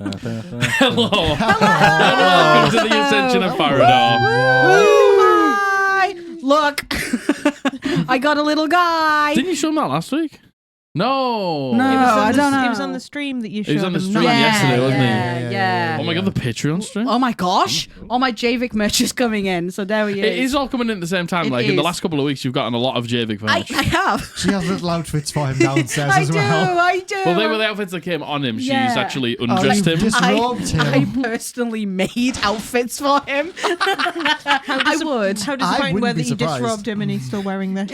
Hello. Welcome to the Ascension of Farrahdor. Hi. Look. I got a little guy. Didn't you show him that last week? No. I don't know. It was on the stream that you showed He was on the him. stream yesterday, wasn't he? Yeah. Oh my god, the Patreon stream? Oh my gosh. All my Javik merch is coming in, so there he is. It is all coming in at the same time. It Like in the is. last couple of weeks, you've gotten a lot of Javik merch. I have. She has little outfits for him downstairs I as do, well. I do. Well, they were the outfits that came on him. She's Yeah. actually Oh, undressed you've him. disrobed I him. personally made outfits for him. I would. How I disappointing wouldn't whether be you surprised. disrobed him and he's still wearing this.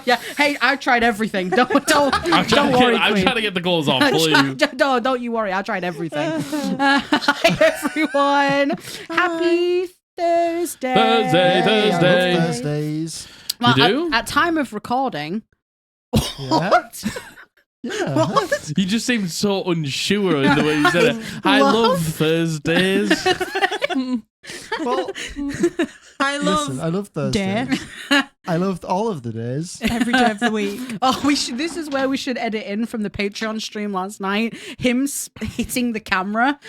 Yeah. Hey, I tried everything. Don't I'm worry, trying to get the goals off, please. Don't you worry. I tried everything. Hi, everyone. Happy Thursday. Thursday. I love Thursdays. Well, You do? At time of recording. Yeah. What? Yeah. What? You just seemed so unsure in the way you said it. I love Thursdays. Well, I listen, I love Thursdays. I loved all of the days. every day of the week. Oh, we should. This is where we should edit in from the Patreon stream last night. Him hitting the camera.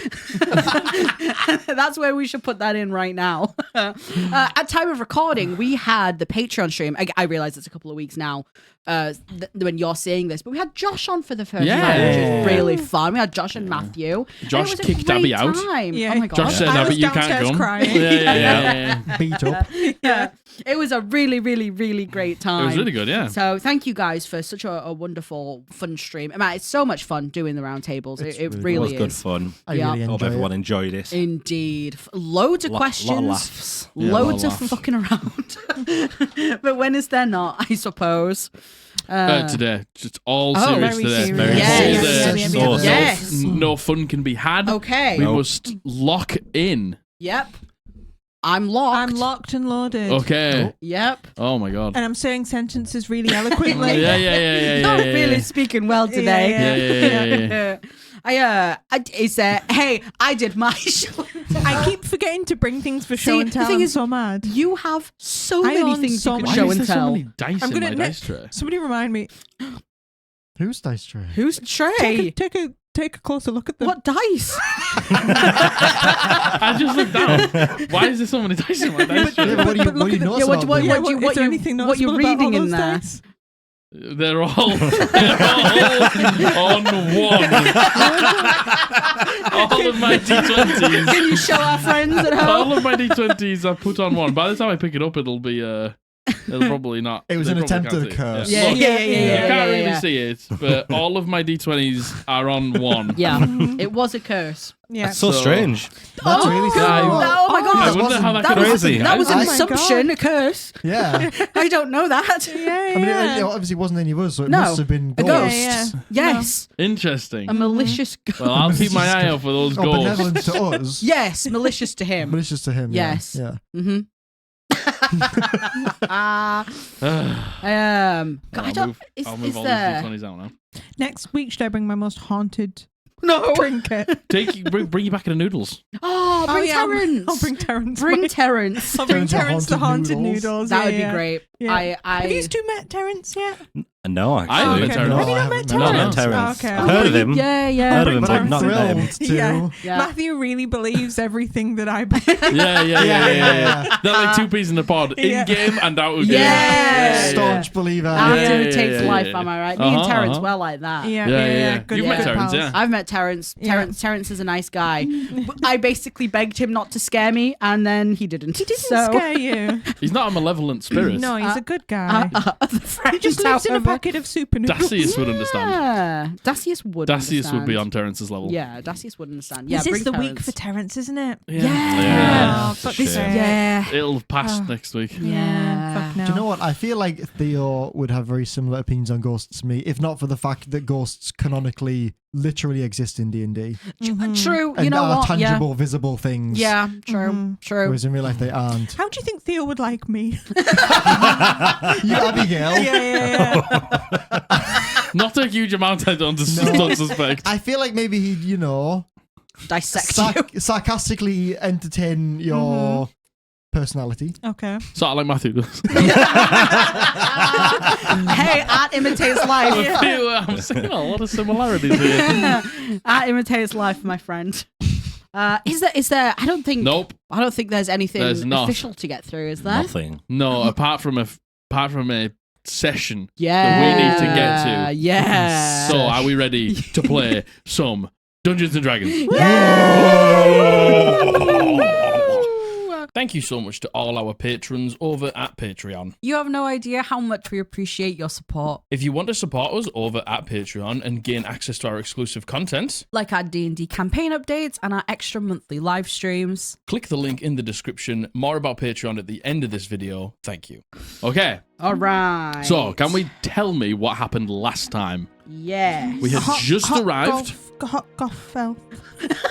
That's where we should put that in right now. At time of recording, we had the Patreon stream. I realize it's a couple of weeks now when you're seeing this, but we had Josh on for the first time, which is really fun. We had Josh and Matthew. Josh and it was a kicked great Abby out. time. Yeah. Oh my god. Josh said, I "No, was but you can't downstairs come." crying. Yeah. Beat up. Yeah. It was a really, really, really great time. It was really good, yeah. So thank you guys for such a wonderful, fun stream. I mean, it's so much fun doing the roundtables. It It's really It was is. good fun. I Yeah. really Hope enjoy everyone it. enjoyed it. Indeed. Loads of questions. Lot of laughs. Yeah, Loads lot of laughs. fucking around. But when is there not, I suppose? Today, just all Oh, serious very today. serious. Very Yes. serious. So Yes. No fun can be had. Okay. We Nope. must lock in. Yep. I'm locked. I'm locked and loaded. Okay. Yep. Oh my god. And I'm saying sentences really eloquently. Yeah. Not really speaking well today. Yeah. Hey, I did my show. I keep forgetting to bring things for show See, and tell. the thing I'm is, so mad. You have so I many own things so you can much. show Why is and there so tell. many dice I'm in gonna my dice tray? Somebody remind me. Who's dice tray? Who's Trey? Take a closer look at them. What dice? I just looked down. Why is there so many dice in my dice tray? Yeah, but what do you look at know the- about them? is there anything what you noticeable about reading all in those there? dice? They're all on one. All of my D20s. Can you show our friends at home? All of my D20s are put on one. By the time I pick it up, it'll be it'll probably not. It was they an probably attempt can't at a see it. curse. Yeah, Look, yeah, You yeah, can't really yeah. see it, but all of my D20s are on one. Yeah, it was a curse. Yeah. So strange. That's really God. strange. Oh my god, I that wonder how that could was, crazy. that was an Oh my assumption, God. a curse. Yeah. I don't know that. Yeah, I mean, yeah. it obviously wasn't any of us, so it No, must have been a ghosts. ghost. Yeah, Yes, Interesting. a malicious ghost. Well, I'll keep my eye out for those Oh, ghosts. benevolent to us. Yes, malicious to him. Malicious to him. Yes. Yeah. Mm-hmm. God, I don't. I'll move Is all there? these D20s out now. Next week, should I bring my most haunted No. trinket? Bring you back in the noodles. Oh, bring yeah, Terrence. I'll bring Terrence. Bring with. Terrence. I'll bring Terrence Terrence to the haunted haunted noodles. That yeah, would be yeah. great. Yeah. I Have you two met Terrence yet? No, I actually. haven't met okay. Terrence. Have you No, not I met haven't. No, Terrence? not Terrence. Oh, okay. I've heard of him. Yeah, yeah. Heard of him, But but I'm not met him. thrilled to. Yeah. Yeah. Matthew really believes everything that I believe. Yeah. They're like two peas in a pod. Yeah. In game and out of game. Yeah. Staunch believer. After Yeah, imitates yeah, life, yeah. am I right? Me and Uh-huh, Terrence, uh-huh. well like that. Yeah. Good You've met good Terrence, pals. yeah. I've met Terrence. Yeah. Terrence is a nice guy. I basically begged him not to scare me, and then he didn't. He didn't so, scare you. He's not a malevolent spirit. No, he's a good guy. the friends, He just lives in a however- packet of super noodles. Dacius would understand. Yeah, Dacius would. Dacius would be understand. on Terrence's level. Yeah, Dacius would understand. Yeah, This bring is the week Terrence. for Terrence, isn't it? Yeah. Oh, fuck Shame. this. Yeah. It'll pass Oh. next week. Yeah. Fuck no. Do you know what? I feel like Theo would have very similar opinions on ghosts to me, if not for the fact that ghosts canonically literally exist in D&D. True. And You know are what? tangible, visible things. Yeah. True. True. Whereas in real life they aren't. How do you think Theo would like me? You Abigail. yeah. Not a huge amount, I don't suspect. I feel like maybe he'd, Dissect you. sarcastically entertain your personality. Okay. Sort of like Matthew does. Hey, art imitates life. I'm seeing a lot of similarities here. Art imitates life, my friend. Is there? I don't think. Nope. I don't think there's anything There's not. official to get through. Is there? Nothing. No, apart from a session Yeah. that we need to get to. Yeah. So, are we ready to play some Dungeons and Dragons? Thank you so much to all our patrons over at Patreon. You have no idea how much we appreciate your support. If you want to support us over at Patreon and gain access to our exclusive content, Like our D&D campaign updates and our extra monthly live streams. click the link in the description. More about Patreon at the end of this video. Thank you. Okay, All right. so can we tell me what happened last time? Yes. We had just arrived. Golf elf.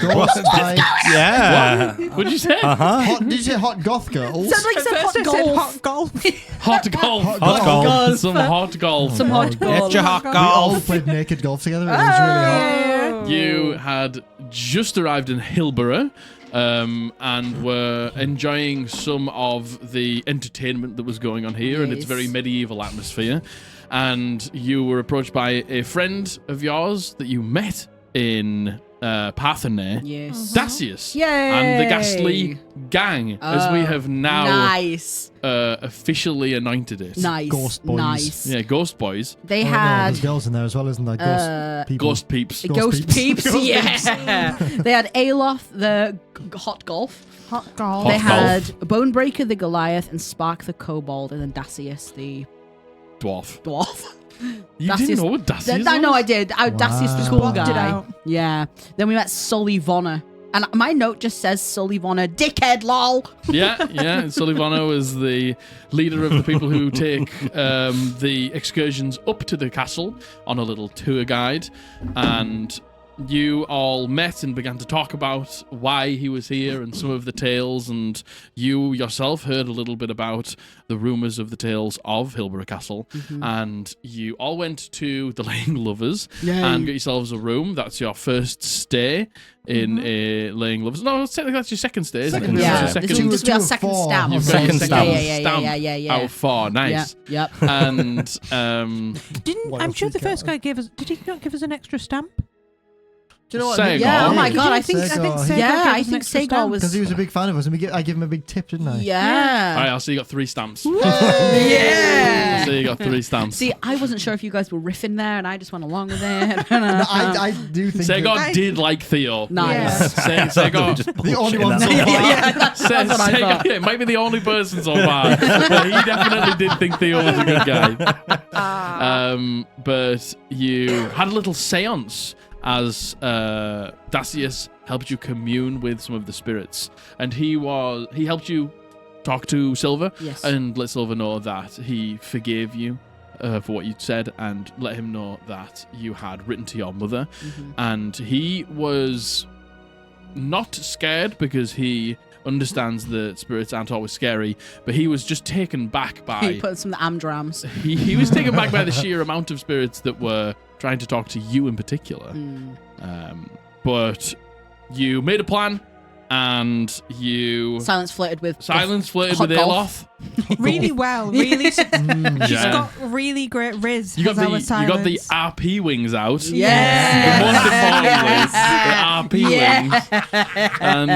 Ghost by Yeah. What'd you say? Uh-huh. did you say hot goth girls? Sounds like At said first hot I said golf. hot golf. Hot golf. Hot Hot golf. golf. Some hot golf. Some hot golf. Get your hot We all golf. played naked golf together. It was really hot. You had just arrived in Hillborough and were enjoying some of the entertainment that was going on here in its Yes. very medieval atmosphere. And you were approached by a friend of yours that you met in Parthenay, Yes. Dacius. Yay. And the ghastly gang, as we have now Nice. officially anointed it. Nice. Ghost boys. Nice. Yeah, Ghost Boys. They Oh, no, had there's girls in there as well, isn't there? Ghost people. Ghost Peeps. Ghost peeps. Ghost Yeah. They had Aloth, the hot golf. Hot golf. Hot They golf. had Bonebreaker, the Goliath, and Spark, the Kobold, and then Dacius, the Dwarf. dwarf. You Dacius- didn't know what Dacius I know was? I did. Dacius, the cool Swapped it guy. out. Yeah. Then we met Sully Vonner. And my note just says Sully Vonner, dickhead, lol. Yeah. Sullivano is the leader of the people who take the excursions up to the castle on a little tour guide. And you all met and began to talk about why he was here and some of the tales. And you yourself heard a little bit about the rumours of the tales of Hillborough Castle. And you all went to the Laying Lovers and got yourselves a room. That's your first stay in a Laying Lovers. No, technically that's your second stay, isn't Second it? Yeah. It's your This second will be our second Four. stamp. You've got Second your stamp. Yeah. out of 4. Nice. Yep. And Didn't What I'm else sure did the you first get? guy gave us? Did he not give us an extra stamp? Do you know what? Sagor. Yeah, oh my He god, did. I think Sagor. yeah, I gave us an think extra Sagor stamp. was Because he was a big fan of us, and I gave him a big tip, didn't I? yeah. All right, I'll say you got 3 stamps. Yeah. So you got 3 stamps. See, I wasn't sure if you guys were riffing there, and I just went along with it. No, I do think Sagor did like Theo. Nice. Sagor. the only one so Yeah, far. yeah, that's what I thought. Sagor might be the only person so far, but he definitely did think Theo was a good guy. But you had a little seance as Dacius helped you commune with some of the spirits, and he helped you talk to Silver Yes. and let Silver know that he forgave you for what you'd said, and let him know that you had written to your mother. And he was not scared because he understands that spirits aren't always scary, but he was just taken back by He put some amdrams. he was taken back by the sheer amount of spirits that were trying to talk to you in particular. But you made a plan, and you Silence flirted with flirted hot with golf. Aloth. Really well. Really. She's Yeah. got really great riz. You got as the our you got the silence. RP wings out. Yeah. The most importantly, the RP wings. And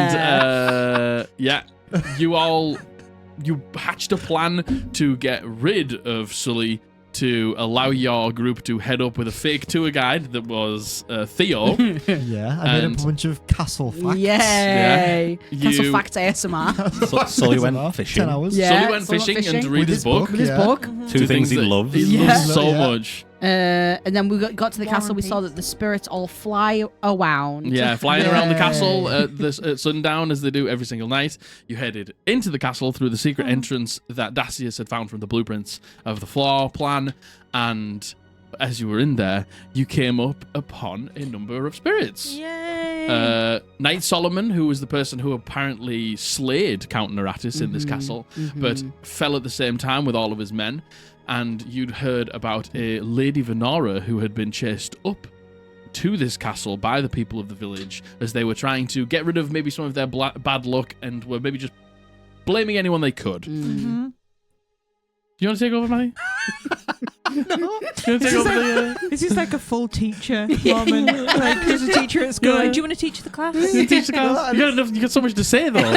you hatched a plan to get rid of Sully, to allow your group to head up with a fake tour guide that was Theo. Yeah, I made up a bunch of castle facts. Yay. Yeah. Castle You- Facts ASMR. So he went fishing. 10 hours. Yeah. Sully went Sully went fishing and to fishing. read With his his book. book. With his Yeah. book. Two things he that loves. He Yeah. loves so Yeah. much. And then we got to the War castle. and We saw peace. that the spirits all fly around. Yeah, flying around the Yay. castle at sundown, as they do every single night. You headed into the castle through the secret entrance that Dacius had found from the blueprints of the floor plan, and as you were in there, you came up upon a number of spirits. Yay. Knight Solomon, who was the person who apparently slayed Count Naratis in this castle, but fell at the same time with all of his men. And you'd heard about a Lady Venora who had been chased up to this castle by the people of the village as they were trying to get rid of maybe some of their bad luck and were maybe just blaming anyone they could. Mhm. Do you want to take over, Matty? No. Do you want to take over the... This is like a full teacher moment. Like, there's a teacher at school. Yeah. Like, do you want to teach the class? You teach the class? You got so much to say, though.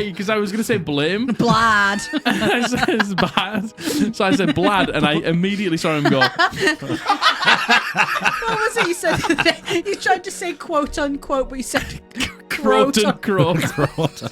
Because I was going to say blame. Blad. I said it's bad. So I said blad, and I immediately saw him go, What was it you said? You tried to say quote unquote, but you said croat and croat.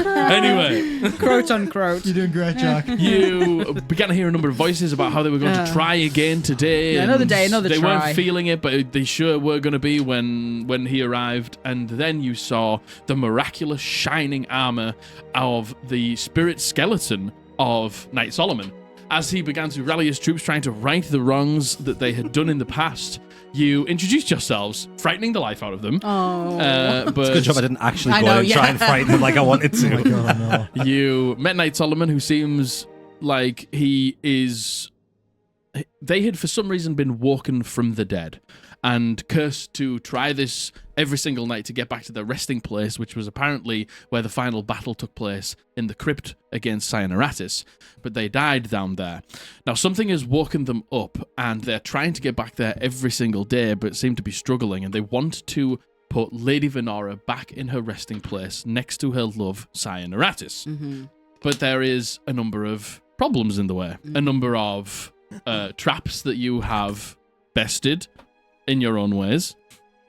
Anyway, quote unquote. You're doing great, Jack. you began to hear a number of voices about how they were going to try again today. Yeah, another and day, another They try. weren't feeling it, but they sure were going to be when he arrived. And then you saw the miraculous shining armor of the spirit skeleton of Knight Solomon. As he began to rally his troops, trying to right the wrongs that they had done in the past, you introduced yourselves, frightening the life out of them. Oh. But It's a good job I didn't actually I go know, and try and frighten him like I wanted Oh my to. God, no. you met Knight Solomon, who seems like he is... They had, for some reason, been woken from the dead and cursed to try this every single night to get back to their resting place, which was apparently where the final battle took place in the crypt against Cyanaratis. But they died down there. Now, something has woken them up, and they're trying to get back there every single day, but seem to be struggling, and they want to put Lady Venora back in her resting place next to her love, Cyanaratis. Mm-hmm. But there is a number of problems in the way, a number of traps that you have bested in your own ways,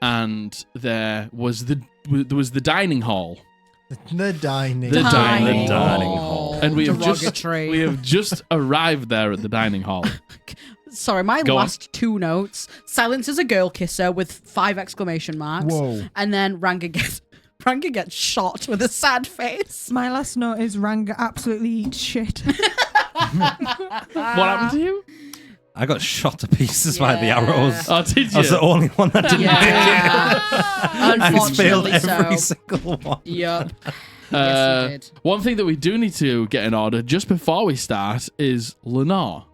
and there was the dining hall. The dining. The dining hall. And we have Derogatory. just arrived there at the dining hall. Sorry, my Go on. last 2 notes. Silence is a girl kisser with 5 exclamation marks. Whoa. And then Ranga gets shot with a sad face. My last note is Ranga absolutely eats shit. What happened to you? I got shot to pieces by the Yeah. arrows. Oh, did I was the you? only one that didn't make Yeah. it. And it's failed Unfortunately every so. single one. Yep. Yes, you did. One thing that we do need to get in order just before we start is Lenore.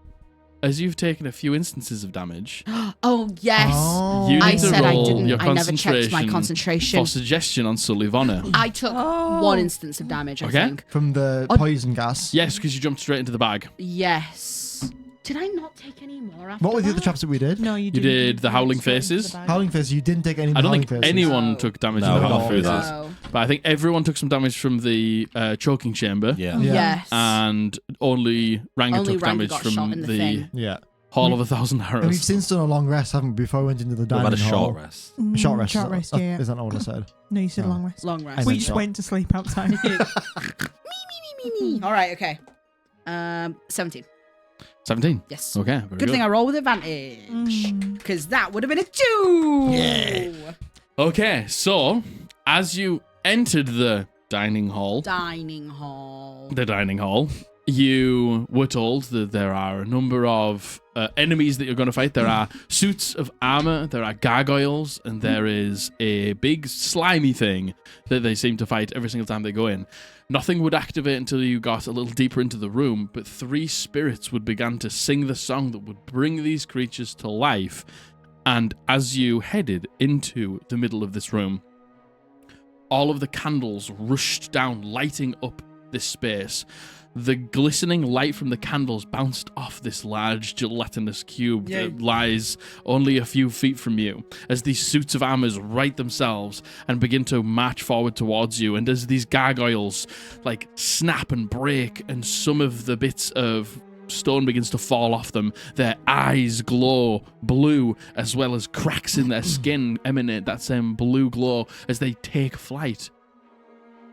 As you've taken a few instances of damage, Oh, yes. Oh. you need I to said I roll didn't. your I never checked my concentration concentration. for suggestion on Sullivana. I took 1 instance of damage, I Okay. think. From the Oh. poison gas. Yes, because you jumped straight into the bag. Yes. Did I not take any more after What were the that? other traps that we did? No, you You didn't. did the Howling Straight into the Faces. bag. Howling Faces, you didn't take any. I don't Howling think Faces. anyone No. took damage No, in the we got Howling through Faces. that. No. But I think everyone took some damage from the choking chamber. Yeah. Yeah. Yes. And only Ranga Only took Ranga damage got from shot in the thing. Yeah. Hall of 1,000 And we've Arrows. since done a long rest, haven't we? Before we went into the We've dining had a hall. short rest. Short rest. Short rest, yeah. Is that not what I said? No, you said Oh. long rest. Long I rest. We meant just short. went to sleep outside. All right, okay. 17. 17. Yes. Okay, very Good thing I roll with advantage. Because that would have been a 2. Yeah. Okay, so as you entered the dining hall, Dining hall. you were told that there are a number of enemies that you're going to fight. There are suits of armor, there are gargoyles, and there is a big slimy thing that they seem to fight every single time they go in. Nothing would activate until you got a little deeper into the room, but 3 spirits would begin to sing the song that would bring these creatures to life. And as you headed into the middle of this room, all of the candles rushed down, lighting up this space. The glistening light from the candles bounced off this large gelatinous cube that lies only a few feet from you, as these suits of armor right themselves and begin to march forward towards you, and as these gargoyles like snap and break, and some of the bits of stone begins to fall off them, their eyes glow blue, as well as cracks in their skin emanate that same blue glow as they take flight.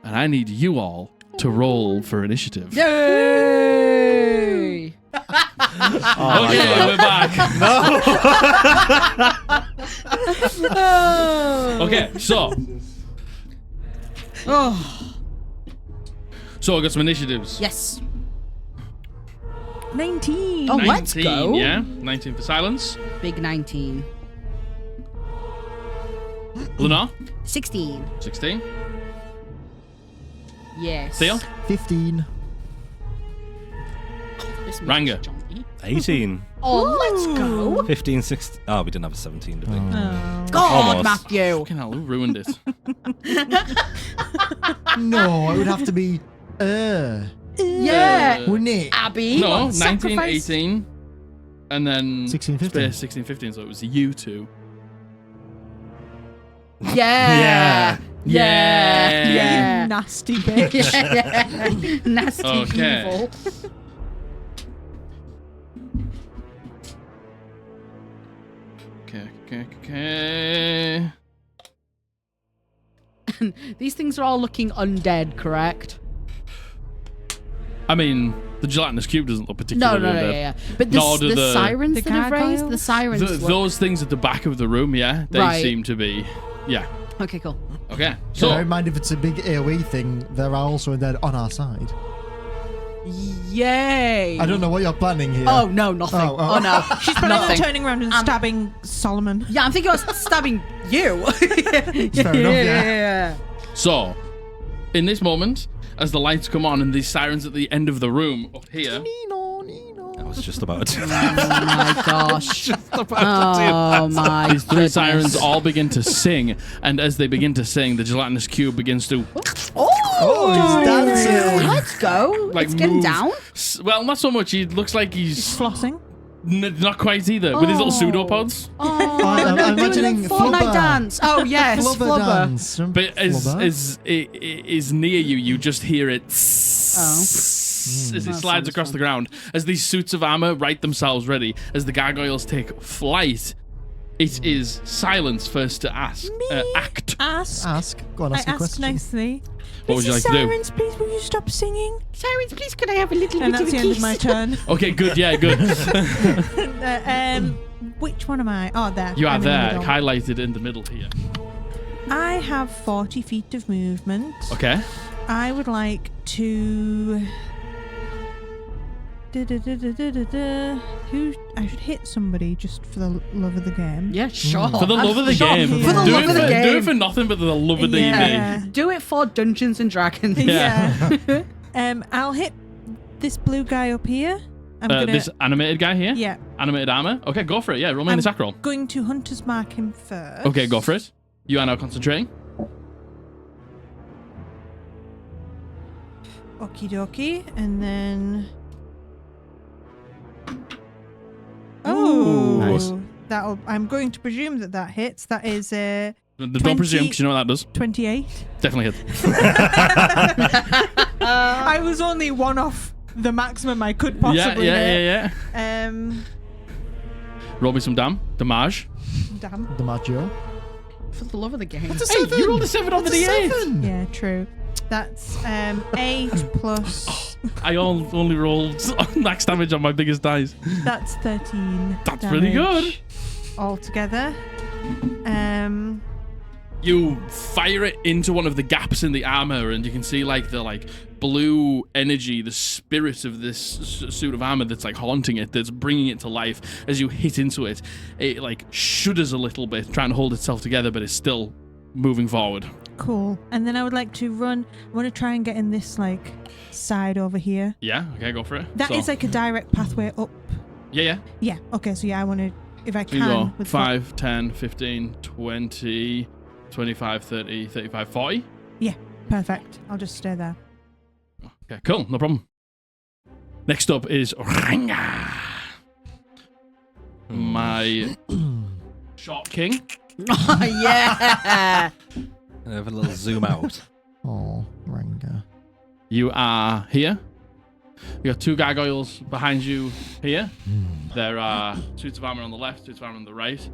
And I need you all to roll for initiative. Yay! Okay, we're back. Okay, so I got some initiatives. Yes. 19. Oh, let's 19, go. yeah? 19 for silence. Big 19. Lenore, 16. 16. Yes. Theo, 15. This makes Ranga. Johnny. 18. Oh, let's go. 15, 16. Oh, we didn't have a 17, did we? Oh. God, Almost. Matthew. fucking hell, who ruined it? No, it would have to be. Yeah. Wouldn't it? Abby. No, 19, Sacrifice. 18, and then 16, 15. space 16, 15, so it was you two. Yeah. Yeah. Yeah. Yeah. You nasty bitch. Yeah. Nasty Okay. evil. Okay. These things are all looking undead, correct? I mean, the gelatinous cube doesn't look No, particularly no, no, undead. yeah. But Nor do the the- sirens The that have raised, the gargoyles? sirens. look- Those things at the back of the room, yeah, they Right. seem to be, yeah. Okay, cool. Okay, So bear so in mind, if it's a big AoE thing, there are also undead on our side. Yay. I don't know what you're planning here. Oh, no, nothing. Oh, Oh, oh. no. She's planning on Nothing. turning around and stabbing Solomon. Yeah, I'm thinking about stabbing you. Fair enough, yeah. So, in this moment, as the lights come on and these sirens at the end of the room up here, Nino, Nino. I was just about to do Oh that. my gosh. Just about to do that. Oh my these 3 goodness. sirens all begin to sing, and as they begin to sing, the gelatinous cube begins to Oh, he's dancing. Let's go. like It's getting move. down. Well, not so much. He looks like He's he's flossing. not quite either, with his little pseudopods. Oh, I'm they're doing imagining the Fortnite Flubber. dance. Oh yes, Flubber Flubber. dance. But as Flubber. it is near you, you just hear it Oh. as it That slides sounds across fun. the ground. As these suits of armor right themselves ready, as the gargoyles take flight, it is silence first to act. Ask. Go on, I ask a ask question. nicely. What would you like to do? Sirens, please, will you stop singing? Sirens, please, could I have a little And bit that's of the a end of kiss? my turn. Okay, good. Yeah, good. Which one am I? Oh, there. You are I'm in the there, middle. highlighted in the middle here. I have 40 feet of movement. Okay. I would like to. Who? I should hit somebody just for the love of the game. Yeah, sure. For the love of the game. For the do love it of the for, game. Do it for nothing but the love of the Yeah. evening. Do it for Dungeons and Dragons. Yeah. I'll hit this blue guy up here. I'm gonna. This animated guy here? Yeah. Animated armor? Okay, go for it. Yeah, roll me an I'm attack roll. going to hunter's mark him first. Okay, go for it. You are now concentrating. Okie dokie, and then I'm going to presume that hits. That is Don't presume, because you know what that does. 28. Definitely hits. I was only one off the maximum I could possibly hit. Yeah. Roll me some damage. Damn. DiMaggio. For the love of the game. That's a Hey, 7. you rolled a 7 on the D8. 7. Yeah, true. That's 8 plus. I only rolled max damage on my biggest dice. That's 13. That's pretty good. Altogether. You fire it into one of the gaps in the armor, and you can see like the blue energy, the spirit of this suit of armor that's like haunting it, that's bringing it to life. As you hit into it, it like shudders a little bit, trying to hold itself together, but it's still moving forward. Cool. And then I would like to run. I want to try and get in this like side over here. Yeah, okay, go for it. That is like a direct pathway up. Yeah. Yeah. Okay. So yeah, I want to, if I So you can. go with 5, 10, 15, 20, 25, 30, 35, 40. Yeah. Perfect. I'll just stay there. Okay, cool, no problem. Next up is Ranga. My short king. Yeah. And have a little zoom out. Oh, Ranga. You are here. You got 2 gargoyles behind you here. There are suits of armor on the left, suits of armor on the right.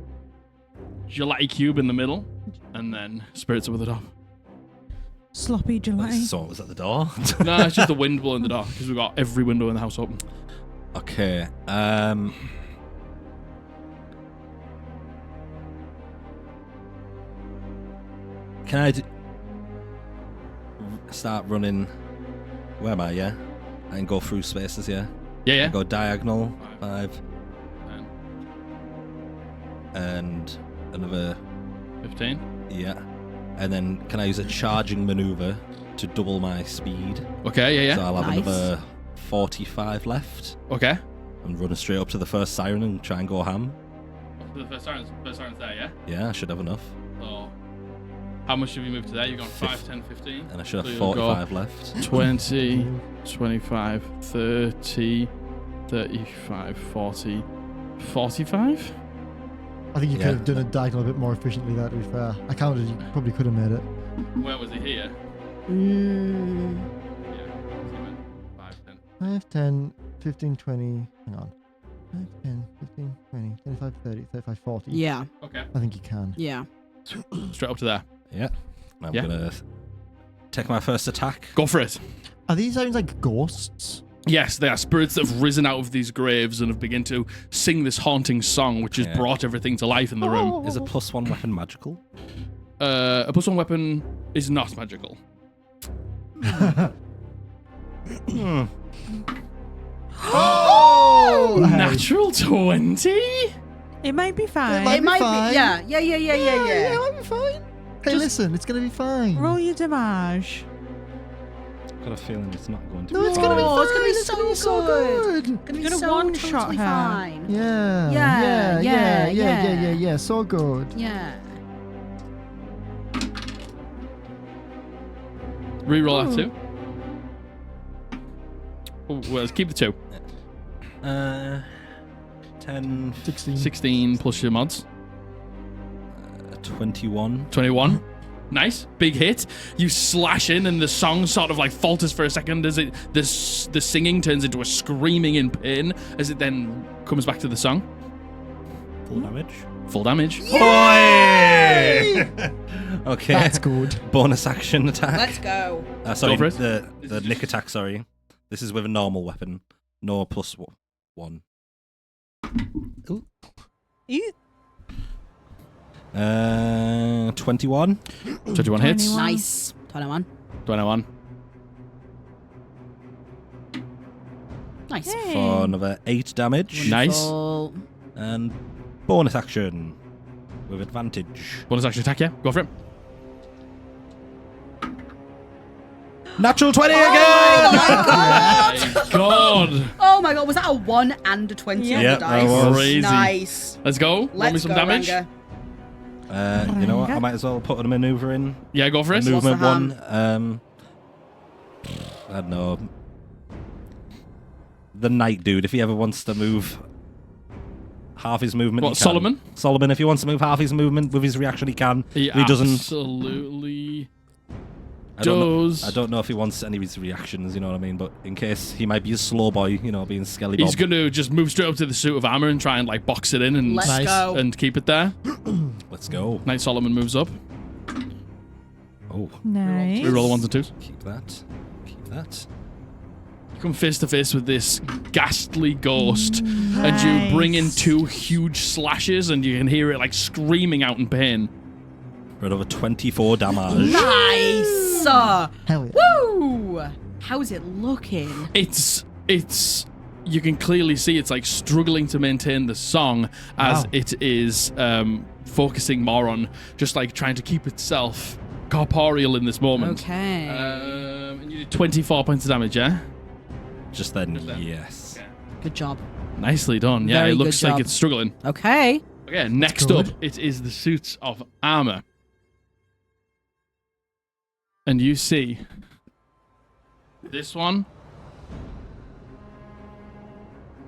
Gelati cube in the middle, and then spirits over the top. Sloppy gelati. So was at the door. No, it's just the wind blowing the door because we've got every window in the house open. Okay. Can I start running? Where am I? Yeah, and go through spaces. Yeah. Yeah. Go diagonal 5, 10, and another 15. yeah, and then can I use a charging maneuver to double my speed? Okay, yeah. So I'll have Nice. another 45 left. Okay. I'm running straight up to the first siren and try and go ham. The first siren's there, yeah? Yeah, I should have enough. So, how much have you moved to there? You've gone 5, 10, 15? And I should So have you'll 45 left. 20, 25, 30, 35, 40, 45? I think you Yeah. could have done a diagonal a bit more efficiently there, to be fair. I counted, you probably could have made it. Where was he here? Mm. Yeah. So he went 5, 10. 5, 10, 15, 20. Hang on. 5, 10, 15, 20, 25, 30, 35, 40. Yeah. Okay. I think you can. Yeah. Straight up to there. Yeah. I'm Yeah. gonna take my first attack. Go for it. Are these sounds like ghosts? Yes, they are spirits that have risen out of these graves and have begun to sing this haunting song, which has Yeah. brought everything to life in the room. Is a +1 weapon magical? A +1 weapon is not magical. Oh! Natural 20? It might be fine. might It be might fine. be. Yeah. Yeah. it might be fine. Hey, listen, it's going to be fine. Roll your damage. I've got a feeling it's not going to No, be it's fine. going to be Oh, fine. it's gonna be It's so gonna be so good. good. Gonna be Gonna so one-shot totally her. fine. Yeah. So good. Yeah. Reroll that 2. Oh, well, let's keep the 2. 10, 16. 16 plus your mods. 21. 21. Nice. Big hit. You slash in and the song sort of like falters for a second as it the singing turns into a screaming in pain as it then comes back to the song. Full damage. Full damage. Okay. That's good. Bonus action attack. Let's go. Sorry, Go for it. the This is nick just- attack, sorry. This is with a normal weapon. No +1. You 21 21. hits. 21. Nice. 21. 21. Nice. Hey. For another 8 damage. Nice. Wonderful. And bonus action with advantage. Bonus action attack, yeah. Go for it. Natural 20 again! My God. Oh my god, was that a 1 and a 20 Yeah. on Yeah, the dice? that was. Crazy. Nice. Let's go. Roll me Let's some go, damage. Ranga. You know what? I might as well put a maneuver in. Yeah, go for it. Move. Movement What's the 1. I don't know. The knight dude, if he ever wants to move half his movement. What, Solomon? Solomon, if he wants to move half his movement with his reaction, he can. He If he doesn't. absolutely I don't know- does. I don't know if he wants any of his reactions, you know what I mean? But in case he might be a slow boy, you know, being Skelly Bob. He's going to just move straight up to the suit of armor and try and like box it in and Let's Nice. go. and keep it there. Let's go. Knight Solomon moves up. Oh, Nice. Reroll the ones and twos. keep that. Keep that. You come face to face with this ghastly ghost, and you bring in Nice. 2 huge slashes, and you can hear it like screaming out in pain. For another 24 damage. Nice. Hell yeah. Woo! How's it looking? It's you can clearly see it's like struggling to maintain the song as Wow. it is focusing more on just like trying to keep itself corporeal in this moment. Okay. And you did 24 points of damage, yeah? Just then, Just then. yes. Good job. Nicely done. Yeah, Very it good looks like job. it's struggling. Okay. Okay, next good. up, it is the suits of armor. And you see this one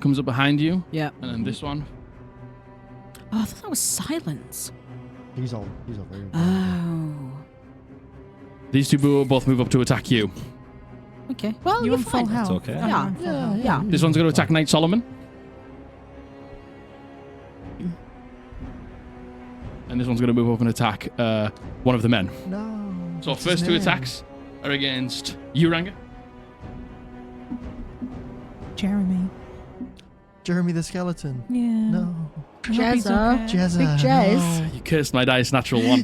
comes up behind you, Yeah. and then this one. Oh, I thought that was silence. He's all very Oh. These two will both move up to attack you. Okay. Well, You you're on full fine. health? okay. Oh, Yeah. you're on full health. Yeah. This one's going to attack Knight Solomon. And this one's going to move up and attack one of the men. No. So what's his first 2 name? attacks are against you, Ranga. Jeremy. Jeremy the Skeleton. Yeah. No. I hope he's Jezza. okay. Jezza. Big Jez. no. You cursed my dice, natural 1.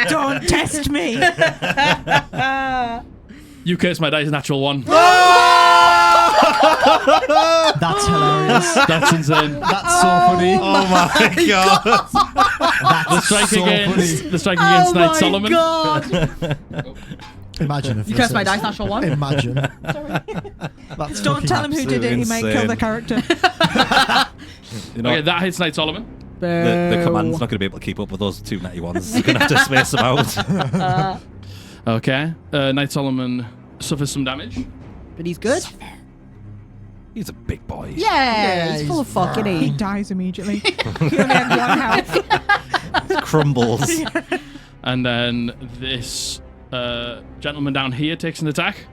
Don't test me. You cursed my dice, natural 1. That's hilarious. That's insane. That's so funny. Oh my god. The strike so against funny. Knight Solomon. God. Imagine if You this cursed my is- dice, natural 1. Imagine. That's Don't fucking tell him who did it. He might kill the Insane. character. You know, Okay, that hits Knight Solomon. the command's not going to be able to keep up with those 2 netty ones. You're going to have to space them out. Okay. Knight Solomon suffers some damage. But he's good. He's a big boy. Yeah, he's full of fuck, isn't He he? dies immediately. He only had 1 health. Crumbles. And then this gentleman down here takes an attack.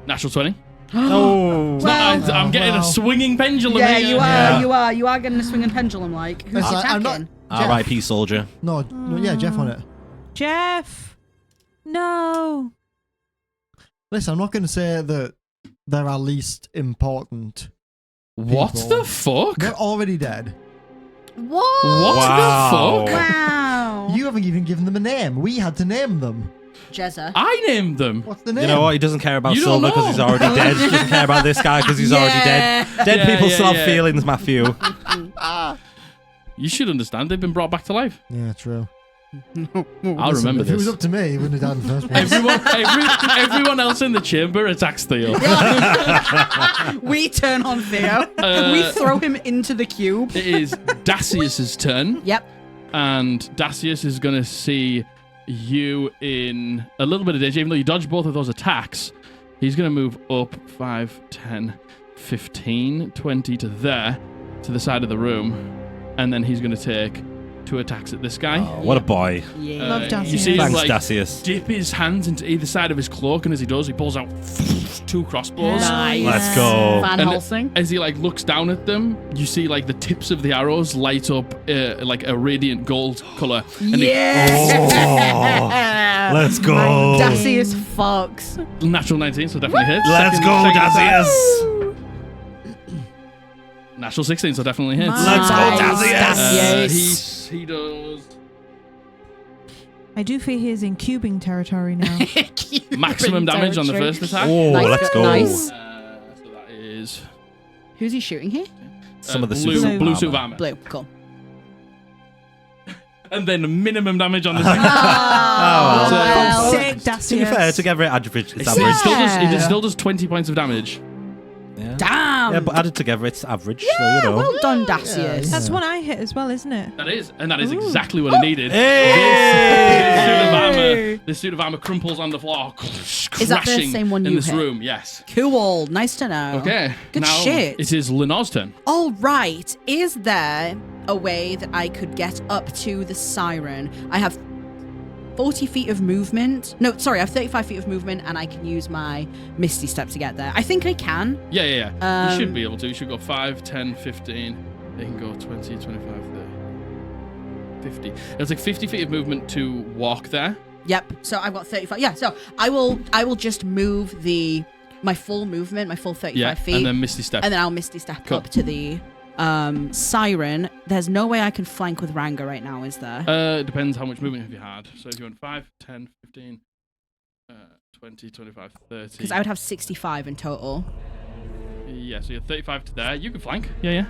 Natural 20. Oh. Well- I'm getting wow. a swinging pendulum Yeah, here. you are. Yeah. You are getting a swinging pendulum. Like who's It's he like, I'm attacking? not- R.I.P. soldier. No, yeah, Jeff on it. Jeff. No. Listen, I'm not going to say that they're our least important. What people. the fuck? They're already dead. What? What Wow. the fuck? Wow. You haven't even given them a name. We had to name them. Jezza. I named them. What's the name? You know what? He doesn't care about You don't Silver because know. he's already dead. He doesn't care about this guy because he's already dead. Dead Yeah, people yeah, still have yeah. feelings, Matthew. You should understand. They've been brought back to life. Yeah, true. I'll remember If it was this. up to me, he wouldn't have died in the first place. Everyone else in the chamber attacks Theo. We turn on Theo. We throw him into the cube. It is Dacius's turn. Yep. And Dacius is going to see you in a little bit of danger, even though you dodged both of those attacks. He's going to move up 5, 10, 15, 20 to there, to the side of the room. And then he's going to take 2 attacks at this guy. Oh, what a boy. Yeah. Love You Dacius. see him Thanks, like Dacius. dip his hands into either side of his cloak, and as he does, he pulls out 2 crossbows. Nice. Let's go. Van And Helsing. as he like looks down at them, you see like the tips of the arrows light up like a radiant gold color. And Yeah. Let's go. Dacius fucks. natural 19, so definitely hits. Let's Second- go, second attack. Dacius. Natural 16, so definitely hits. Let's go, Dacius. He does I do fear he is in cubing territory now. maximum damage on the first attack. Oh, Nice. let's go. Nice. So that is Who's he shooting here? Some of the blue, suits blue of suit of armor. armor. Blue. Cool. And then minimum damage on the second. Oh, well. well. Sick, To Dacius. be fair, it's average. It's So average. he still does 20 points of damage. Yeah. Damn. Damn. Yeah, but added together, it's average. Yeah, so, you know. well done, Dacius. Yeah. That's one I hit as well, isn't it? That is exactly what I needed. Hey! This suit of armor crumples on the floor, Is that the crashing same one in you this hit? room. Yes. Cool. Nice to know. Okay. Good now shit. It is Lenore's turn. All right. Is there a way that I could get up to the siren? I have 40 feet of movement. No, sorry, I have 35 feet of movement, and I can use my Misty Step to get there. I think I can. Yeah. You should be able to. You should go 5, 10, 15. They can go 20, 25, 30, 50. It's like 50 feet of movement to walk there. Yep. So I've got 35. Yeah. So I will just move my full movement, my full 35 feet, and then Misty Step. and then I'll Misty Step Cool. up to the siren. There's no way I can flank with Ranga right now, is there? It depends how much movement have you had. So if you went 5, 10, 15, 20, 25, 30. Because I would have 65 in total. Yeah, so you're 35 to there. You can flank. Yeah.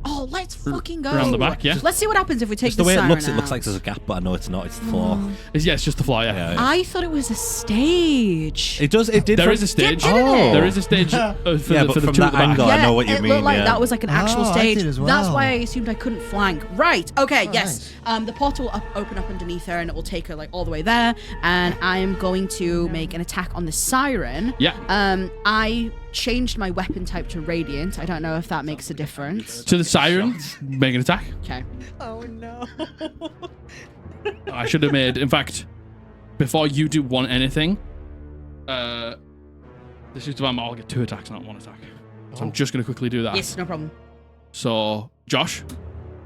Oh, let's fucking go. Around the back, yeah. Let's see what happens if we take Just the way siren it looks out. like there's a gap, but I know it's not. It's the floor. It's just the floor, yeah. I thought it was a stage. It does. It did. There from- is a stage. Didn't it? There is a stage for Yeah, the, but for the from two that at the back. angle, I know what you it mean. looked like yeah. that was like an actual Oh, I stage. did as That's well. why I assumed I couldn't flank. Right. Okay. Nice. Yes. The portal will open up underneath her, and it will take her like all the way there. And I am going to make an attack on the siren. Yeah. I changed my weapon type to radiant. I don't know if that makes a difference. To the siren, make an attack. Okay. Oh no. I should have made. In fact, before you do anything, the suit of armor, I'll get 2 attacks, not 1 attack. So I'm just going to quickly do that. Yes. No problem. So Josh,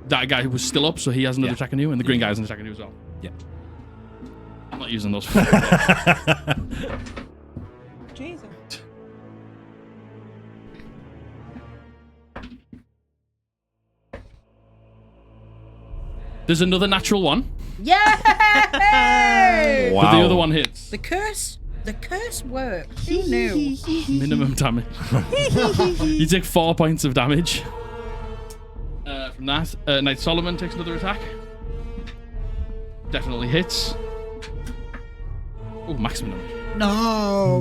that guy who was still up, so he has another attack on you, and the green guy has an attack on you as well. Yeah. I'm not using those. Jesus. There's another natural one, Yay! Wow. but the other one hits. The curse worked. Who knew? Minimum damage. You take 4 points of damage. From that, Knight Solomon takes another attack. Definitely hits. Oh, maximum damage. No.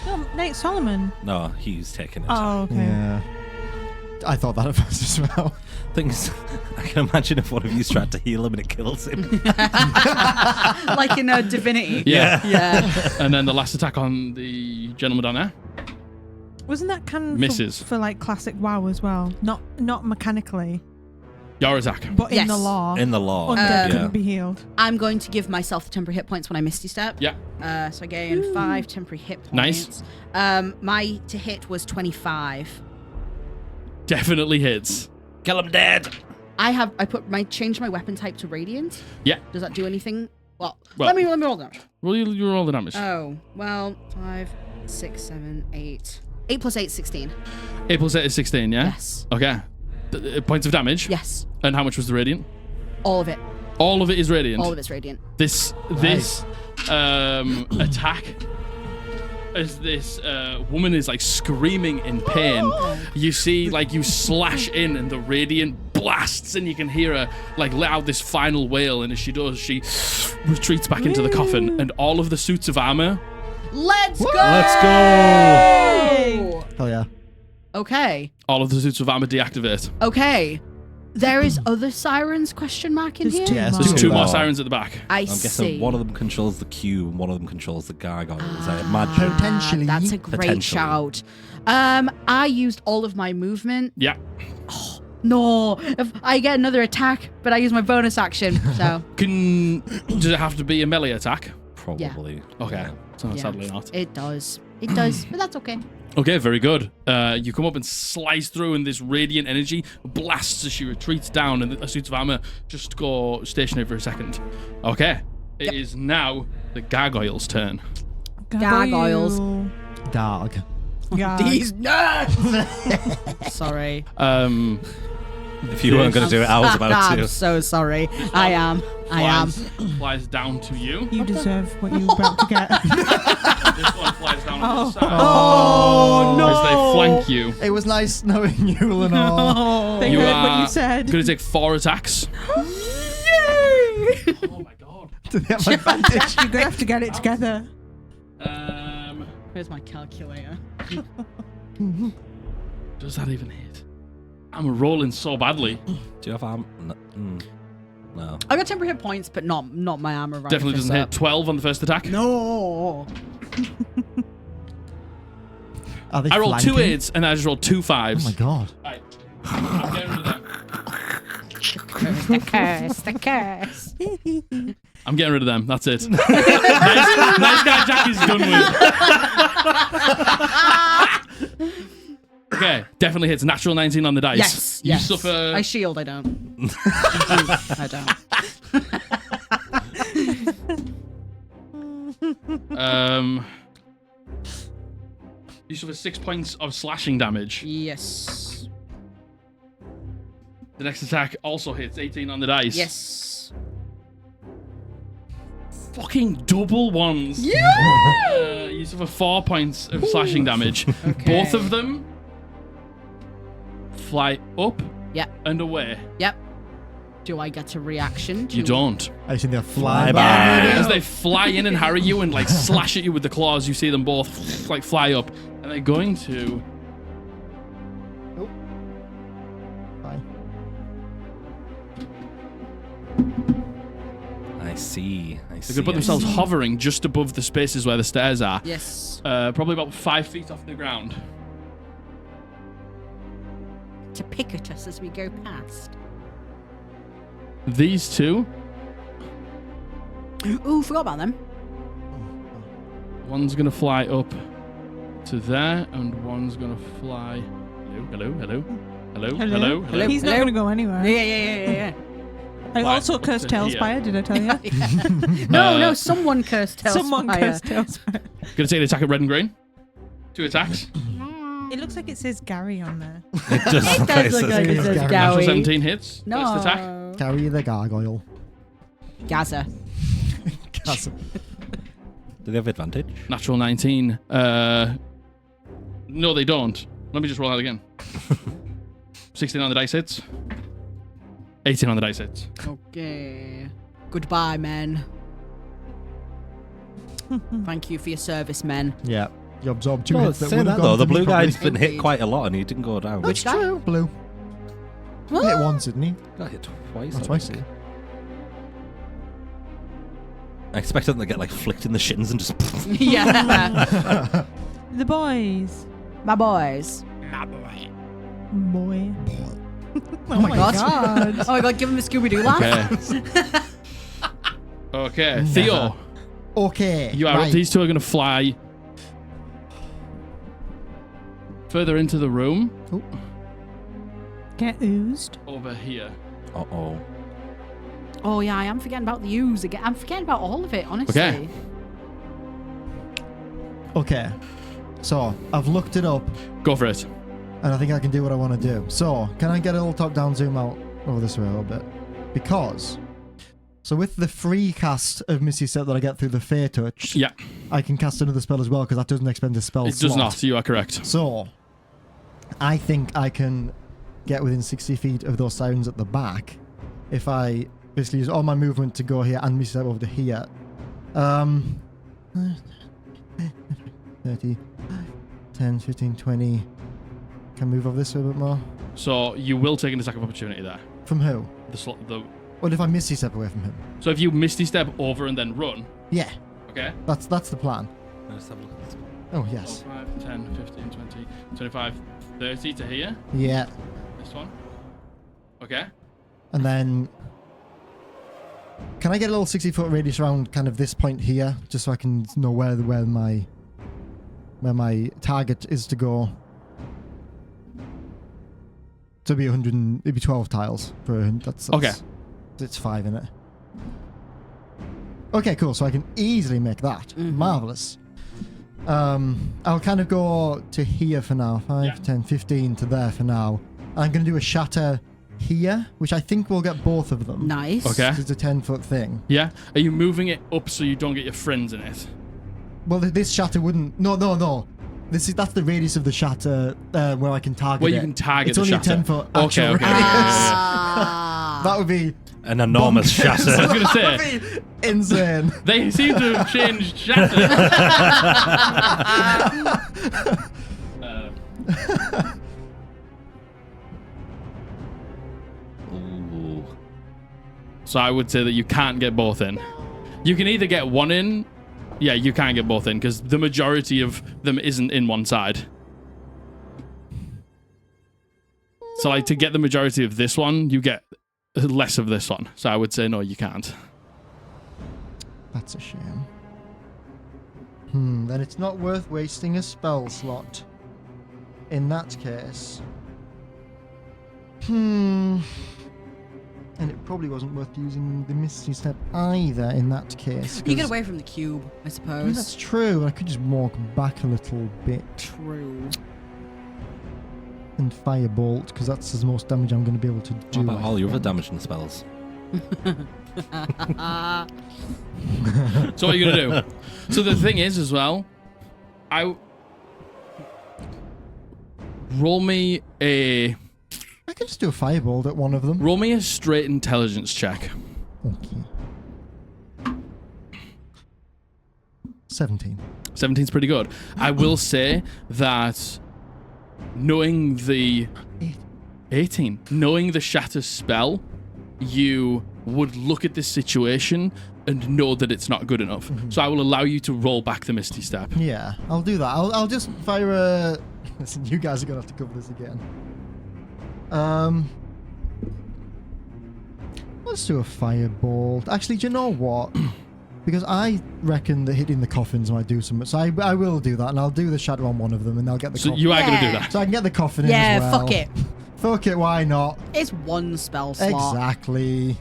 No, Nate Solomon. No, he's taking it. Oh, okay. Yeah. I thought that at first as well. Things. I can imagine if one of you tried to heal him and it kills him. Like in a divinity. Yeah. Yeah. And then the last attack on the gentleman down there. Wasn't that canon Misses. for like classic WoW as well? Not mechanically, Your attack. but Yes. in the law. In the law. Undead yeah. couldn't be healed. I'm going to give myself the temporary hit points when I Misty Step. Yeah. So I gain 5 temporary hit Nice. points. My to hit was 25. Definitely hits. Kill him dead. I changed my weapon type to radiant. Yeah. Does that do anything? Well, Well- let me roll damage. Roll you roll the damage. Oh, well, 5, 6, 7, 8. 8 plus 8, 16. 8 plus 8 is 16, yeah? Yes. Okay. Points of damage? Yes. And how much was the radiant? All of it. All of it is radiant. All of it's radiant. This attack, as this woman is like screaming in pain, you see like you slash in and the radiant blasts and you can hear her like let out this final wail, and as she does, she retreats back into the coffin, and all of the suits of armor. Let's go! Let's go. Hell yeah. Okay. All of the suits of armor deactivate. Okay. There is other sirens question mark in There's here? two Yes, more. There's 2 more more. sirens at the back. I I'm see. guessing one of them controls the cube and one of them controls the gargoyles. I imagine. Potentially. That's a great Potentially. shout. I used all of my movement. Yeah. No, if I get another attack, but I use my bonus action. So Does it have to be a melee attack? Probably. Okay. Yeah. So yeah, sadly not. it does. It does, but that's okay. Okay, very good. You come up and slice through, and this radiant energy blasts as she retreats down, and the suits of armor just go stationary for a second. Okay, it is now the gargoyle's turn. Gargoyles. Dog. Garg. These nerds. Sorry. If you weren't going to do it, I was about I'm to. so sorry. I am. Flies down to you. You deserve what you're about to get. This one flies down on the side. Oh no! As they flank you. It was nice knowing you, Lenore. They You heard are what you said. going to take 4 attacks. Yay! Oh my god. Did they have my advantage? You're gonna have to get it together. Where's my calculator? Does that even hit? I'm rolling so badly. Do you have arm? No. I got temporary hit points, but not my armor. Right Definitely doesn't hit. 12 on the first attack. No. Are they I rolled flanking? 2 8s and I just rolled 2 5s. Oh my god. Right. I'm getting rid of them. The curse. I'm getting rid of them. That's it. nice guy Jackie's done with. Okay, definitely hits. Natural 19 on the dice. Yes. You yes. suffer. I shield. I don't. I don't. You suffer 6 points of slashing damage. Yes. The next attack also hits. 18 on the dice. Yes. Fucking double ones. Yeah. You suffer 4 points of slashing damage. Okay. Both of them fly up and away. Yep. Do I get a reaction? You don't. I see they fly Fly by. by. As they fly in and harry you and like slash at you with the claws, you see them both like fly up, and they're going to. Bye. I see. They're gonna put themselves hovering just above the spaces where the stairs are. Yes. Probably about 5 feet off the ground. To pick at us as we go past. These two, Ooh, forgot about them. one's gonna fly up to there, and one's gonna fly. Hello. He's not going to go anywhere. Yeah. I Right, also up cursed to Tailspire, did I tell you? No, someone cursed Tailspire. Someone cursed Tailspire. Gonna take an attack at red and green. 2 attacks. It looks like it says Gary on there. It does It does look like it says Natural Natural Gowie. 17 hits. No. First attack. Carry the gargoyle. Gaza. Castle. Do they have advantage? Natural 19. No, they don't. Let me just roll that again. 16 on the dice hits. 18 on the dice hits. Okay. Goodbye, men. Thank you for your service, men. Yeah. You absorbed 2 Well, hits that saying would have that gone though, the to me blue guy's probably. been hit quite a lot and he didn't go down. That's guy? true. Blue. Hit once, didn't he? Got hit twice. That's I twice. think. I expected them to get like flicked in the shins and just. Yeah. The boys. My boys. Boy. Oh my god. Oh my god, give him a Scooby-Doo laugh. Okay. Okay. Theo, Okay. you are right. these two are going to fly further into the room Get oozed. over here. Uh-oh. Oh yeah, I am forgetting about the ooze again. I'm forgetting about all of it, honestly. Okay. Okay. So, I've looked it up, Go for it. and I think I can do what I want to do. So, can I get a little top-down zoom out over this way a little bit? Because, so with the free cast of Misty Step that I get through the Fey Touch, Yeah. I can cast another spell as well, because that doesn't expend a spell It slot. does not. You are correct. So, I think I can get within 60 feet of those sirens at the back if I basically use all my movement to go here and Misty Step over to here. 30, 10, 15, 20. Can I move over this way a bit more? So you will take an attack of opportunity there. From who? The What if I Misty Step away from him? So if you misty step over and then run, Yeah, okay? that's the plan. Let's have a look at this. Oh, yes. 5, 10, 15, 20, 25, 30 to here. Yeah. This one. Okay. And then... Can I get a little 60-foot radius around kind of this point here, just so I can know where my target is to go? So it'd be 12 tiles for that's Okay. It's 5 in it. Okay, cool. So I can easily make that. Mhm. Marvelous. I'll kind of go to here for now. 5, Yeah. 10, 15 to there for now. I'm going to do a shatter here, which I think will get both of them. Nice. Okay. It's a 10-foot thing. Yeah. Are you moving it up so you don't get your friends in it? Well, this shatter wouldn't... No. That's the radius of the shatter where I can target Where it. you can target it's the only shatter. a 10-foot Okay, actual okay. radius. Ah. That would be An enormous I was shatter. going to that say, would be insane. they seem to have changed shatter. Ooh. So I would say that you can't get both in. You can either get one in. Yeah, you can't get both in because the majority of them isn't in one side. So like to get the majority of this one, you get less of this one. So I would say no, you can't. That's a shame. Then it's not worth wasting a spell slot. In that case. And it probably wasn't worth using the Misty Step either in that case. You get away from the cube, I I mean, suppose. that's true. I could just walk back a little bit True. and firebolt, because that's the most damage I'm going to be able to do. What about all I your other think. damaging spells? So what are you gonna do? So the thing is, as well, roll me a I could just do a firebolt at one of them. roll me a straight intelligence check. Okay. 17. 17's pretty good. I will say that knowing the 18, knowing the shatter spell, you would look at this situation and know that it's not good enough. So I will allow you to roll back the Misty Step. Yeah, I'll do that. I'll just fire a... Listen, you guys are going to have to cover this again. Let's do a firebolt. Actually, do you know what? Because I reckon that hitting the coffins might do something. So I will do that, and I'll do the shatter on one of them, and I'll get the So coffin. you are going to do Yeah. that. So I can get the coffin in Yeah, as well. fuck it. Fuck it, why not? It's one spell slot. Exactly.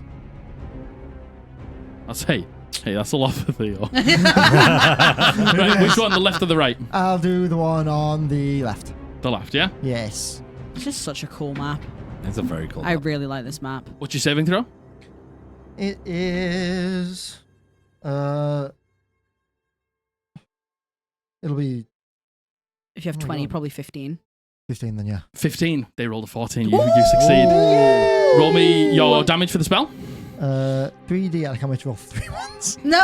I'll say, hey, that's a lot for Theo. Right, which one, the left or the right? I'll do the one on the left. The left, yeah? Yes. It's just such a cool map. It's a very cool I map. really like this map. What's your saving throw? It is... It'll be If you have Oh my 20, God. probably 15. 15 then, yeah. 15. They rolled a 14. You succeed. Roll me your damage for the spell. 3D, I can't wait to roll 3 ones. No,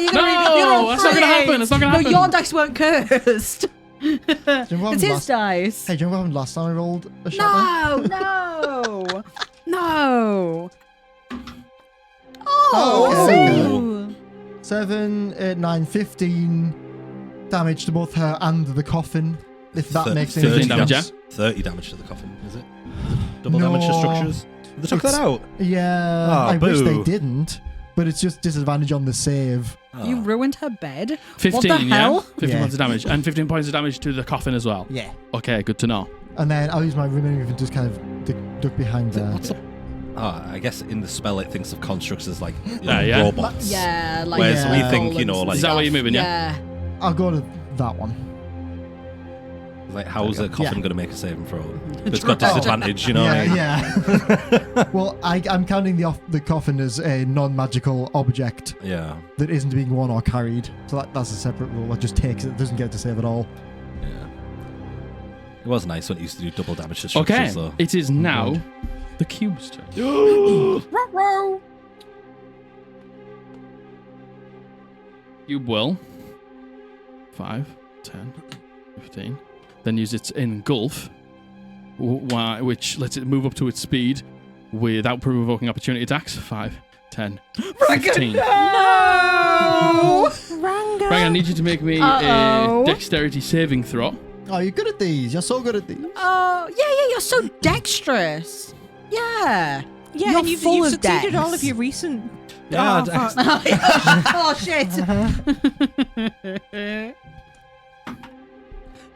you're No, gonna that's not gonna happen. It's not gonna happen. No, your dice weren't cursed. Do you remember what It's happened his last... dice. Hey, do you remember what happened last time I rolled a shot? No. Oh, okay. Ooh. 7, 8, 9, 15 damage to both her and the coffin, if that makes any 15 damage, sense. 30 damage to the coffin, is it? Double No. damage to structures? They took that It's- out. Yeah, Ah, I wish they boo. didn't, but it's just disadvantage on the save. You Ah. ruined her bed. 15, What the yeah? hell? 15 Yeah. points of damage. And 15 points of damage to the coffin as well. Yeah. Okay, good to know. And then I'll use my remaining and just kind of duck behind there. What's the... I guess in the spell it thinks of constructs as like Yeah. robots. Yeah, like Whereas we think, golems and like- Is that where you're stuff. moving, yeah? I'll go to that one. Like, how's a coffin going to make a saving throw? True. It's got disadvantage, you know? Yeah. Well, I'm counting the coffin as a non-magical object Yeah. that isn't being worn or carried. So that's a separate rule. It just takes it. It doesn't get to save at all. Yeah. It was nice when it used to do double damage to structures, Okay, though. it is now God. the cube's turn. Cube will 5, 10, 15. Then use its engulf, which lets it move up to its speed without provoking opportunity attacks. 5, 10, 15. No! Ranga. Ranga, I need you to make me a Uh-oh. dexterity saving throw. Oh, you're good at these. You're so good at these. Oh, yeah, you're so dexterous. Yeah. Yeah, You're and you've full of succeeded dex. all of your recent. Yeah, Oh, fuck. Oh, shit.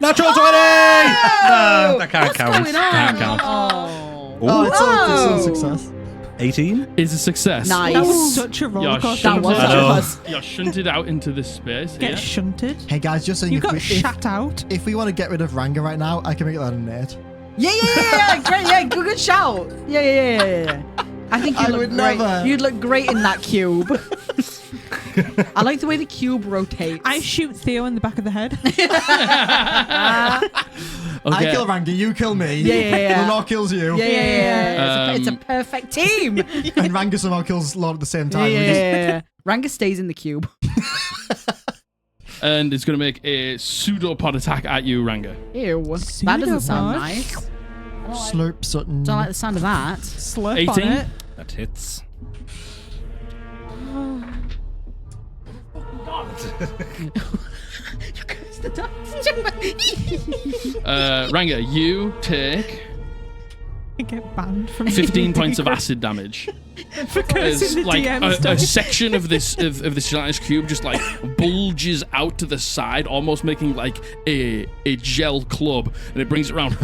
Natural 20! Nah, that can't What's count. going on? Can't count. Oh. Oh, it's still a Whoa. success. 18? Is a success. Nice. That was such a roller You're coaster. That was shunted, such a know. buzz. you're shunted out into this space Get here. shunted. Hey guys, just saying, You if got we, shat out. if we want to get rid of Ranga right now, I can make that an 8. Yeah. Great. Yeah, good shout. Yeah. I think I you'd look would great. never. You'd look great in that cube. I like the way the cube rotates. I shoot Theo in the back of the head. I kill Ranga, you kill me. Yeah. Lenore kills you. Yeah. It's a perfect team. And Ranga somehow kills Lord at the same time. We just- Yeah. Ranga stays in the cube. and it's going to make a pseudopod attack at you, Ranga. Ew. That doesn't sound Pseudopod? nice. Slurp something. Don't like the sound of that. Slurp 18? on it. That hits. Ranga, you take I get banned from 15 points of acid damage. for As cursing the like DM's a dice. section of this gelatinous cube just like bulges out to the side, almost making like a gel club, and it brings it around.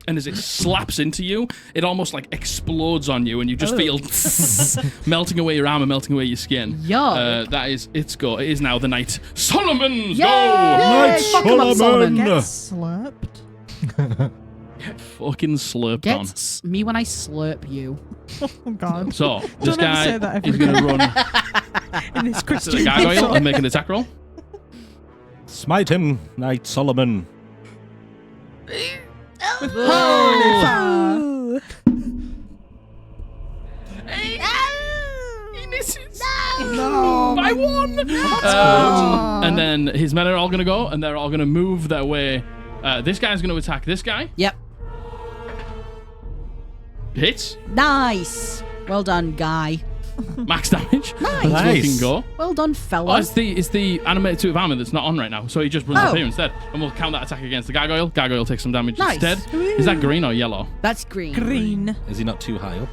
And as it slaps into you, it almost like explodes on you, and you just feel melting away your armor, melting away your skin. Yo. That is its go. It is now the Knight Solomon's Yay! go. Yay! Fuck 'em up, Solomon. Get slurped. Get fucking slurped Get on. me when I slurp you. Oh God. So this Don't ever say guy that is ever going to run In this to the Christian gargoyle household. and make an attack roll. Smite him, Knight Solomon. Oh. He misses. No. By one. And then his men are all going to go, and they're all going to move their way. This guy's going to attack this guy. Yep. Hits. Nice. Well done, guy. Max damage. Nice. Nice. Looking go. Well done, Oh, fella. it's the animated suit of armor that's not on right now, so he just runs up here instead. And we'll count that attack against the gargoyle. Gargoyle takes some damage Nice. instead. Is that green or yellow? That's green. Green. Is he not too high up?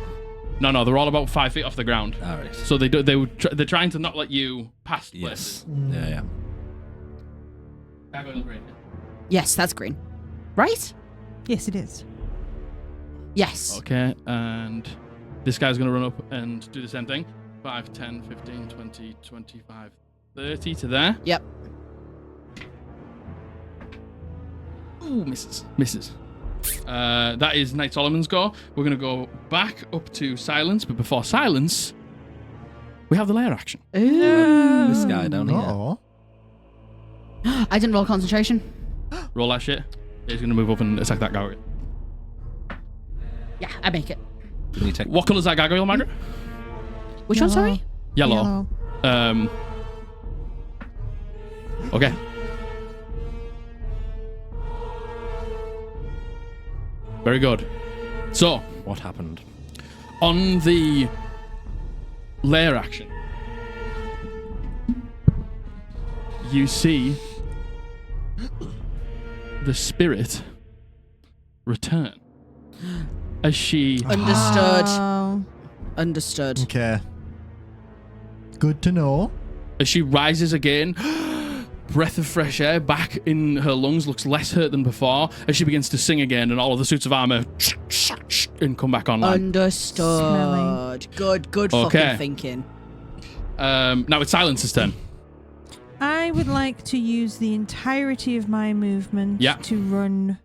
No, they're all about 5 feet off the ground. All right. So they're trying to not let you pass Yes. places. Yeah. Gargoyle green. Yes, that's green. Right? Yes, it is. Yes. Okay, and this guy's going to run up and do the same thing. 5, 10, 15, 20, 25, 30 to there. Yep. Ooh, misses. Misses. That is Knight Solomon's go. We're going to go back up to Silence, but before Silence, we have the lair action. Ooh. This guy down here. Oh. I didn't roll concentration. Roll that shit. Yeah, he's going to move up and attack that gargoyle. Yeah, I make it. Can you take? What colour is that gargoyle, Margaret? Which one, sorry? Yellow. Okay. Very good. So, What happened? on the lair action, you see the spirit return as she Understood. Oh. Understood. Okay. Good to know. rises again. Breath of fresh air back in her lungs, looks less hurt than before as she begins to sing again, and all of the suits of armor and come back online. Understood. Smelly. Good Okay. fucking thinking. Now it's Silence's turn. I would like to use the entirety of my movement Yeah. to run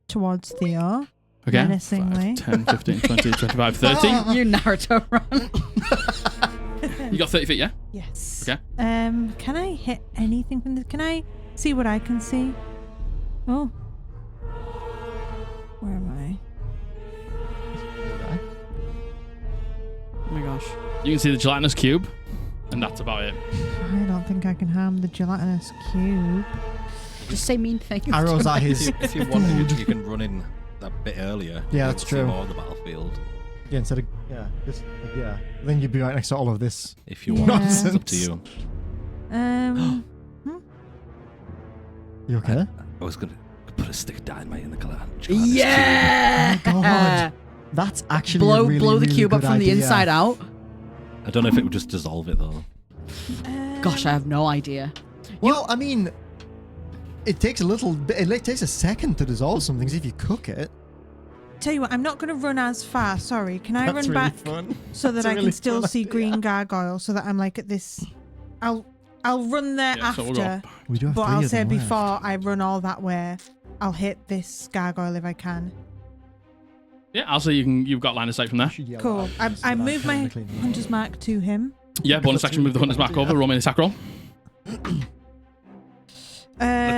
towards Theo. Okay. Menacingly. 5, 10, 15, 20, 25, 30. You Naruto run. You got 30 feet, yeah? Yes. Okay. Can I hit anything from this? Can I see what I can see? Oh. Where am I? Oh my gosh. You can see the gelatinous cube, and that's about it. I don't think I can harm the gelatinous cube. Just say mean things. Arrows at his. If you want, you can run in that bit earlier. Yeah, You'll that's see true. More of the battlefield Yeah, instead of just yeah. Then you'd be right next to all of this. if you want. Yeah. It's up to you. You okay? I was gonna put a stick of dynamite in the gelatinous Yeah. Oh my God. That's actually blow a really, blow the really cube up good from the idea. inside out. cube. I don't know if it would just dissolve it though. Gosh, I have no idea. Well, I mean, it takes a little bit. It takes a second to dissolve some things if you cook it. Tell you what, I'm not going to run as far. Sorry. Can I That's run really back fun. so that That's a I really can still fun see idea. green gargoyle so that I'm like at this. I'll run there Yeah, so after, we'll go. We do have but three I'll of say them left. before I run all that way, I'll hit this gargoyle if I can. Yeah, I'll say you've got line of sight from there. Should yell Cool. out so I that move my technically know. hunter's mark to him. Yeah, bonus action, move the hunter's mark over, roll me an attack roll. Let's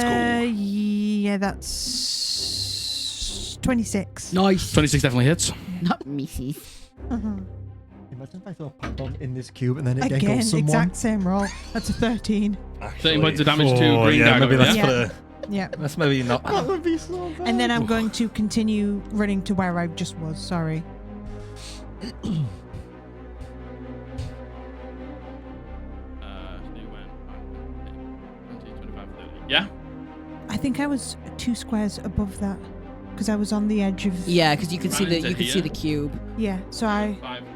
go. Yeah, that's 26. Nice. 26 definitely hits. Not misses. Uh-huh. Imagine if I throw a pipe bomb in this cube and then it Again, kills someone. exact same roll. That's a 13. 13 points of damage to Green yeah, Dagger. maybe that's yeah? for Yeah. that's maybe not. That would be so bad. And then I'm going to continue running to where I just was. Sorry. Yeah? I think I was 2 squares above that because I was on the edge of. Yeah, because you can see Right into you can see here. the cube. Yeah. So I. 5, 10,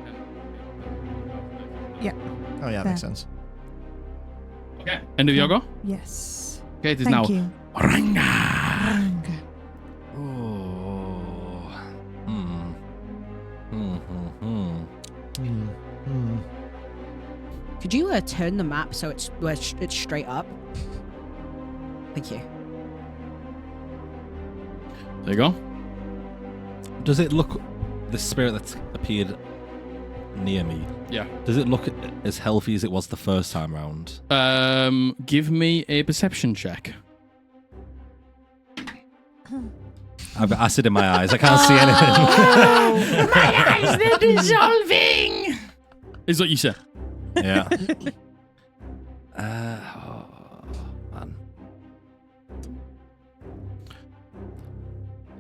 Oh yeah, makes sense. Okay. End of your go? Yes. Okay, it is Thank now you. Ranga. Ranga. Oh. Could you turn the map so it's straight up? Thank you. There you go. Does it look the spirit that's appeared near me? Yeah. Does it look as healthy as it was the first time round? Give me a perception check. I've got acid in my eyes. I can't see anything. My eyes, they're dissolving! Is what you said. Yeah. Oh, man.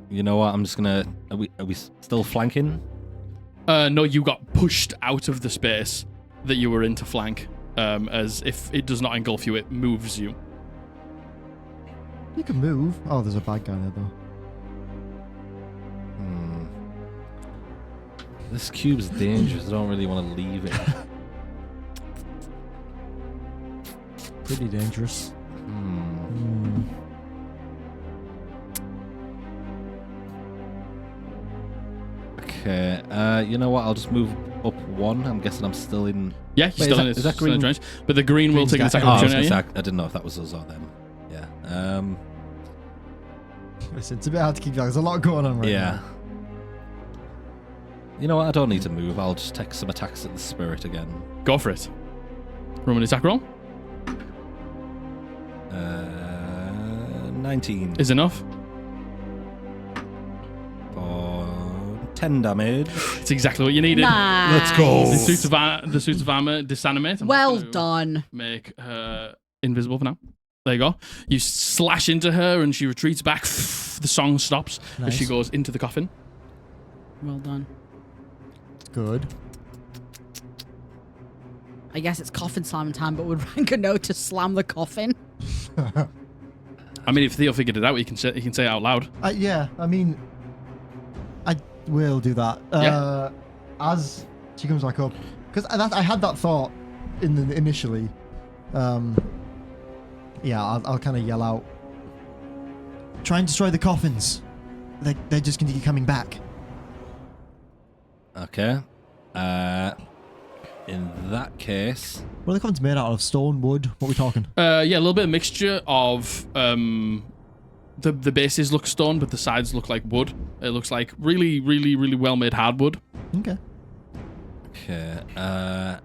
You know what? I'm just gonna. Are we still flanking? No, you got pushed out of the space that you were in to flank. As if it does not engulf you, it moves you. You can move. Oh, there's a bad guy there though. This cube's dangerous. I don't really want to leave it. Pretty dangerous. Okay. You know what? I'll just move up 1. I'm guessing I'm still in. Yeah, you're Wait, still in is it. that Still in green? range. But the green will Green's take an got- attack Oh, I opportunity. didn't know if that was us or them. Yeah. Listen, it's a bit hard to keep track. There's a lot going on right Yeah. now. You know what? I don't need to move. I'll just take some attacks at the spirit again. Go for it. Roman attack roll 19 is enough. for 10 damage. It's exactly what you needed. Nice. Let's go. The suits of armor disanimate. I'm Well just gonna done. Make her invisible for now. There you go. You slash into her and she retreats back. The song stops as she Nice. goes into the coffin. Well done. Good. I guess it's coffin slamming time, but would Ranga know to slam the coffin? I mean, if Theo figured it out, he can say it out loud. Yeah, I mean, I will do that. Yeah. As she comes back up, because I had that thought initially. Yeah, I'll kind of yell out. Try and destroy the coffins. They're just going to keep coming back. Okay. In that case, What are the coffins made out of? Stone, wood? What are we talking? Yeah, a little bit of mixture of the bases look stone, but the sides look like wood. It looks like really, really, really well made hardwood. Okay. okay.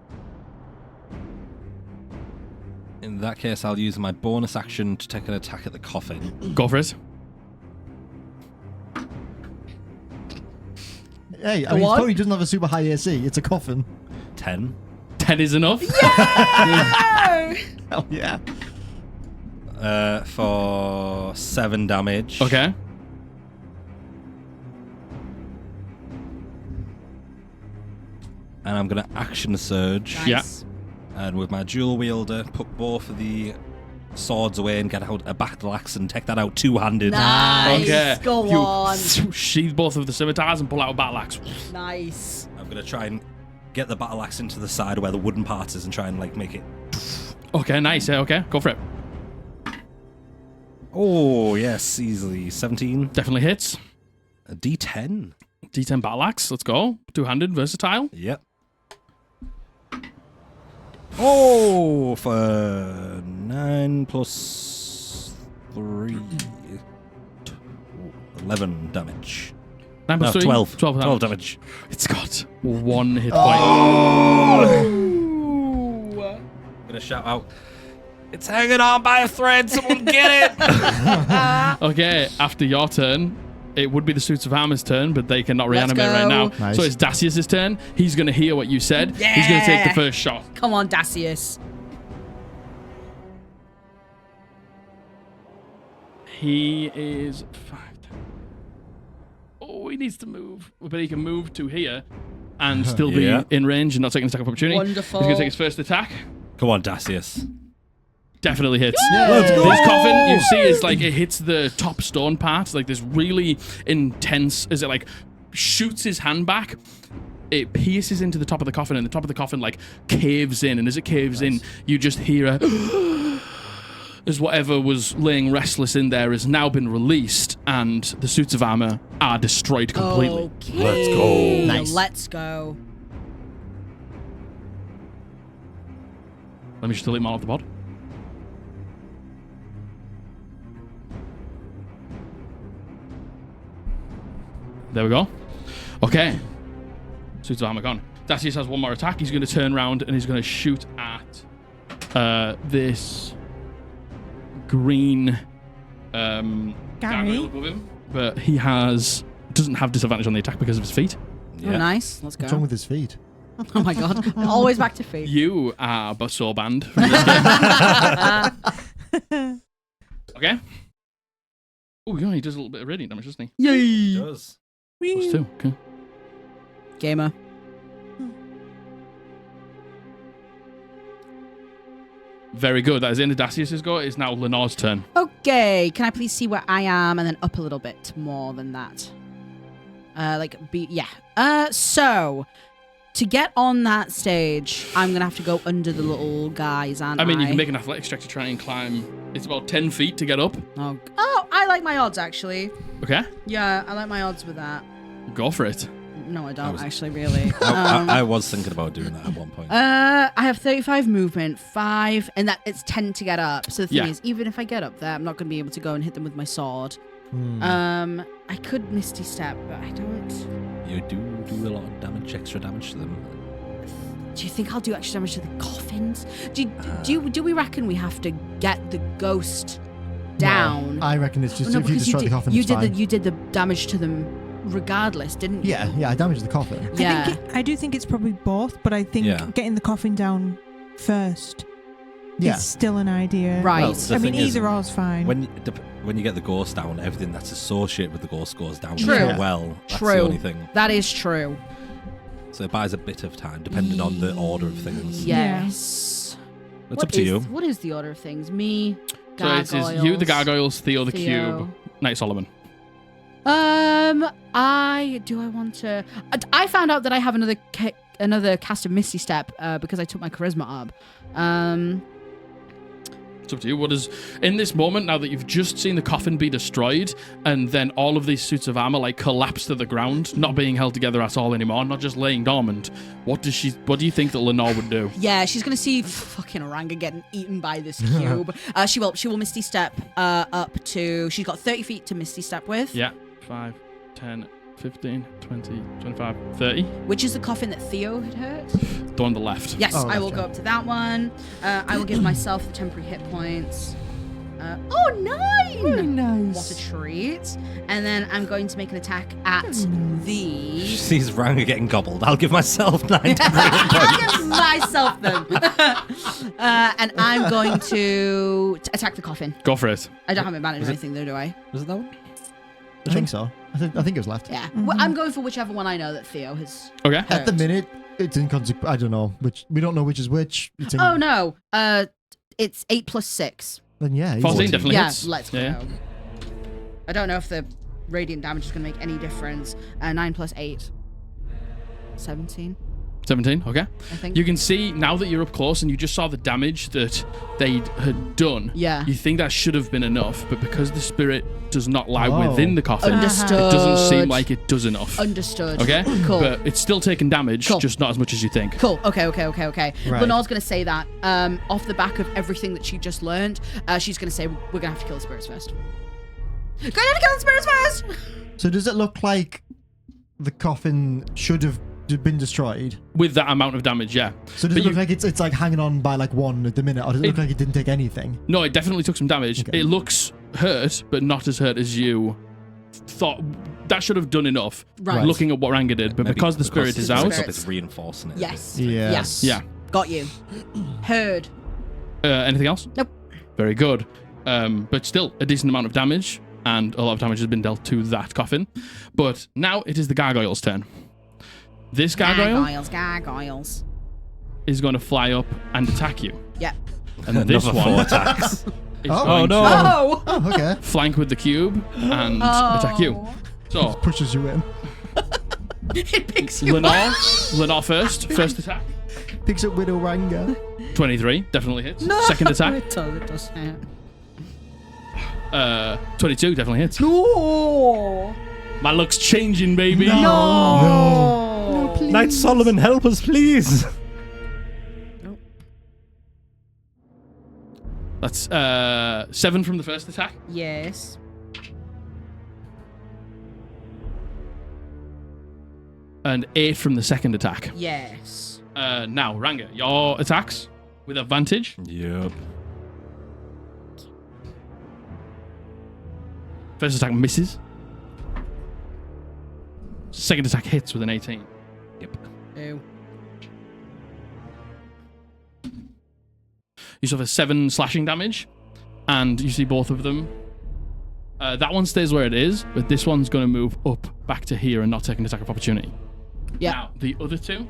In that case, I'll use my bonus action to take an attack at the coffin. Go for it. Hey, I A mean, what? it probably doesn't have a super high AC. It's a coffin. 10. 10 is enough. Hell yeah. For 7 damage. Okay. And I'm going to action surge. Yeah. Nice. And with my dual wielder, put both of the swords away and get out a battle axe and take that out two-handed. Nice. Okay. Go You on. sheathe both of the scimitars and pull out a battle axe. Nice. I'm going to try and get the battle axe into the side where the wooden part is and try and like make it. Okay, nice. Yeah, okay, go for it. Oh, yes, easily. 17. Definitely hits. A D10. D10 battle axe. Let's go. Two-handed, versatile. Yep. Oh, for 9 plus 3. 11 damage. 9 plus No, 3? 12. 12 damage. 12 damage. It's got 1 hit point. I'm going to shout out, it's hanging on by a thread, someone get it! Okay, after your turn, it would be the Suits of Armor's turn, but they cannot Let's reanimate right now. go. Nice. So it's Dacius's turn. He's going to hear what you said. He's going to take the first shot. Come on, Dacius. He is 5. Oh, he needs to move. But he can move to here and still be in range and not taking an attack of opportunity. Wonderful. He's going to take his first attack. Come on, Dacius. Definitely hits. Let's go. This coffin, you see, is like it hits the top stone part, like this really intense, as it like shoots his hand back. It pierces into the top of the coffin, and the top of the coffin like caves in, and as it caves in, you just hear a as whatever was laying restless in there has now been released, and the Suits of Armor are destroyed completely. Okay. Let's go. Nice. Let's go. Let me just delete them all off the pod. There we go. Okay. Suits of Armor gone. Dacius has one more attack. He's going to turn around and he's going to shoot at this green gargoyle above him. But he doesn't have disadvantage on the attack because of his feet. Oh, nice. Let's go. What's wrong with his feet? Oh my god. Always back to feet. You are but so banned from this game. Okay. Oh, yeah, he does a little bit of radiant damage, doesn't he? He does. +2. Okay. Gamer. Very good. That is the end of Dacius's go. It's now Lenore's turn. Okay. Can I please see where I am and then up a little bit more than that? So to get on that stage, I'm going to have to go under the little guys, aren't I? I mean, you can make an athletics check to try and climb. It's about 10 feet to get up. Oh, I like my odds, actually. Okay. Yeah, I like my odds with that. Go for it. No, I don't, actually, really. I was thinking about doing that at one point. I have 35 movement, 5, and that it's 10 to get up. So the thing Yeah. is, even if I get up there, I'm not going to be able to go and hit them with my sword. I could Misty Step, but I don't. You do a lot of damage, extra damage to them. Do you think I'll do extra damage to the coffins? Do we reckon we have to get the ghost down? No, I reckon it's just No, if you because destroy the coffin, it's fine. you did the damage to them regardless, didn't you? Yeah, I damaged the coffin. Yeah. I do think it's probably both, but I think getting the coffin down first Yeah. is still an idea. Right. Well, the I mean, thing is, either or's fine. When you get the ghost down, everything that's associated with the ghost goes down True. as well. That's True. the only thing. That is true. So it buys a bit of time, depending on the order of things. Yes. It's up to you. What is the order of things? Me, So gargoyles. it's you, the gargoyles, Theo, the Theo. cube, Knight Solomon. I want to. I found out that I have another cast of Misty Step because I took my charisma up. It's up to you. What is in this moment now that you've just seen the coffin be destroyed, and then all of these suits of armor like collapse to the ground, not being held together at all anymore, not just laying dormant. What do you think that Lenore would do? Yeah, she's gonna see fucking Ranga getting eaten by this cube. She will Misty Step up to. She's got 30 feet to Misty Step with. Yeah, 5, 10, 15, 20, 25, 30. Which is the coffin that Theo had hurt. The one on the left. Yes, Oh, I will left, go yeah. up to that one. I will give myself the temporary hit points. 9! Nice. What a treat. And then I'm going to make an attack at the... She sees Ranga getting gobbled. I'll give myself 9 temporary I'll points. give myself them. And I'm going to attack the coffin. Go for it. I don't have advantage or anything though, do I? Was it that one? I think so. I think it was left. Yeah. Well, I'm going for whichever one I know that Theo has... Okay. At the minute, it's inconsequential. I don't know. We don't know which is which. It's Oh, no. It's 8 plus 6. Then yeah. 14 easy. definitely Yeah, hits. let's go. Yeah. I don't know if the radiant damage is going to make any difference. 9 plus 8. 17, 17, okay. I think. You can see now that you're up close and you just saw the damage that they had done. Yeah. You think that should have been enough, but because the spirit does not lie Oh. within the coffin, Understood. it doesn't seem like it does enough. Understood. Okay? Cool. But it's still taking damage, Cool. just not as much as you think. Cool. Okay. Right. Lenore's going to say that off the back of everything that she just learned. She's going to say, we're going to have to kill the spirits first. Going to have to kill the spirits first! So does it look like the coffin should have been destroyed? With that amount of damage, yeah. So does But it look like it's like hanging on by like 1 at the minute, or does it look like it didn't take anything? No, it definitely took some damage. Okay. It looks hurt, but not as hurt as you thought that should have done enough. Right. Looking at what Ranga did, but Maybe because the spirit is the out, spirit is reinforcing it. Yes. Yes. yeah. Got you. Heard. Anything else? Nope. Very good. But still, a decent amount of damage, and a lot of damage has been dealt to that coffin. But now it is the gargoyle's turn. This Gargoyles. is going to fly up and attack you. Yeah. And this Another one 4 attacks. is Oh, going no. to Oh! Oh, okay. flank with the cube and attack you. So, Pushes you in. It picks you up. Lenore first attack. Picks up Widow Ranga. 23, definitely hits. No. Second attack, It does. 22, definitely hits. No. My luck's changing, baby. No. please. Knight Solomon, help us, please. That's 7 from the first attack. Yes. And 8 from the second attack. Yes. Now, Ranga, your attacks with advantage. Yep. First attack misses. Second attack hits with an 18. Yep. Ew. You suffer 7 slashing damage, and you see both of them. That one stays where it is, but this one's going to move up back to here and not take an attack of opportunity. Yeah. Now, the other two.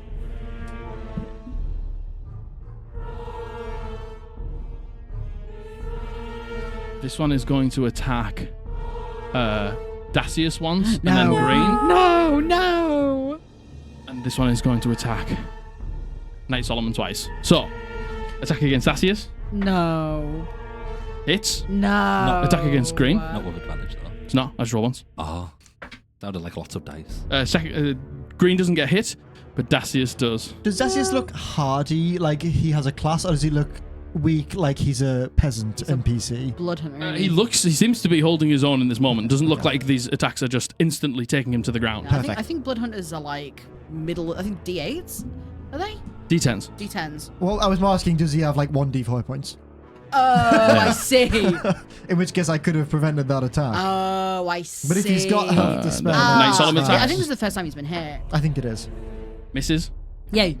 This one is going to attack Dacius once, and then Green. No. And this one is going to attack Knight Solomon twice. So, attack against Dacius. No. Hits. No. Attack against Green. Not with advantage, though. It's not. I just roll once. Oh. That would have like lots of dice. Green doesn't get hit, but Dacius does. Does Dacius look hardy, like he has a class, or does he look weak, like he's a peasant NPC? Blood hunter. He seems to be holding his own in this moment. Doesn't look like these attacks are just instantly taking him to the ground. I think blood hunters are like middle. I think D8s. Are they? D10s. D10s. Well, I was more asking, does he have like 1d4 points? Oh, I see. In which case I could have prevented that attack. Oh, I see. But if he's got health to spare, Knight Solomon I attacks. think this is the first time he's been hit. I think it is. Misses. Yay.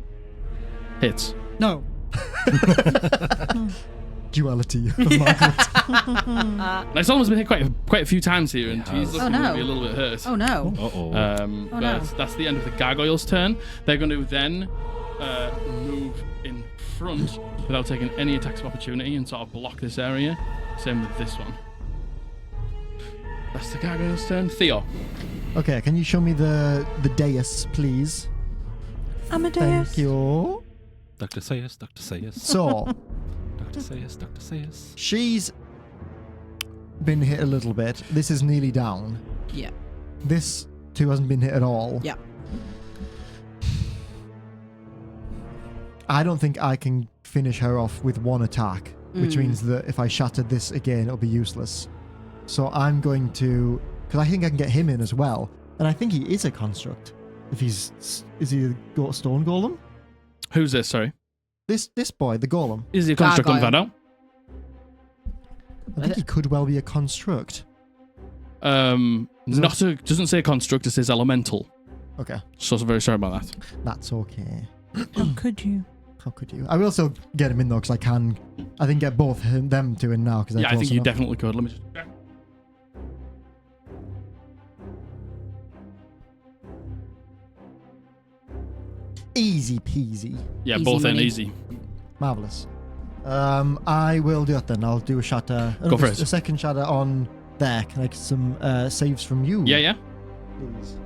Hits. No. Duality of Margaret. Knight Solomon's been hit quite a few times here, and he's looking no. to be a little bit hurt. Oh no. Uh-oh. Oh, no. But that's the end of the gargoyle's turn. They're going to then move in front without taking any attacks of opportunity and sort of block this area. Same with this one. That's the gargoyle's turn. Theo. Okay, can you show me the dais, please? Amadeus. Thank you. Dr. Sayus, Dr. Sayus. So, Dr. Sayus, Dr. Sayus. she's been hit a little bit. This is nearly down. Yeah. This too hasn't been hit at all. Yeah. I don't think I can finish her off with one attack, which means that if I shattered this again, it'll be useless. So I'm going to, because I think I can get him in as well, and I think he is a construct. If is he a stone golem? Who's this? Sorry. This boy, the golem. Is he a construct on Gargoyle. Vado? I think he could well be a construct. Doesn't say construct, it says elemental. Okay, So I'm very sorry about that. that's okay. How could you? How could you? I will still get him in though, because I can get both them two in now. Because Yeah, I think you definitely could. Let me just check. Easy peasy. Yeah, Easy both in money. easy. Marvelous. I will do that then. I'll do a shatter. Go for it. A second shatter on there. Can I get some saves from you? Yeah. Please.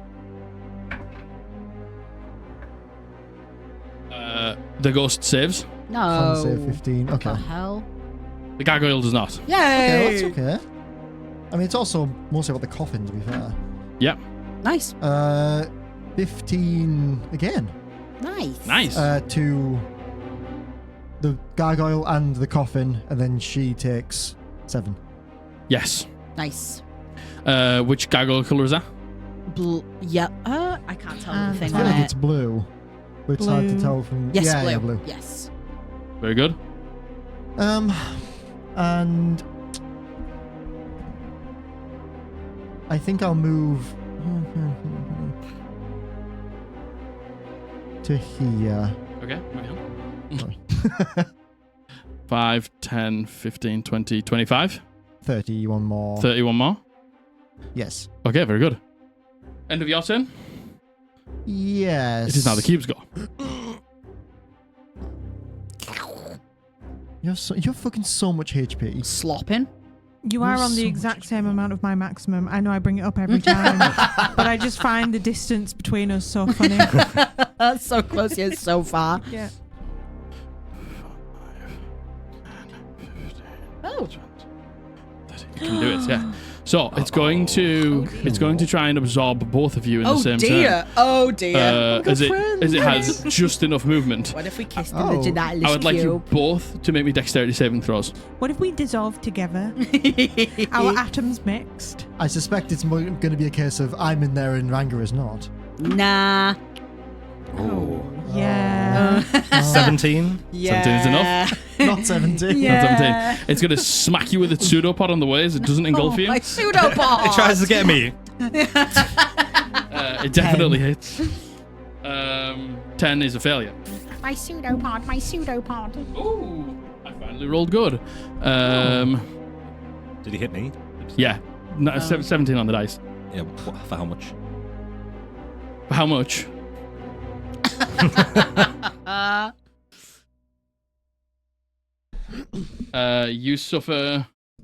The ghost saves. No. Con save 15. What the Okay. hell? The gargoyle does not. Yay! Okay, that's okay. I mean, it's also mostly about the coffin, to be fair. Yep. Nice. 15 again. Nice. Nice. To the gargoyle and the coffin, and then she takes 7. Yes. Nice. Which gargoyle color is that? Yeah. I can't tell the I thing feel on like it. it's blue, but it's hard to Blue. tell from. Yes, yeah, blue. yeah, blue. Yes. Very good. And I think I'll move to here. Okay, moving on. Sorry. 5, 10, 15, 20, 25. 31 more. 31 more. Yes. Okay, very good. End of your turn. Yes. It is now the cube's go. You're fucking so much HP. Slopping. You are You're on the so exact much- same amount of my maximum. I know I bring it up every time, but I just find the distance between us so funny. That's so close yet so far. Yeah. Oh. You can do it, yeah. So it's going to try and absorb both of you in the Oh same dear. turn. Oh dear. As it has just enough movement. What if we kissed Oh. in the gelatinous I would like you cube? both to make me dexterity saving throws. What if we dissolve together? Our atoms mixed. I suspect it's going to be a case of I'm in there and Ranga is not. Nah. Oh. Yeah. 17? Yeah. 17 is enough. Not 17. Yeah. Not 17. It's going to smack you with its pseudopod on the way as it doesn't engulf you. My pseudopod. It tries to get me. It definitely hits. 10 is a failure. My pseudopod. Ooh, I finally rolled good. Did he hit me? Yeah, no, 17 on the dice. Yeah, for how much? For how much?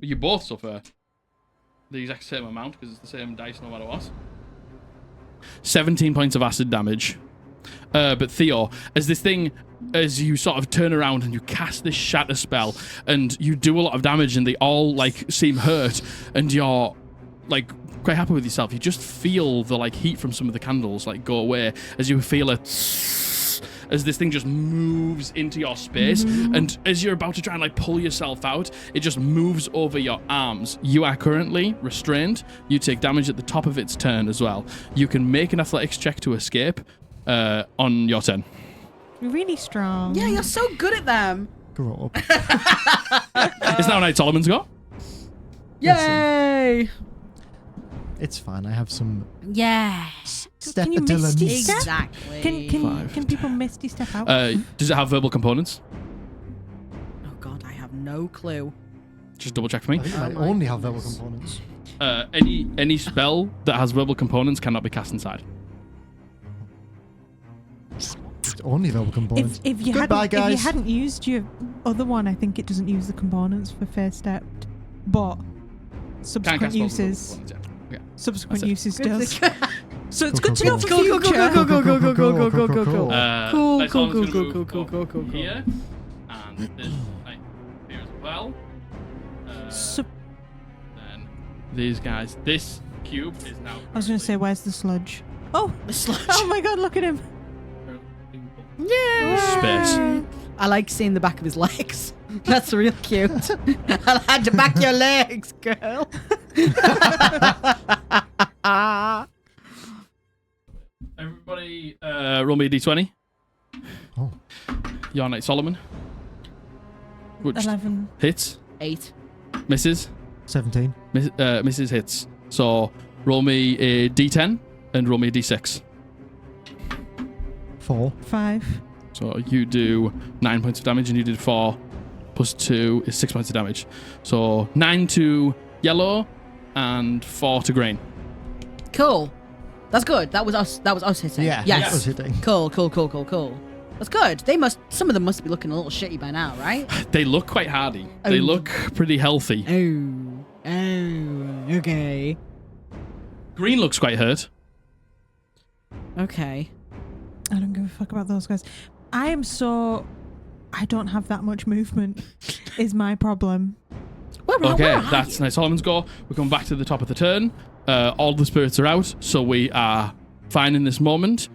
You both suffer the exact same amount because it's the same dice no matter what. 17 points of acid damage. But Theo, as you sort of turn around and you cast this shatter spell and you do a lot of damage and they all like seem hurt and you're like quite happy with yourself, you just feel the like heat from some of the candles like go away as you feel it as this thing just moves into your space, and as you're about to try and like pull yourself out, it just moves over your arms. You are currently restrained. You take damage at the top of its turn as well. You can make an athletics check to escape on your turn. You're really strong. Yeah, you're so good at them. Grow up. It's now Knight Solomon's go. Yay! It's fine. I have some Yeah. Can you misty step? Exactly. Can people misty step out? Does it have verbal components? Oh god, I have no clue. Just double check for me. I think I my only have verbal goodness. components. Any spell that has verbal components cannot be cast inside. It's only verbal components. If you Goodbye, guys. hadn't used your other one, I think it doesn't use the components for first step, but Can't subsequent cast verbal uses components, yeah. Okay. subsequent That's it. uses does. So it's Cool, good to cool, know for cool. Cool, cool, future. cool, cool, cool, cool, cool, cool, cool, cool, cool. Cool, Knight cool, Solomon's cool, gonna cool, move cool, cool, over cool, cool. here, and this knight here as well. So, Then these guys. This cube is now. I was going to say, where's the sludge? Oh, The sludge. oh my God! Look at him. Yeah. Space. I like seeing the back of his legs. That's real cute. I had to back your legs, girl. Everybody, roll me a d20. Oh. Your Knight Solomon. Which 11. hits, 8. misses, 17. misses, hits. So roll me a d10 and roll me a d6. 4. 5. So you do 9 points of damage and you did 4 plus 2 is 6 points of damage. So 9 to yellow and 4 to green. Cool. That's good. That was us hitting. Yeah, Yes. that was hitting. Cool. That's good. Some of them must be looking a little shitty by now, right? They look quite hardy. They Oh. look pretty healthy. Okay. Green looks quite hurt. Okay. I don't give a fuck about those guys. I don't have that much movement. Is my problem. Where Okay, are that's you? Knight Solomon's go. We're coming back to the top of the turn. All the spirits are out, so we are fine in this moment.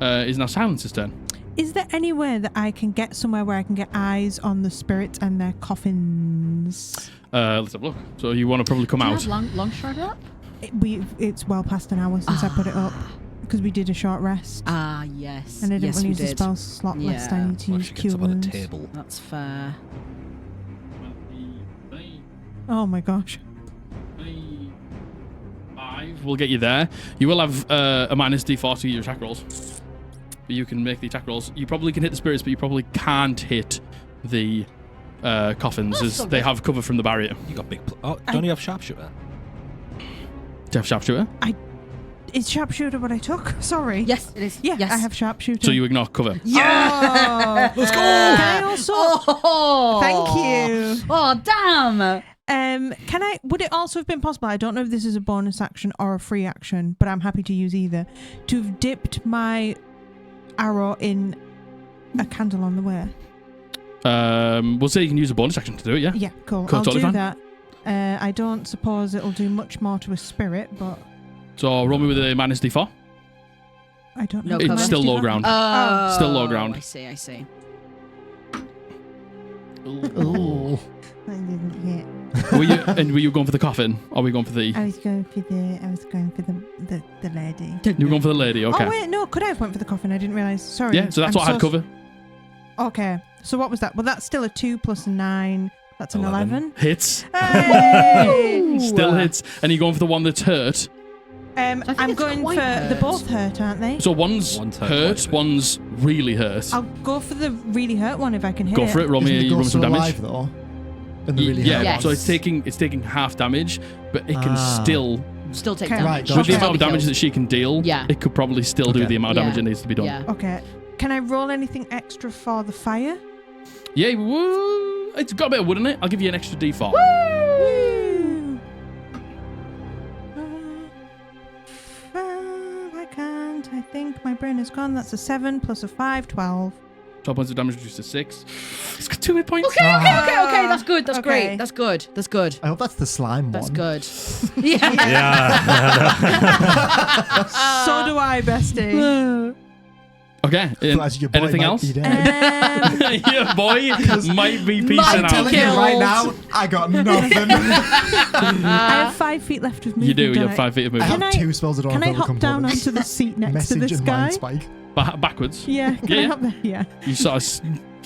Is now Silence's turn. Is there anywhere that I can get somewhere where I can get eyes on the spirits and their coffins? Let's have a look. So you want to probably come Do you out. have long stride up? It's well past an hour since I put it up because we did a short rest. Ah, yes. And I didn't yes, want to we use the did. spell slot lest I Yeah. need to Well, use she cure gets up on a wounds. table. That's fair. Oh my gosh. 5, 5 will get you there. You will have a minus D4 to your attack rolls. But you can make the attack rolls. You probably can hit the spirits, but you probably can't hit the coffins as they have cover from the barrier. You got big. Don't you have sharpshooter? Do you have sharpshooter? Is sharpshooter what I took? Sorry. Yes, it is. Yeah, yes. I have sharpshooter. So you ignore cover. Yeah. Let's go! Can I also? Oh, Thank you. Oh, damn. Can I? Would it also have been possible? I don't know if this is a bonus action or a free action, but I'm happy to use either. To have dipped my arrow in a candle on the way. We'll say you can use a bonus action to do it. Yeah. Yeah, cool. Cool, I'll totally do fine. that. I don't suppose it'll do much more to a spirit, but So roll me with a minus D4. I don't No know. cover. It's still low ground. Oh, Still low ground. I see. Ooh. I didn't hit. Were you going for the coffin? Or were you going for the? I was going for the lady. You were going for the lady. Okay. Oh wait, no, could I have went for the coffin? I didn't realise. Sorry. Yeah. So that's what I had cover. Okay. So what was that? Well, that's still a 2 plus a 9. That's an 11. Hits. Hey! Still hits. And you're going for the one that's hurt. I'm it's going for quite the hurt. both hurt, aren't they? So one's One's hurt hurt, quite a bit. one's really hurt. I'll go for the really hurt one if I can hit Go for it. Roll Isn't me the ghost some still damage. alive, though? And the really Yeah. Yes. So it's taking half damage, but it can still. Still take Okay. damage. Right, She'll With the still amount of be damage killed. that she can deal, Yeah. it could probably still do Okay. the amount of damage Yeah. that needs to be done. Yeah. Okay. Can I roll anything extra for the fire? Yeah, woo. It's got a bit of wood in it. I'll give you an extra D4. Woo! I can't. I think my brain is gone. That's a 7 plus a 5, 12. 12 points of damage reduced to 6. It's got 2 hit points. Okay. That's good. That's Okay. great. That's good. I hope that's the slime That's one. good. Yeah. So do I, bestie. Okay. As your boy Anything might else? be dead. Your boy might be Might piecing be out. Telling you killed. right now, I got nothing. I have 5 feet left of movement. You do. You don't have I? 5 feet of I movement. have Can I- 2 spells that don't Can I have hop down components. onto the seat next to Message this and guy? mind spike. Backwards. Yeah, can I Yeah. hop there? Yeah. You sort of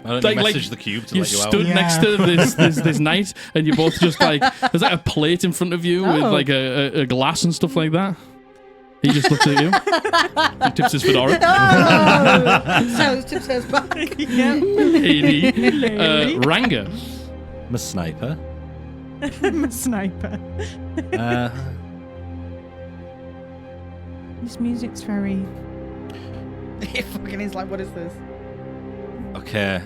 I don't Like- message the cube to you let you out. stood Yeah. next to this knight, and you both just like there's like a plate in front of you with Oh. like a glass and stuff like that. He just looks at you. He tips his fedora. So tips his back. Yeah. Lady. Ranga. I'm a sniper. I'm a sniper. This music's very. He fucking is like, what is this? Okay.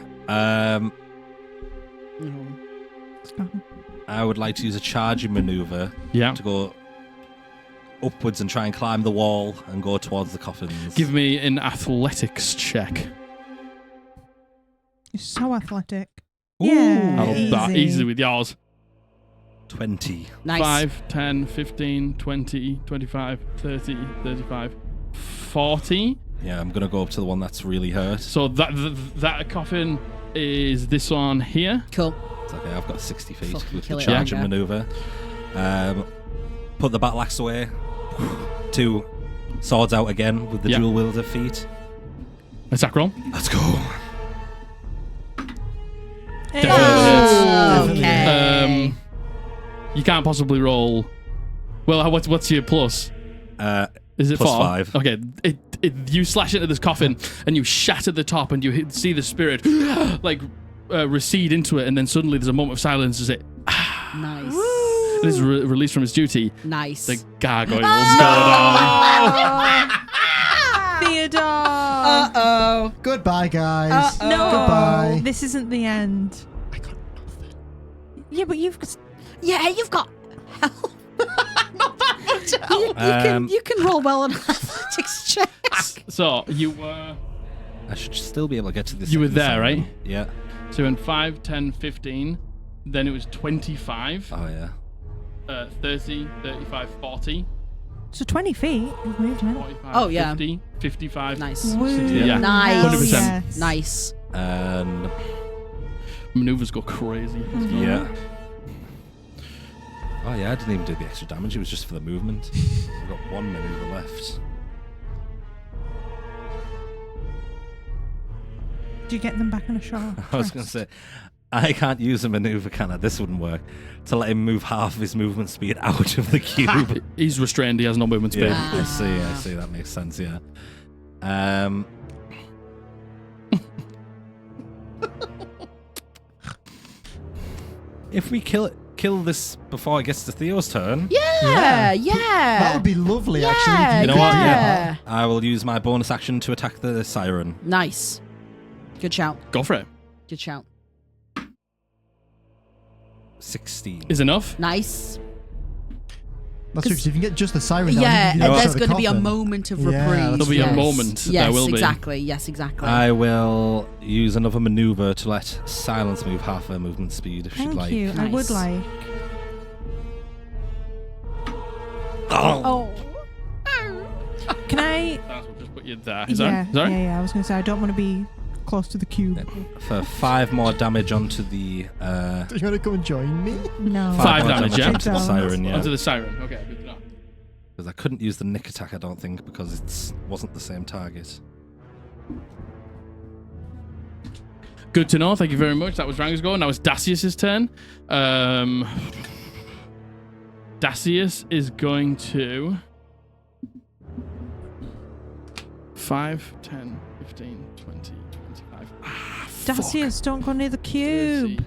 I would like to use a charging maneuver Yeah. to go upwards and try and climb the wall and go towards the coffins. Give me an athletics check. You're so athletic. Ooh. Yeah. I'll that easy with yours. 20. Nice. 5, 10, 15, 20, 25, 30, 35, 40. Yeah, I'm going to go up to the one that's really hurt. So that coffin is this one here. Cool. It's okay, I've got 60 feet Fucking with kill the it, charging Ranga. maneuver. Put the battle axe away. 2 swords out again with the Yeah. dual wielder feet. Attack roll. Let's go. Hey. Definitely Okay. You can't possibly roll. Well, what's your plus? Is it Plus 4? 5. Okay, you slash into this coffin and you shatter the top and you see the spirit like recede into it, and then suddenly there's a moment of silence as it Nice. is released from its duty. Nice. The gargoyles go down. Theodore. Uh-oh. Goodbye, guys. Uh-oh. No. Goodbye. This isn't the end. I got nothing. Yeah, but you've. Yeah, you've got help. Not that much help. You can roll well on athletics check. So you were I should still be able to get to this. You were second there, assignment. right? Yeah. so in 5, 10, 15. Then it was 25, Oh, yeah. 30, 35, 40, So 20 feet of movement. 45, Oh, yeah. 50, 55. Nice. Woo. 60, yeah. Nice. 100%. Yes. Nice. And Maneuvers go crazy. Mm-hmm. yeah. Oh, yeah, I didn't even do the extra damage. It was just for the movement. I've got 1 maneuver left. Do you get them back on a shore? I was going to say, I can't use a maneuver, can I? This wouldn't work. To let him move half of his movement speed out of the cube. He's restrained. He has no movement speed. Yeah, I see. That makes sense, yeah. If we kill this before it gets to Theo's turn, Yeah. That would be lovely, Yeah, actually. you know what? yeah. I will use my bonus action to attack the siren. Nice. Good shout. Go for it. Good shout. 16. Is enough? Nice. That's true, 'cause if you can get just the siren down, Yeah, you and can there's the going to be a coffin. moment of Yeah, reprieve. There'll be a yes. moment. Yes, There will be. exactly. Yes, exactly. I will use another maneuver to let Silence move half her movement speed if she'd Thank like. you. I would Nice. like. Oh! Can I? That's what just put you there. Yeah, Sorry? yeah. I was going to say I don't want to be close to the cube. For 5 more damage onto the... Do you want to come and join me? No. 5 more damage, yeah? onto the siren, yeah. Onto the siren. Okay, good to know. Because I couldn't use the nick attack, I don't think, because it wasn't the same target. Good to know. Thank you very much. That was Ranga's go. Now it's Dacius' turn. Dacius is going to 5, 10, 15, 20, 25. Dacius, don't go near the cube.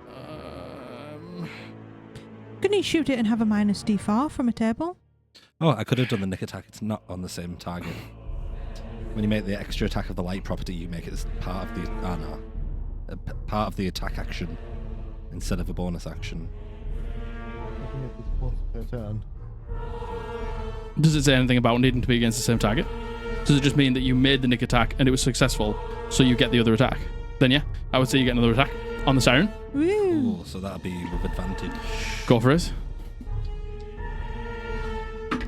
30. Couldn't you shoot it and have a minus D4 from a table? Oh, I could have done the nick attack. It's not on the same target. When you make the extra attack of the light property, you make it as part of the... part of the attack action instead of a bonus action. Does it say anything about needing to be against the same target? Does it just mean that you made the nick attack and it was successful, so you get the other attack? Then yeah, I would say you get another attack on the siren. Woo. Ooh, so that'll be with advantage. Go for it.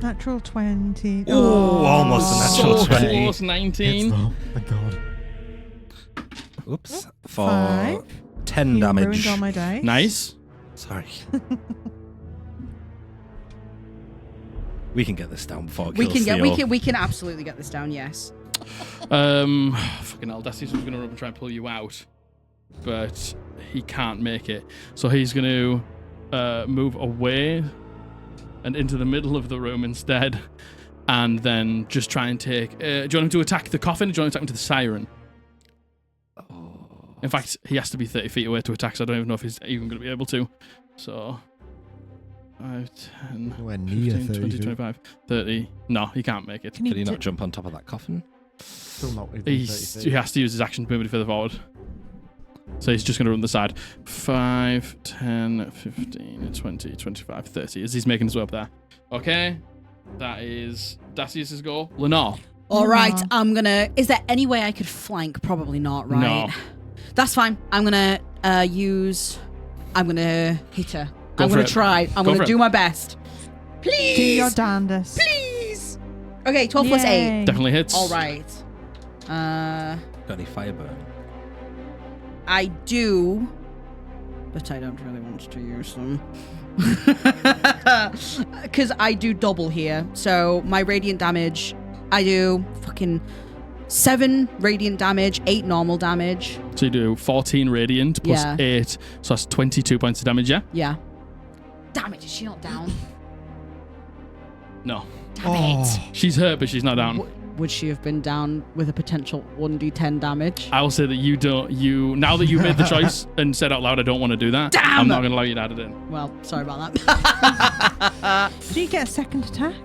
Natural 20. Oh, almost a natural So 20. close, 19. Oh, thank God. Oops. For 5. 10 You damage. ruined all my dice. Nice. Sorry. We can get this down before it we kills can Theo. we can absolutely get this down. Yes. Fucking hell, Dacius was going to run up and try and pull you out, but he can't make it. So he's going to move away and into the middle of the room instead, and then just try and take... do you want him to attack the coffin, or do you want him to attack him to the siren? In fact, he has to be 30 feet away to attack, so I don't even know if he's even going to be able to. So... 5, 10, Nowhere near 15, 30 20, feet. 25, 30. No, he can't make it. Can Can he not di- jump on top of that coffin? Still not within 30 feet. He has to use his action to move it further forward. So he's just going to run the side. 5, 10, 15, 20, 25, 30. As he's making his way up there. Okay. That is Dacius' go. Lenore. All right. Aw. I'm gonna. Is there any way I could flank? Probably not. Right. No. That's fine. I'm gonna use. I'm gonna hit her. Go I'm for gonna it. try. I'm Go for gonna it. do my best. Do your Please. damnedest. Please. Okay. 12 plus 8. Yay. Definitely hits. All right. Got any fire burn? I do, but I don't really want to use them. Because I do double here. So my radiant damage, I do fucking 7 radiant damage, 8 normal damage. So you do 14 radiant plus Yeah. 8. So that's 22 points of damage, yeah? Yeah. Damn it, is she not down? No. Damn Oh. it. She's hurt, but she's not down. Would she have been down with a potential 1d10 damage? I will say that now that you've made the choice and said out loud, I don't want to do that. Damn! I'm not going to allow you to add it in. Well, sorry about that. Do you get a second attack?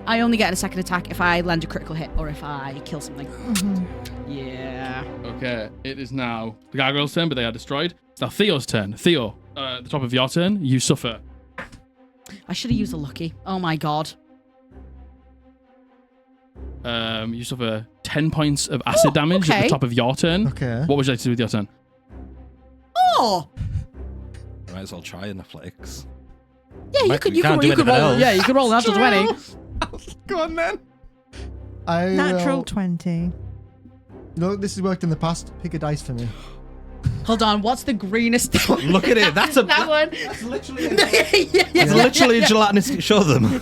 I only get a second attack if I land a critical hit or if I kill something. Mm-hmm. Yeah. Okay, it is now the gargoyle's turn, but they are destroyed. It's now Theo's turn. Theo, at the top of your turn, you suffer. I should have used a lucky. Oh my god. You suffer 10 points of acid damage at okay. the top of your turn. Okay. What would you like to do with your turn? Oh! Might as well try in athletics. Yeah, you Might- could we can't do anything roll. else. Yeah, you could roll an natural 20. Go on, then. I Natural will- 20. No, this has worked in the past. Pick a dice for me. Hold on, what's the greenest one? Look at it. That's a... That one. That's literally... yeah. It's literally a gelatinous... Show them.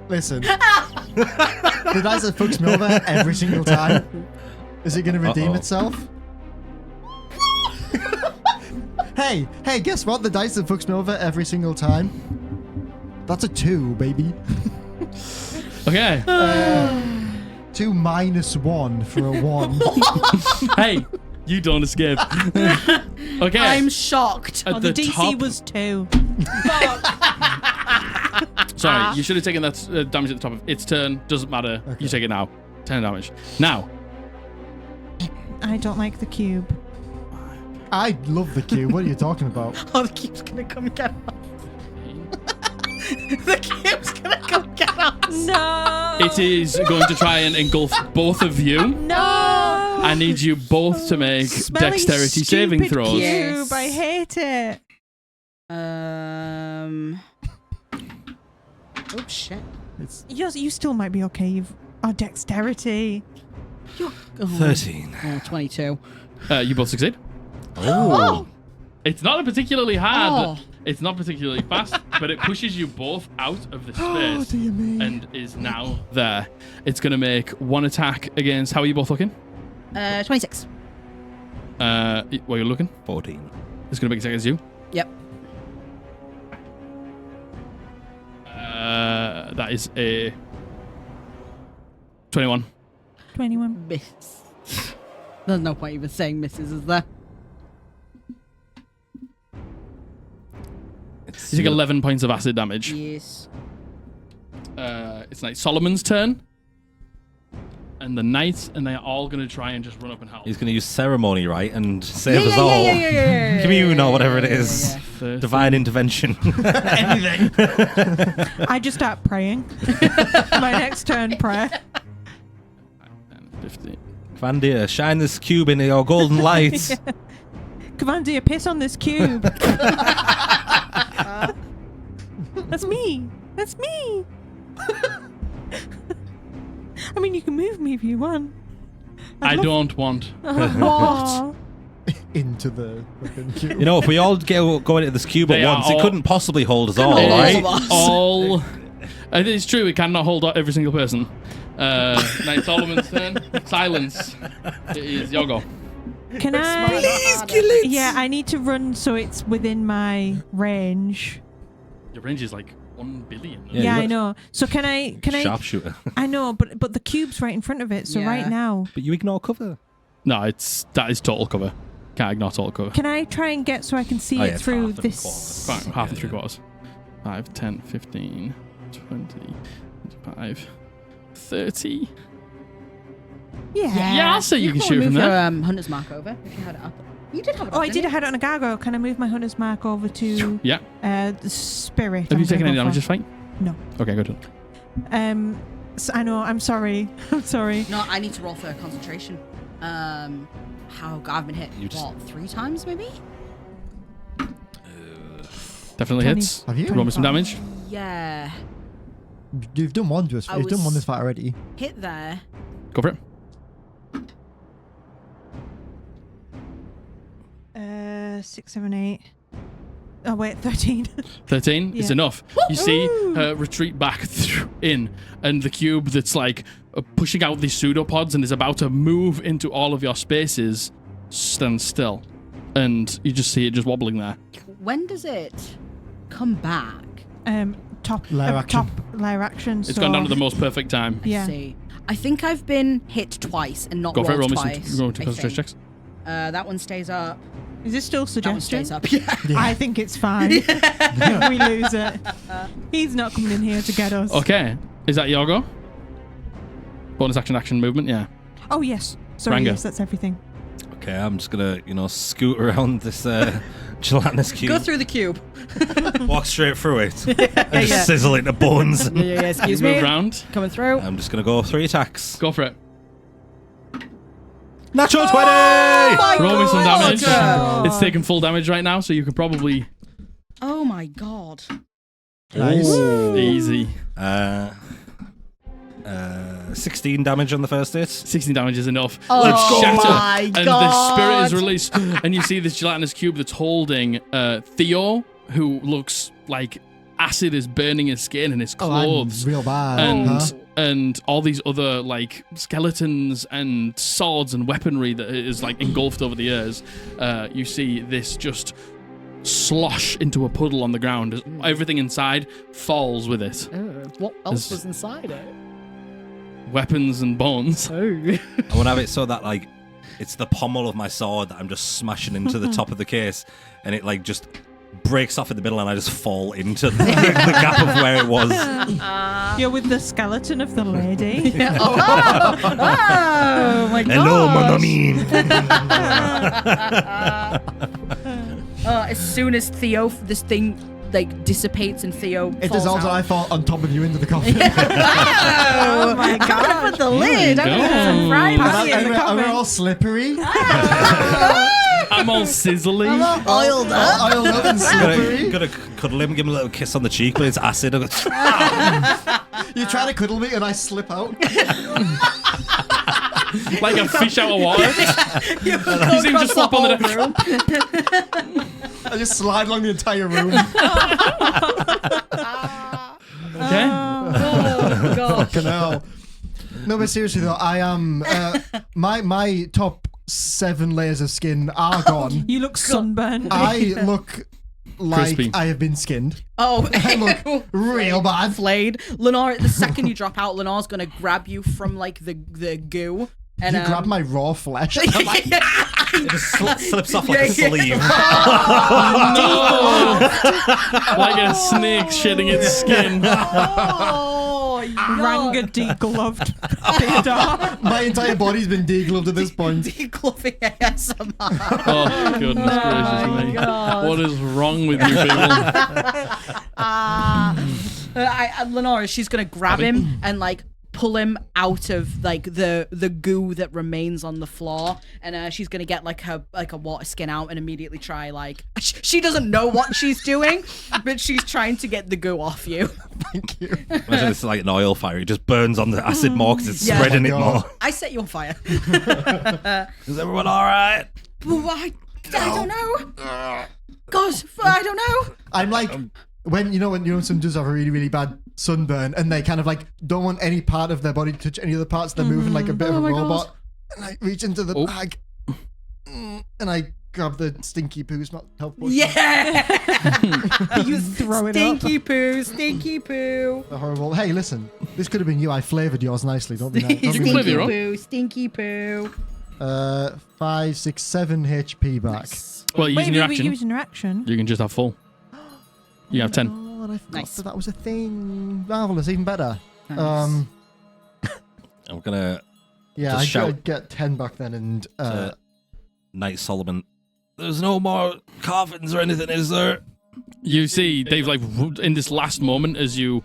Listen. The dice that fucks me over every single time. Is it going to redeem Uh-oh. itself? Hey, guess what? The dice that fucks me over every single time. That's a 2, baby. Okay. 2 minus 1 for a 1. Hey, you don't escape. Okay. I'm shocked. At the the DC top. was 2. Sorry, you should have taken that damage at the top of its turn. Doesn't matter. Okay. You take it now. 10 damage. Now. I don't like the cube. I love the cube. What are you talking about? Oh, the cube's gonna come get us. The cube's gonna come get us. No. It is going to try and engulf both of you. No. I need you both to make Smelly, dexterity saving stupid throws. Cube. Yes. I hate it. Oh shit. You still might be okay. Dexterity. Oh, 13. 22. You both succeed. Oh. It's not particularly hard. Oh. It's not particularly fast, but it pushes you both out of the Oh, space dear me. and is now there. It's going to make one attack against. How are you both looking? 26. While you're looking, 14. it's going to make a attack against you. Yep. That is a 21. 21. Miss. There's no point even saying misses, is there? You take 11 points of acid damage. Yes. It's Knight Solomon's turn. And the knights, and they're all going to try and just run up and help. He's going to use ceremony, right? And save us all. Commune or whatever it is. Divine intervention. Anything. I just start praying. My next turn, prayer. 15. Vandir, shine this cube into your golden light. Commander, piss on this cube. That's me. That's me. I mean, you can move me if you want. I don't want. What? Into the fucking cube. You know, if we all go into this cube They at are once, it all- couldn't possibly hold us all, hold all right? of us. All. It's true, it cannot hold every single person. Knight Solomon's turn. Silence. It is Yogo. Can I? Please kill it. Yeah, I need to run so it's within my range. Your range is like 1 billion. Yeah, Yeah, you I know. So can I? Sharpshooter. I know, but the cube's right in front of it. So Yeah. right now, But you ignore cover. No, that is total cover. Can't ignore total cover. can I try and get so I can see Oh, it yeah, it's through half and this? Right, half and Yeah, 3 quarters. 5, 10, 15, 20, 25, 30. Yeah. Yeah, I'll say you can shoot move from your there. hunter's mark over if you had it up. You did have it up. Oh, I did didn't have it on a gargoyle. Can I move my hunter's mark over to Yeah. the spirit? Have you I'm taken gonna any go damage for? this fight? No. Okay, good. So I know. I'm sorry. I'm sorry. No, I need to roll for concentration. I've been hit, You just- what, 3 times maybe? Definitely 20. hits. Have you? Roll me some 25. damage. Yeah. You've done one to us. I You've done one was- this fight already. Hit there. Go for it. 6, 7, 8. Oh wait, 13. 13 is Yeah. enough. You see Ooh. her retreat back in, and the cube that's like pushing out these pseudopods and is about to move into all of your spaces stands still. And you just see it just wobbling there. When does it come back? Top Lair action. top lair action. It's so gone down to the most perfect time. Yeah. See. I think I've been hit twice and not Go for it. rolled Roll me twice. some. Roll two I concentration think. checks. That one stays up. Is this still That one suggestion? stays up. Yeah. I think it's fine. We lose it. He's not coming in here to get us. Okay. Is that your go? Bonus action movement, yeah. Oh yes. Sorry. Ranga. Yes, that's everything. Okay, I'm just going to, scoot around this gelatinous cube. Go through the cube. Walk straight through it. And yeah. just sizzle it to bones. Yeah, excuse Move me. around. Coming through. I'm just going to go 3 attacks. Go for it. Natural 20! my Roll me some God. damage. Oh. It's taking full damage right now, so you can probably Oh my god. Nice. easy. 16 damage on the first hit. 16 damage is enough. Oh Let's go. my Shatter. And the God. spirit is released, and you see this gelatinous cube that's holding Theo, who looks like acid is burning his skin and his clothes. I'm real bad. and huh? and all these other like skeletons and swords and weaponry that is like engulfed over the years. You see this just slosh into a puddle on the ground as everything inside falls with it. What else There's- was inside it? Weapons and bones. Oh. I want to have it so that like it's the pommel of my sword that I'm just smashing into the top of the case, and it like just breaks off in the middle, and I just fall into the gap of where it was. You're with the skeleton of the lady. Oh my god. Hello, mon ami. As soon as this thing like dissipates and Theo It falls dissolves, out. and I fall on top of you into the coffin. Oh my god! I'm gonna put the lid. I'm gonna put some frying Party in the and coffin. we're all slippery. I'm all sizzly. I'm all oiled up. Oiled up and slippery. Gonna cuddle him, give him a little kiss on the cheek, but it's acid. I go, You try to cuddle me, and I slip out. Like a fish out of water. You You seem to slap on the room. I just slide along the entire room. Okay. Oh god. Fucking hell. No, but seriously though, I am. My top 7 layers of skin are gone. You look sunburned. I look like Crispy. I have been skinned. Oh, I look real bad. flayed. Lenore, the second you drop out, Lenore's gonna grab you from like the goo. And You grab my raw flesh. I'm like, it just slips off like a sleeve. No! Like a snake shedding its skin. Oh, Ranga degloved Farrahdor. my entire body's been degloved at this point. Decluffing ASMR. Oh, goodness gracious me. God. What is wrong with you people? Lenore, she's gonna grab him and like pull him out of like the goo that remains on the floor, and she's gonna get like a water skin out and immediately try like she doesn't know what she's doing, but she's trying to get the goo off you. Thank you. Imagine it's like an oil fire. It just burns on the acid more because it's Yeah. spreading Oh it my more. God. I set you on fire. Is everyone all right? I don't know. God, I don't know. I'm like when someone does have a really, really bad sunburn and they kind of like don't want any part of their body to touch any other parts. They're moving like a bit of a my robot. And I reach into the Oh. bag and I grab the stinky poo. It's not helpful. Yeah. You Throw it up. stinky poo, stinky poo. The horrible. Hey, listen. This could have been you. I flavoured yours nicely. Don't be nice. Don't can be flavour your own. poo, stinky poo. 5, 6, 7 HP back. Well, Wait, using your we action, using your action. you can just have full. You have 10. Oh, and I forgot Nice. that was a thing. Marvellous. Even better. Nice. I'm gonna Yeah, Just I shout. get 10 back then and Knight Solomon. There's no more coffins or anything, is there? You see, they've like in this last moment as you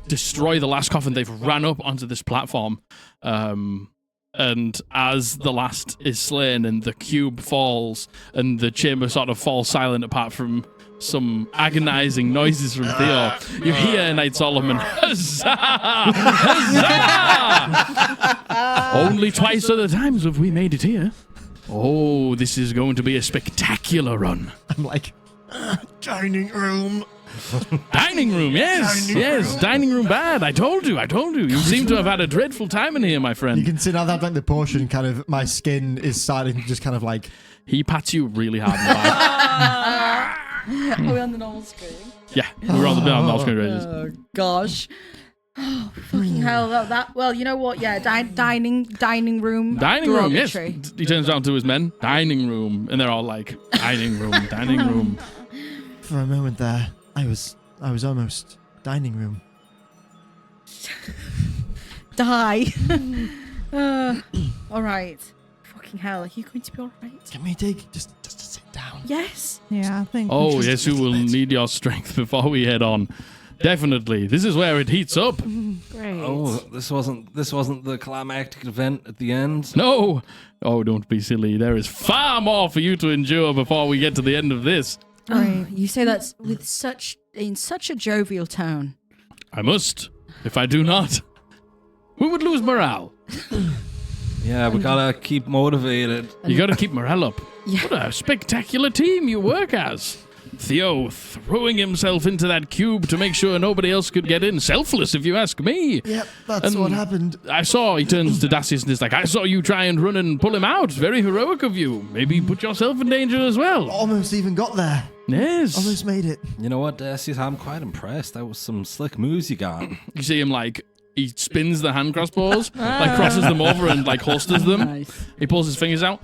destroy the last coffin, they've ran up onto this platform, and as the last is slain and the cube falls and the chamber sort of falls silent, apart from some agonizing noises from Theo, you hear Knight Solomon, huzzah! Huzzah! Only twice other times have we made it here. Oh, this is going to be a spectacular run. I'm like, dining room. Dining room, yes, yes, dining room bad. I told you. You seem to have had a dreadful time in here, my You friend. can see now that I've drank the potion, kind of, my skin is starting to just kind of like, He pats you really hard in the back. Are we on the normal screen? Yeah, we're on the off-screen rages. Oh gosh. Oh, fucking hell. That well, you know what? Yeah, dining room. Dining room, yes. derogatory. He turns around to his men. Dining room, and they're all like, dining room, dining room. for a moment there, I was almost dining room. Die. All right. Fucking hell. Are you going to be all right? Can we take just to sit down? Yes. Yeah, I think. Oh, yes, you will need your strength before we head on. Definitely. This is where it heats up. Great. Oh, this wasn't the climactic event at the end. No. Oh, don't be silly. There is far more for you to endure before we get to the end of this. Oh, you say that with such a jovial tone. I must. If I do not, we would lose morale. Yeah, we gotta keep motivated. You got to keep morale up. Yeah. What a spectacular team you work as. Theo throwing himself into that cube to make sure nobody else could get in. Selfless, if you ask me. Yep, that's And what happened. I saw, he turns to Dacius and is like, I saw you try and run and pull him out. Very heroic of you. Maybe put yourself in danger as well. Almost even got there. Yes. Almost made it. You know what, Dacius? I'm quite impressed. That was some slick moves you got. You see him like, he spins the hand crossbows, like crosses them over and like holsters them. Nice. He pulls his fingers out.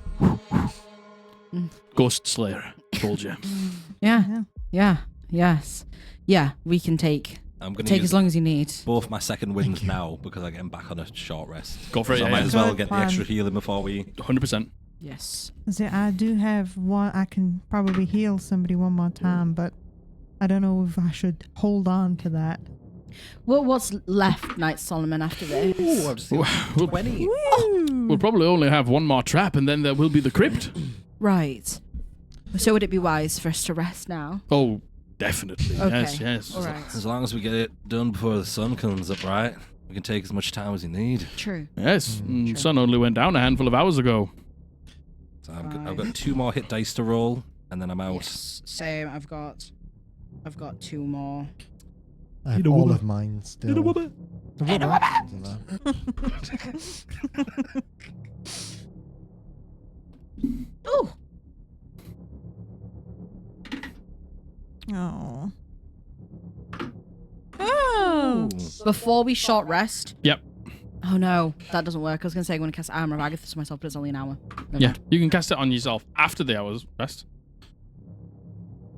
Ghost Slayer. Told you. Yeah. Yes. Yeah, we can take I'm going to take use as long as you need. both my second wins now because I get him back on a short rest. Go for it, So I yeah, might yeah. as well Good get the plan. extra healing before we... 100%. Yes. So I do have one. I can probably heal somebody one more time, but I don't know if I should hold on to that. Well, what's left, Knight Solomon, after this? Ooh, I've just seen We'll, 20. we'll probably only have one more trap and then there will be the crypt. Right. So would it be wise for us to rest now? Oh, definitely. Okay. Yes. All right. As long as we get it done before the sun comes up, right? We can take as much time as you need. True. Yes. Sure. Sun only went down a handful of hours ago. So I've got 2 more hit dice to roll, and then I'm out. Yes. Same. I've got 2 more. I have all of mine still. The rubber. Oh. Oh. Oh. Before we short rest. Yep. Oh no, that doesn't work. I was gonna say I'm gonna cast Armor of Agathis myself, but it's only an hour. Never Yeah. mind. You can cast it on yourself after the hour's rest.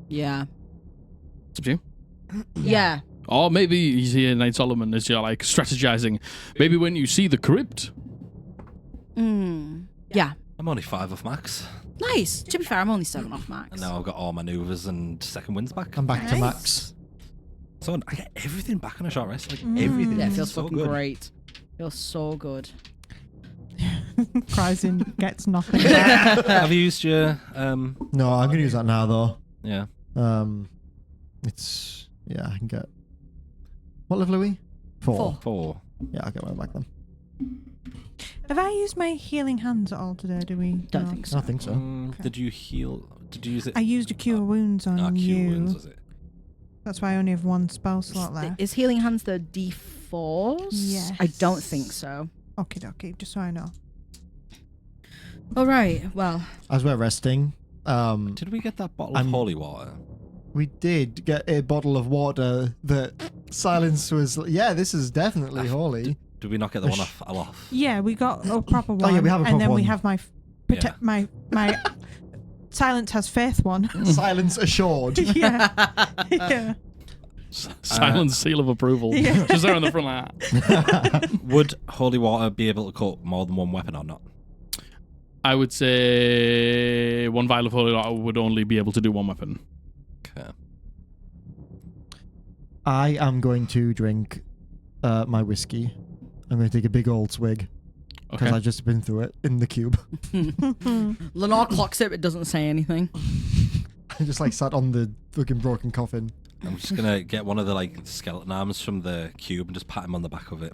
Yeah. It's up to you. Yeah. Or maybe he's here, Knight Solomon, as you're like strategizing. Maybe when you see the crypt. Yeah. I'm only 5 off max. Nice. To be fair, I'm only 7 off max. And now I've got all maneuvers and second wins back. I'm back to Nice. max. So I get everything back on a short rest. Like everything. Yeah, it It's feels so fucking good. great. Feels so good. Cries in, gets nothing back. Have you used your No, I'm gonna use that now though. yeah. It's I can get. What level are we? 4. 4. Yeah, I'll get mine back then. Have I used my healing hands at all today? Do we? Don't No. think I so. don't think so. Did you heal? Did you use it? I used a cure wounds on Cure you. wounds, was it? That's why I only have 1 spell slot left. Is Healing Hands the D4s? Yes. I don't think so. Okay, okay, just so I know. All right. Well, As we're resting, Did we get that bottle of holy water? we did get a bottle of water that Silence was. Yeah, this is definitely holy. Did we not get the one off Alof? Yeah, we got a proper one. Oh, yeah, we have a and then proper we one. have my Yeah. my Silence has faith one. Silence assured. yeah. Yeah. Silent seal of approval. Yeah. Just there on the front like that. Would holy water be able to cut more than one weapon or not? I would say 1 vial of holy water would only be able to do 1 weapon. Okay. I am going to drink my whiskey. I'm going to take a big old swig because Okay. I've just been through it in the cube. Lenore clocks it, but doesn't say anything. I just like sat on the fucking broken coffin. I'm just gonna get one of the like skeleton arms from the cube and just pat him on the back of it.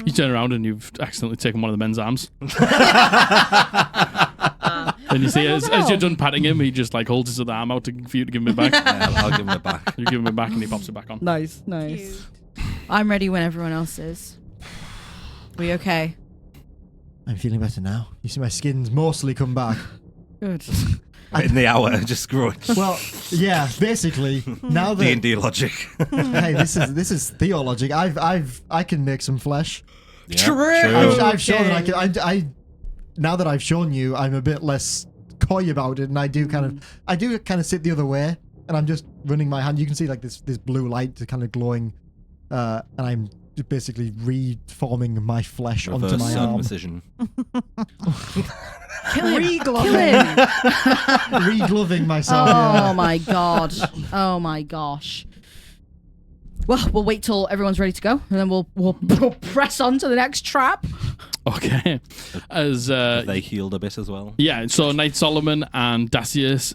You turn around and you've accidentally taken one of the men's arms. And you see, as you're done patting him, he just like holds his other arm out for you to give him it back. Yeah, I'll give him it back. You give him it back and he pops it back on. Nice, nice. I'm ready when everyone else is. We okay? I'm feeling better now. You see my skin's mostly come back. Good. In the hour, just growing. Well, yeah, basically now that D&D logic. hey, this is theologic. I can make some flesh. Yeah, True. I've shown that I can. I now that I've shown you, I'm a bit less coy about it, and I do kind of sit the other way, and I'm just running my hand. You can see like this blue light kind of glowing, and I'm just basically reforming my flesh onto Reverse my arm. circumcision. Kill him. Re-gloving. Regloving myself. Oh yeah. my god. Oh my gosh. Well, we'll wait till everyone's ready to go, and then we'll press on to the next trap. Okay. As They healed a bit as well. yeah, so Knight Solomon and Dacius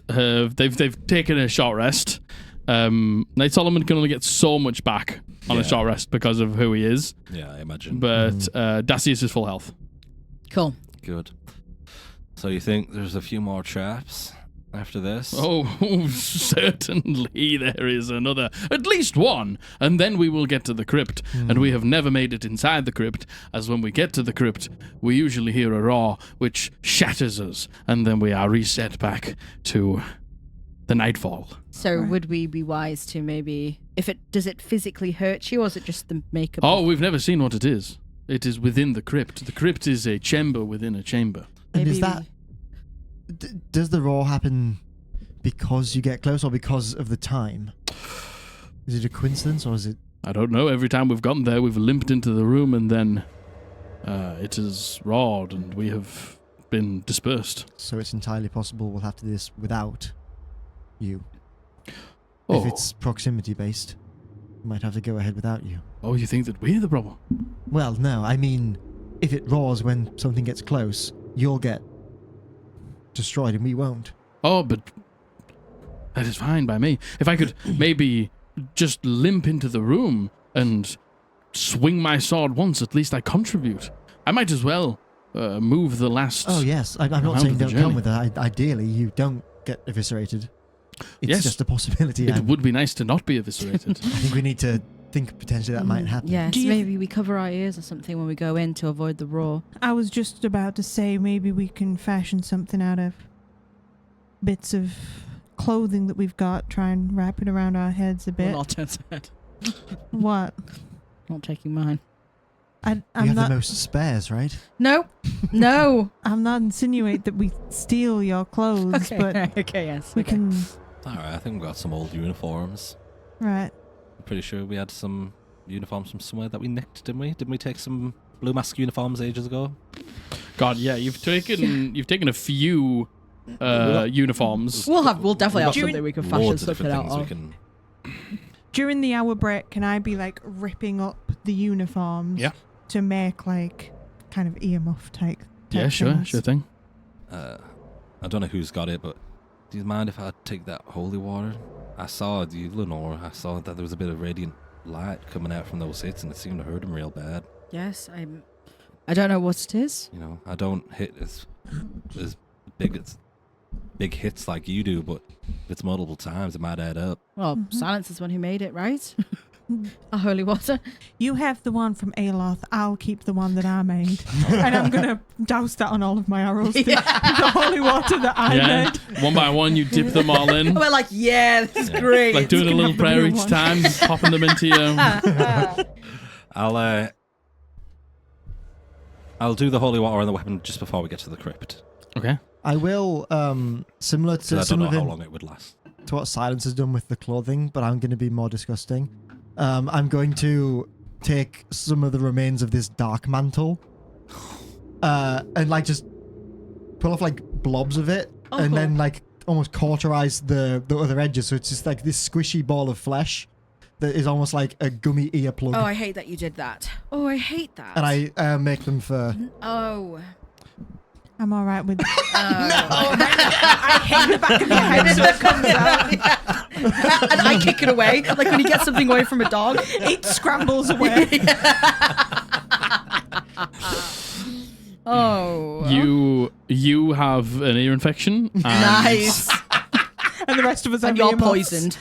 they've taken a short rest. Knight Solomon can only get so much back on a short rest because of who he is, Yeah, I imagine. but Dacius is full health. Cool. Good. So you think there's a few more traps? after this. Oh, certainly there is another. At least one. And then we will get to the crypt. And we have never made it inside the crypt, as when we get to the crypt, we usually hear a roar which shatters us, and then we are reset back to the nightfall. So would we be wise to maybe, does it physically hurt you, or is it just the makeup? Oh, we've never seen what it is. It is within the crypt. The crypt is a chamber within a chamber. And Maybe is that... does the roar happen because you get close or because of the time? Is it a coincidence or is it... I don't know. Every time we've gotten there, we've limped into the room and then it has roared and we have been dispersed. So it's entirely possible we'll have to do this without you. Oh. If it's proximity based, we might have to go ahead without you. Oh, you think that we're the problem? Well, no, I mean, if it roars when something gets close, you'll get destroyed and we won't. Oh, but that is fine by me. If I could maybe just limp into the room and swing my sword once, at least I contribute. I might as well move the last... Oh, yes. I'm not round saying of the don't journey. come with it. Ideally, you don't get eviscerated. It's Yes. just a possibility. It I would be nice to not be eviscerated. think we need to think potentially that might happen. Yes, Do you- maybe we cover our ears or something when we go in to avoid the roar. I was just about to say maybe we can fashion something out of bits of clothing that we've got, try and wrap it around our heads a bit. Not turn head. What? Not taking mine. We I'm have not. the most spares, right? No, no. I'm not insinuate that we steal your clothes, but Okay, yes. we can. Alright, I think we've got some old uniforms. Right. I'm pretty sure we had some uniforms from somewhere that we nicked, didn't we? Didn't we take some Blue Mask uniforms ages ago? God, yeah, you've taken a few uniforms. We'll definitely have We've got something we can fashion Loads of something different out things we of. can... During the hour break, can I be like ripping up the uniforms? Yeah. To make like kind of earmuff type. Yeah, sure things? thing. I don't know who's got it, but do you mind if I take that holy water? I saw Lenore. I saw that there was a bit of radiant light coming out from those hits, and it seemed to hurt him real bad. Yes, I don't know what it is. You know, I don't hit as big hits like you do, but if it's multiple times, it might add up. Well, Silence is the one who made it, right? A holy water. You have the one from Aloth. I'll keep the one that I made, and I'm gonna douse that on all of my arrows. The holy water that I Yeah, made. one by one, you dip them all in. We're like, yeah, this is great. Like doing a can little have the prayer blue each one. time, popping them into your... I'll do the holy water on the weapon just before we get to the crypt. Okay. I will, similar So I to don't know how similar long it would last. to what Silence has done with the clothing, but I'm going to be more disgusting. I'm going to take some of the remains of this dark mantle and like just pull off like blobs of it and then like almost cauterize the other edges, so it's just like this squishy ball of flesh that is almost like a gummy earplug. Oh, I hate that you did that. Oh, I hate that. And I make them for... Oh. I'm all right with. I hate the back of your head so it comes out. And I kick it away. Like when you get something away from a dog. It scrambles away. Oh. You have an ear infection. And Nice. And the rest of us are And you're earmuffs. poisoned.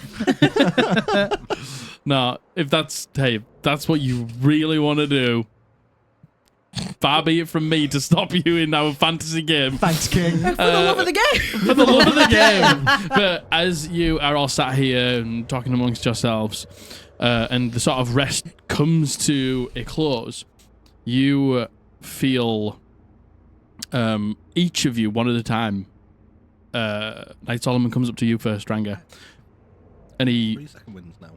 No, if that's what you really want to do, far be it from me to stop you in our fantasy game. Thanks, King. For the love of the game. For the love of the game. But as you are all sat here and talking amongst yourselves, and the sort of rest comes to a close, you feel each of you, one at a time. Knight Solomon comes up to you first, Ranga. And 3 second wins now.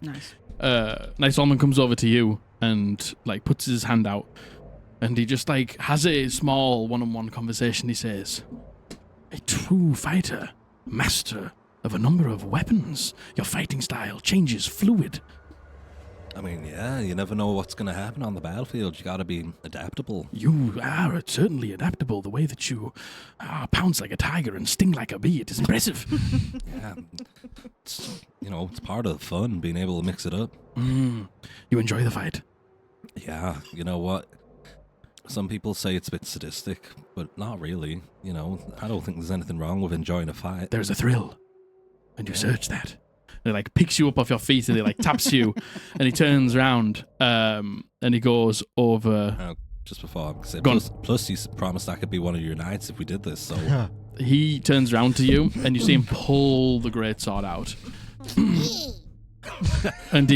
Nice. Knight Solomon comes over to you and like puts his hand out, and he just like has a small one-on-one conversation. He says, "A true fighter, master of a number of weapons. Your fighting style changes fluid." I mean, yeah, you never know what's going to happen on the battlefield. You got to be adaptable. You are certainly adaptable. The way that you pounce like a tiger and sting like a bee, it is impressive. Yeah, it's part of the fun, being able to mix it up. You enjoy the fight. Yeah, you know what? Some people say it's a bit sadistic, but not really. You know, I don't think there's anything wrong with enjoying a fight. There's a thrill. And you search that. And he like picks you up off your feet and he like taps you and he turns around and he goes over. Just before I say, Go on. plus you promised I could be one of your knights if we did this, so... He turns around to you and you see him pull the great sword out. And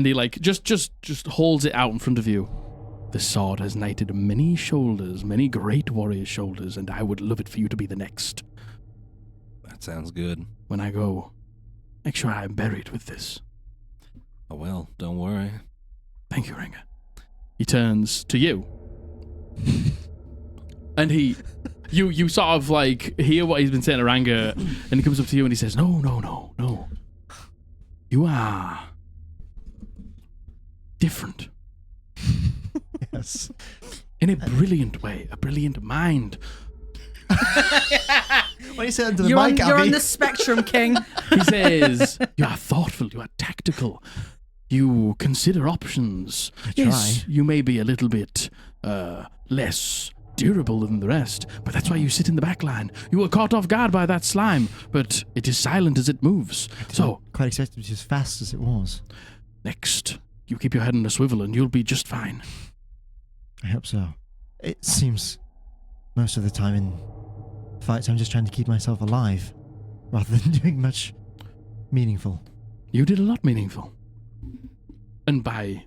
he like just holds it out in front of you. This sword has knighted many shoulders, many great warriors' shoulders, and I would love it for you to be the next. That sounds good. When I go, make sure I am buried with this. Oh well, don't worry. Thank you, Ranga. He turns to you. And you sort of like hear what he's been saying to Ranga, and he comes up to you and he says, No. You are different. Yes. In a brilliant way, a brilliant mind. What you said to the You're mic, on Abby? the spectrum, King. He says, you are thoughtful, you are tactical, you consider options. Yes, you may be a little bit less durable than the rest, but that's why you sit in the back line. You were caught off guard by that slime, but it is silent as it moves. So, quite expect it to be as fast as it was. Next, you keep your head in a swivel and you'll be just fine. I hope so. It seems most of the time in fights I'm just trying to keep myself alive rather than doing much meaningful. You did a lot meaningful. And by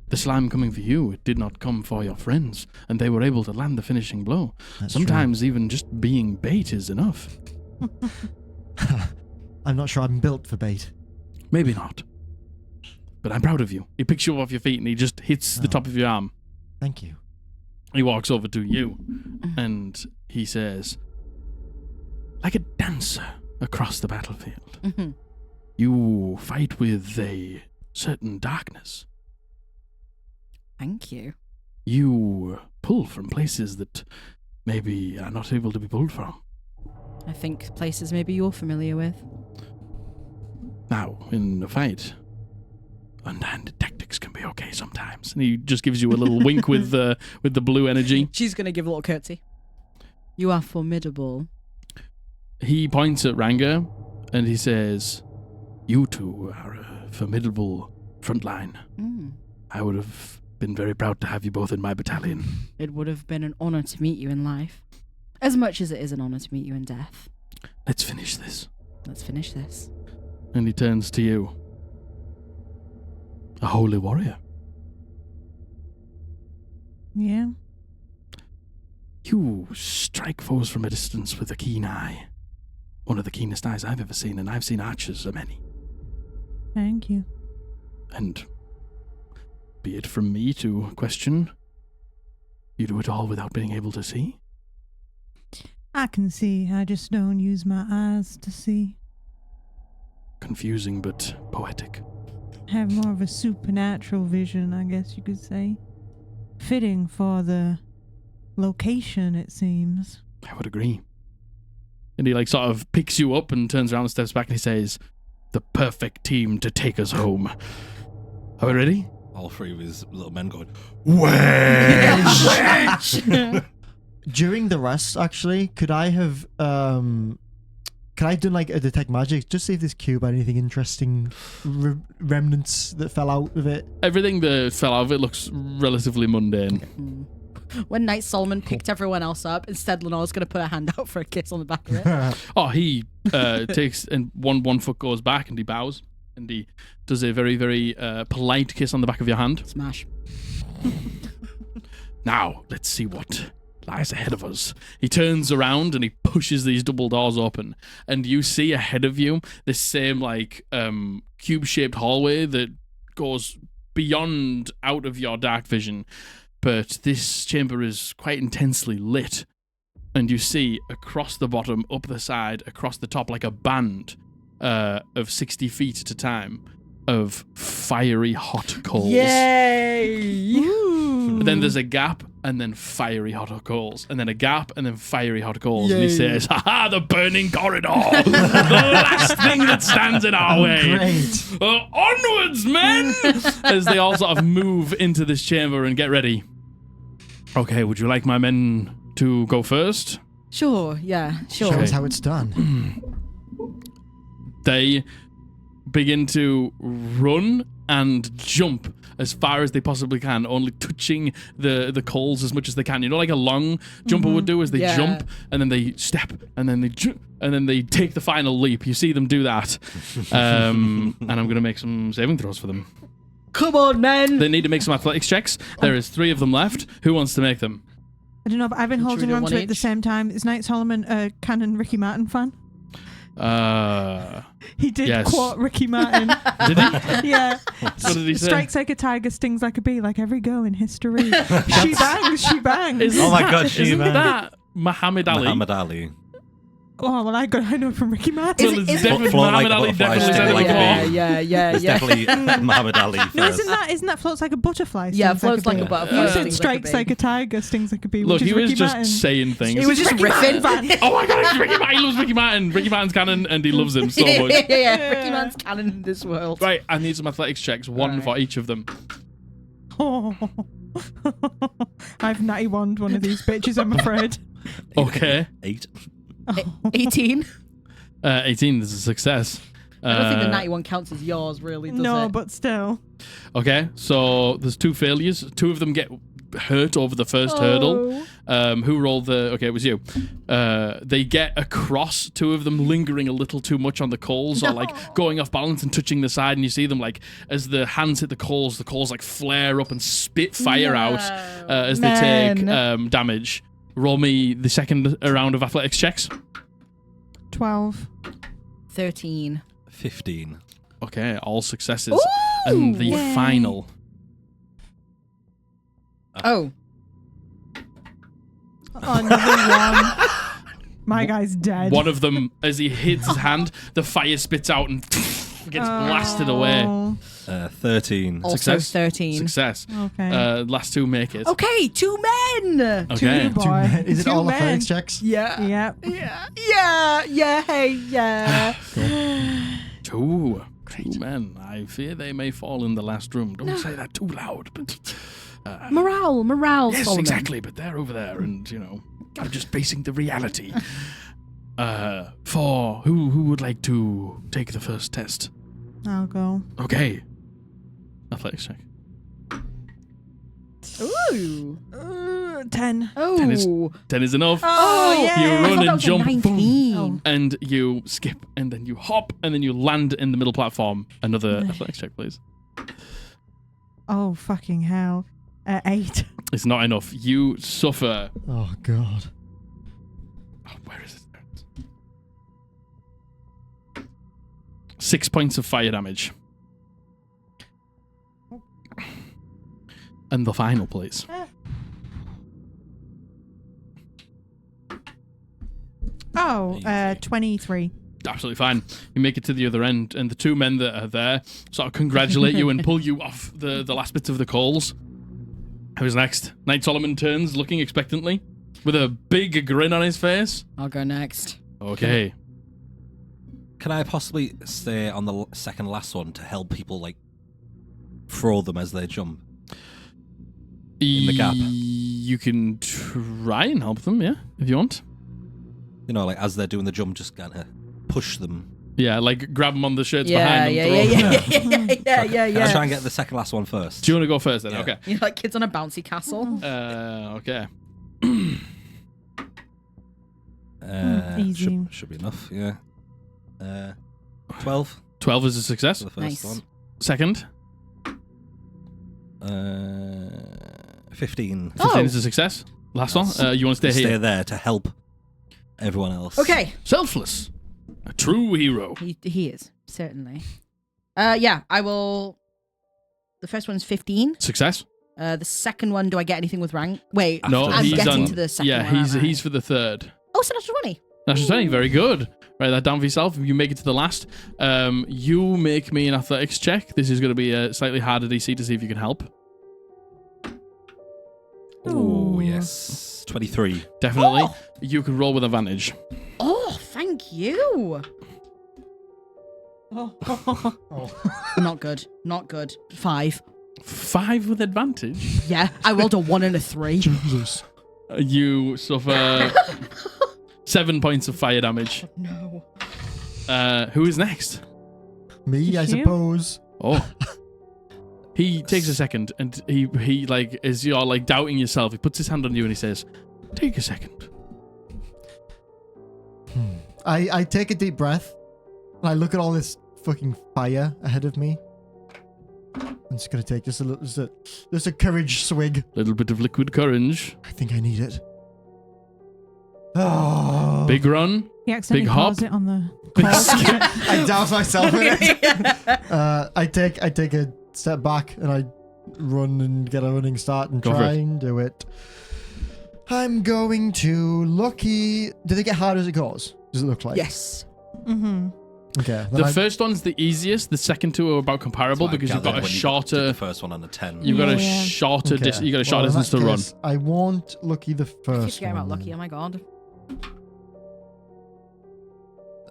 the slime coming for you, it did not come for your friends, and they were able to land the finishing blow. That's Sometimes even just being bait is enough. I'm not sure I'm built for bait. Maybe not. But I'm proud of you. He picks you up off your feet and he just hits the top of your arm. Thank you. He walks over to you and he says, like a dancer across the battlefield, you fight with a certain darkness. Thank you. You pull from places that maybe are not able to be pulled from. I think places maybe you're familiar with. Now, in a fight, underhanded tactics can be okay sometimes. And he just gives you a little wink with the blue energy. She's going to give a little curtsy. You are formidable. He points at Ranga and he says, you two are a formidable frontline. I would have been very proud to have you both in my battalion. It would have been an honor to meet you in life. As much as it is an honor to meet you in death. Let's finish this. Let's finish this. And he turns to you. A holy warrior. Yeah. You strike foes from a distance with a keen eye. One of the keenest eyes I've ever seen, and I've seen archers a many. Thank you. And be it from me to question, you do it all without being able to see? I can see. I just don't use my eyes to see. Confusing but poetic. I have more of a supernatural vision, I guess you could say. Fitting for the location, it seems. I would agree. And he like sort of picks you up and turns around and steps back and he says, the perfect team to take us home. Are we ready? All three of his little men going, During the rest, actually, could I have done like a detect magic? Just see if this cube had anything interesting, remnants that fell out of it. Everything that fell out of it looks relatively mundane. When Knight Solomon picked everyone else up, instead Lenore's going to put a hand out for a kiss on the back of it. Oh, he takes and one foot goes back and he bows and he does a very, very polite kiss on the back of your hand. Smash. Now, let's see what lies ahead of us. He turns around and he pushes these double doors open and you see ahead of you this same like cube-shaped hallway that goes beyond out of your dark vision. But this chamber is quite intensely lit. And you see across the bottom, up the side, across the top, like a band of 60 feet at a time of fiery hot coals. Yay! Then there's a gap, and then fiery hot coals, and then a gap, and then fiery hot coals. And he says, "Ha, the burning corridor, the last thing that stands in our way. Great. Onwards, men!" As they all sort of move into this chamber and get ready. Okay, would you like my men to go first? Sure, yeah, sure. Show us how it's done. They begin to run and jump as far as they possibly can, only touching the coals as much as they can. You know, like a long jumper would do, as they jump and then they step and then they and then they take the final leap. You see them do that. And I'm going to make some saving throws for them. Come on, men. They need to make some athletics checks. There is 3 of them left. Who wants to make them? I don't know, but I've been holding do on one to it at the each? same time. Is Knight Solomon a canon Ricky Martin fan? He did Yes. quote Ricky Martin. Did he? Yeah. What did he say? Strikes like a tiger, stings like a bee, like every girl in history. She bangs, she bangs. Isn't Oh my that- God, she isn't man. that Muhammad Ali? Muhammad Ali. Oh, well, I know from Ricky Martin. Well, it's Is it- definitely Float like Muhammad a Ali butterfly, definitely stick said it like like a a bee. yeah. It's definitely Muhammad Ali first. No, isn't that floats like a butterfly? Yeah, stings floats like a bee? butterfly, You stings said like a strikes bee. like a tiger, stings like a bee. Look, which he is was Ricky just Martin. saying things. He was just riffing. Oh my God, it's Ricky Martin. He loves Ricky Martin. Ricky Martin's canon and he loves him so much. yeah. Ricky Man's canon in this world. Right, I need some athletics checks, one Right. for each of them. Oh. I've natty wand one of these bitches, I'm afraid. Okay. 8. 18. 18 is a success. I don't think the 91 counts as yours, really, does No, it? but still. Okay, so there's 2 failures. 2 of them get hurt over the first hurdle. Who rolled the... Okay, it was you. They get across, 2 of them lingering a little too much on the coals or like going off balance and touching the side, and you see them like, as the hands hit the coals like flare up and spit fire out as they take damage. Roll me the second round of athletics checks. 12. 13. 15. Okay, all successes. Ooh! And the Yay. final. Oh. Another one. My guy's dead. One of them, as he hits his hand, the fire spits out and gets blasted away. Oh, 13. Also Success. 13. Success. okay. Last 2 make it. Okay, 2 men. Okay. Two boy. Is it Two all men. athletics checks? Yeah. Yep. Yeah. Two men. I fear they may fall in the last room. Don't say that too loud. But Morale, yes, Solomon. exactly. But they're over there, and I'm just facing the reality. For who would like to take the first test? I'll go. Okay. Athletics check. Ooh. 10. Oh. 10 is enough. Oh, yeah. You I run thought that and was a jump, 19. Oh. and you skip, and then you hop, and then you land in the middle platform. Another athletics check, please. Oh, fucking hell. 8. It's not enough. You suffer. Oh, God. Oh, where is it? 6 points of fire damage. And the final, please. Oh, 23. Absolutely fine. You make it to the other end, and the 2 men that are there sort of congratulate you and pull you off the last bits of the coals. Who's next? Knight Solomon turns, looking expectantly, with a big grin on his face. I'll go next. Okay. Can I possibly stay on the second last one to help people, like, throw them as they jump? In the gap. You can try and help them, yeah, if you want. You know, like, as they're doing the jump, just kind of push them. Yeah, like grab them on the shirts Yeah, behind them. yeah, throw them. Can I try and get the second last one first? Do you want to go first then? Yeah. Okay. You're like kids on a bouncy castle. Okay. Easy. Should be enough, yeah. 12 12 is a success. for the first Nice. one. Second. 15. 15 is a success. Last one. You want to stay Stay here? there to help everyone else. Okay. Selfless. A true hero. He is, certainly. Yeah, I will. The first one's 15. Success. The second one, do I get anything with rank? Wait, After No, the I'm he's getting on. to the second Yeah, one. aren't I? he's for the third. Oh, so that's 20. That's just saying, very good. Write that down for yourself. If you make it to the last, you make me an athletics check. This is going to be a slightly harder DC to see if you can help. Oh, yes. 23. Definitely. Oh. You can roll with advantage. Oh, thank you. Not good. Not good. 5. 5 with advantage. Yeah, I rolled a 1 and a 3. Jesus. You suffer 7 points of fire damage. No. Who is next? Me, I You? suppose. Oh. He takes a second and he like, as you're like doubting yourself, he puts his hand on you and he says, take a second. I take a deep breath. And I look at all this fucking fire ahead of me. I'm just gonna take just a courage swig. Little bit of liquid courage. I think I need it. Oh. Big run. He accidentally Big hop. paused it on the Big call. skip. I douse myself in it. I take a step back and I run and get a running start and Go for try it. and do it. I'm going to lucky. Did it get harder as it goes? Does it look like? Yes. Mm-hmm. Okay. The first one's the easiest. The second two are about comparable So I because you've got gathered a when you did shorter. the first one on a 10. You've got a Yeah. shorter. Okay. You got a short Well, in distance that to run. case, I won't lucky the I keep first forgetting one. about Lucky. Oh my god.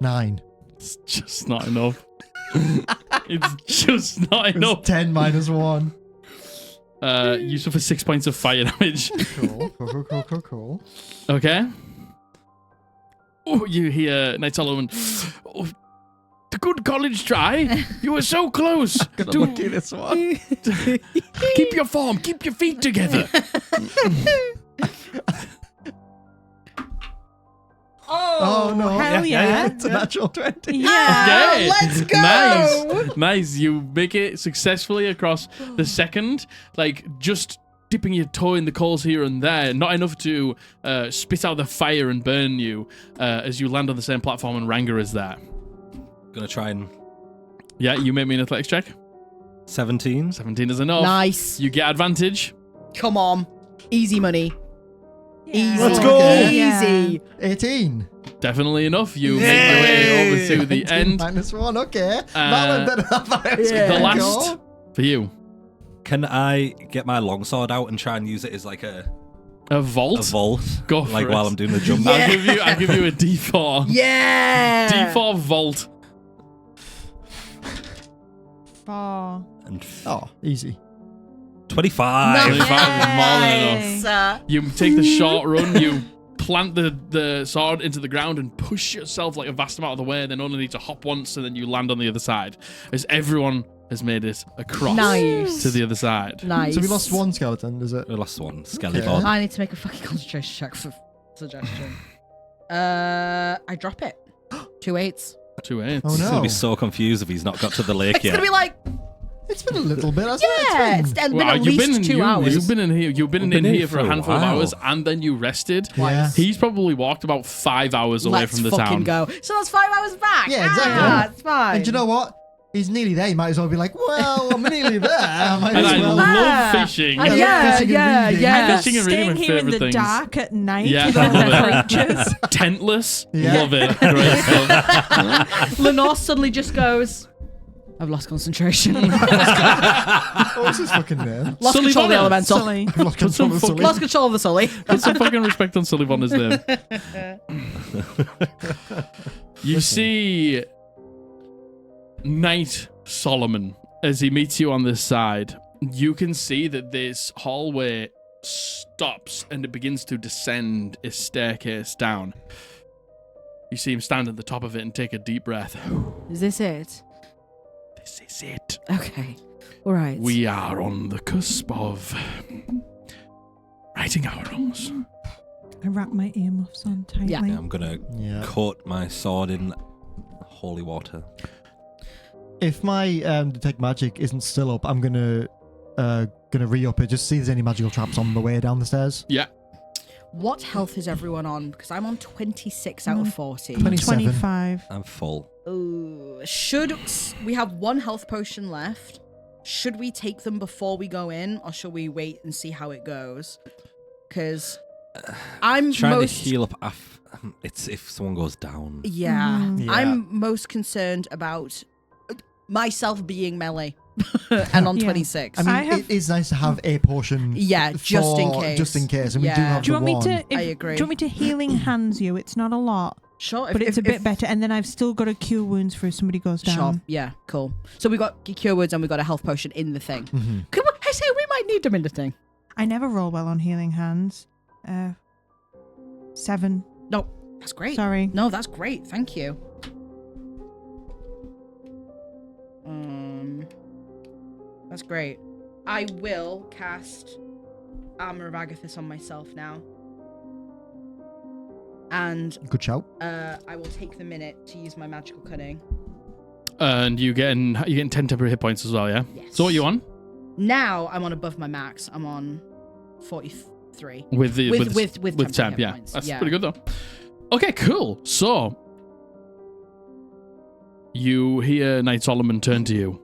9. It's just not enough. It's just not enough. 10 minus 1. You suffer 6 points of fire damage. Cool. Okay. Oh, you hear Knight Solomon. Oh, the good college try. You were so close. Gonna lucky this one. Keep your form. Keep your feet together. Oh no! hell yeah. It's a natural 20. Yeah. Okay. Let's go. Nice. You make it successfully across the second, like just dipping your toe in the coals here and there, not enough to spit out the fire and burn you as you land on the same platform and Ranga is there. Gonna try and Yeah, you make me an athletics check. 17. 17 is enough. Nice. You get advantage. Come on. Easy money. Easy. Let's go. Easy. 18. Definitely enough. You make your way over to the 19 end. minus 1. Okay. That went better than I was Yeah. The gonna last go. for you. Can I get my longsword out and try and use it as like a Vault. vault? Go for like it. while I'm doing the jump. Yeah. I'll give you a D4. Yeah. D4 vault. 4. And Oh, easy. 25. 25 is more than enough. Nice. You take the short run, you plant the sword into the ground and push yourself like a vast amount of the way, then only need to hop once and then you land on the other side. As everyone has made it across Nice. to the other side. Nice. So we lost one skeleton, is it? The last one, Skelly Okay. Bod. I need to make a fucking concentration check for suggestion. I drop it. 2 8s. 2 8s. Oh He's no. gonna be so confused if he's not got to the lake It's yet. gonna be like, It's been a little bit, hasn't yeah, it? it's been Well, at least 2 hours. You've been in here. You've been We've in been here here for a for a handful of while. hours, and then you rested. Yeah. He's probably walked about 5 hours away Let's from the fucking town. go. So that's 5 hours back. Yeah, exactly. Ah, it's fine. And do you know what? He's nearly there. He might as well be like, well, I'm nearly there. I might And as I well. love fishing. Yeah, Yeah, fishing and yeah, reading. yeah. Fishing and reading Staying my here in favourite the things. dark at night Yeah, with all I the love creatures. Tentless. Yeah. Love it. Great stuff. Lenore suddenly just goes, I've lost concentration. What was his fucking name? Lost Sully control of the Bonner. elemental. Sully. I've lost control of Sully. Lost control of the Sully. Put some fucking respect on Sully Bonner's name. You see Knight Solomon as he meets you on this side. You can see that this hallway stops and it begins to descend a staircase down. You see him stand at the top of it and take a deep breath. Is this it? This is it. Okay. All right. We are on the cusp of righting our wrongs. I wrap my earmuffs on tightly. Yeah. Yeah, I'm gonna Yeah. coat my sword in holy water. If my detect magic isn't still up, I'm gonna re-up it. Just see if there's any magical traps on the way down the stairs. Yeah. What health is everyone on? Because I'm on 26 out of 40. 27. 25. I'm full. Ooh. Should we have 1 health potion left? Should we take them before we go in, or should we wait and see how it goes? Because I'm Trying most to heal up. It's if someone goes down. Yeah. Mhm. Yeah. I'm most concerned about myself being melee. and on Yeah. 26. I mean, it is nice to have a portion. Yeah, just in case. Just in case, and we do Yeah. have Do you the want me one. to? I agree. Do you want me to healing hands you? It's not a lot, Sure, but it's a bit better. And then I've still got a cure wounds for if somebody goes down. Sure, yeah, cool. So we got cure words and we got a health potion in the thing. Mhm. Come on, I say we might need them in the thing. I never roll well on healing hands. 7. No, that's great. Sorry. No, that's great. Thank you. That's great. I will cast Armor of Agathis on myself now. And Good shout. I will take the minute to use my magical cunning. And you're getting 10 temporary hit points as well, yeah? Yes. So what are you on? Now I'm on above my max. I'm on 43. With temporary temp, hit yeah. points. That's pretty good though. Okay, cool. So you hear Knight Solomon turn to you.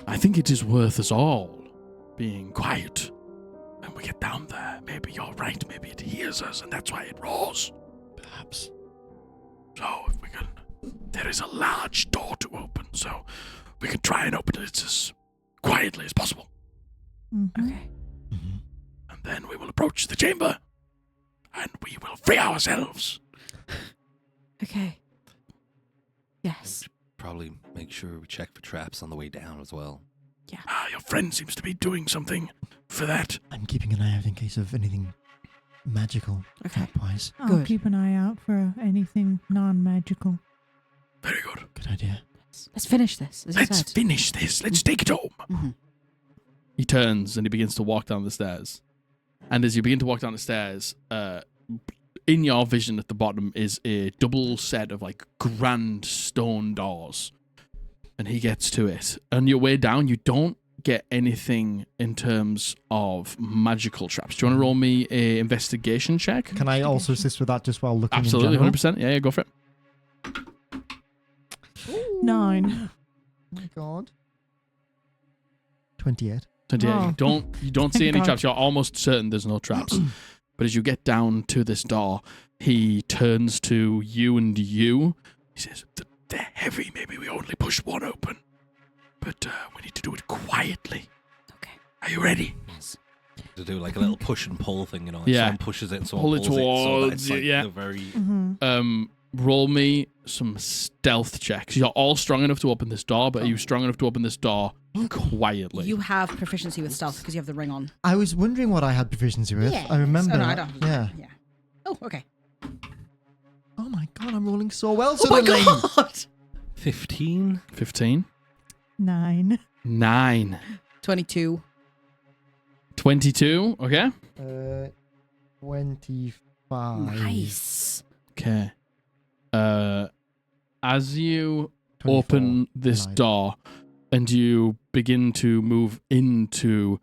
I think it is worth us all being quiet when we get down there. Maybe you're right. Maybe it hears us, and that's why it roars. Perhaps. So if we can, there is a large door to open, so we can try and open it as quietly as possible, Mhm. Okay. Mhm. and then we will approach the chamber, and we will free ourselves. Okay. Yes. Probably make sure we check for traps on the way down as well. Your friend seems to be doing something for that. I'm keeping an eye out in case of anything magical. Okay. Trap-wise. I'll Good. keep an eye out for anything non-magical. Very good. Good idea. Let's finish this. As you Let's said. finish this. Let's take it home. Mhm. He turns and he begins to walk down the stairs. And as you begin to walk down the stairs, in your vision at the bottom is a double set of like grand stone doors. And he gets to it. On your way down, you don't get anything in terms of magical traps. Do you want to roll me a investigation check? Can I also assist with that just while looking Absolutely, in general? 100%. Yeah, go for it. 9. Oh my god. 28. 28. Oh. You don't see Thank any God. traps. You're almost certain there's no traps. But as you get down to this door, he turns to you and you. He says, "They're heavy. Maybe we only push one open. But we need to do it quietly. Okay. Are you ready?" Yes. To do like a little push and pull thing, you know, like Yeah. someone pushes it and someone Pull it pulls it, so that towards it's you, like yeah. the very Mm-hmm. Roll me some stealth checks. You're all strong enough to open this door, but are you strong enough to open this door quietly? You have proficiency with stealth because you have the ring on. I was wondering what I had proficiency with. I remember. Oh, no, I don't. Yeah. Yeah. Oh, okay. Oh my god, I'm rolling so well Oh my suddenly. god! 15. 15. 9. 9. 22. 22. Okay. 25. Nice. Okay. As you 24. open this Nice. door and you begin to move into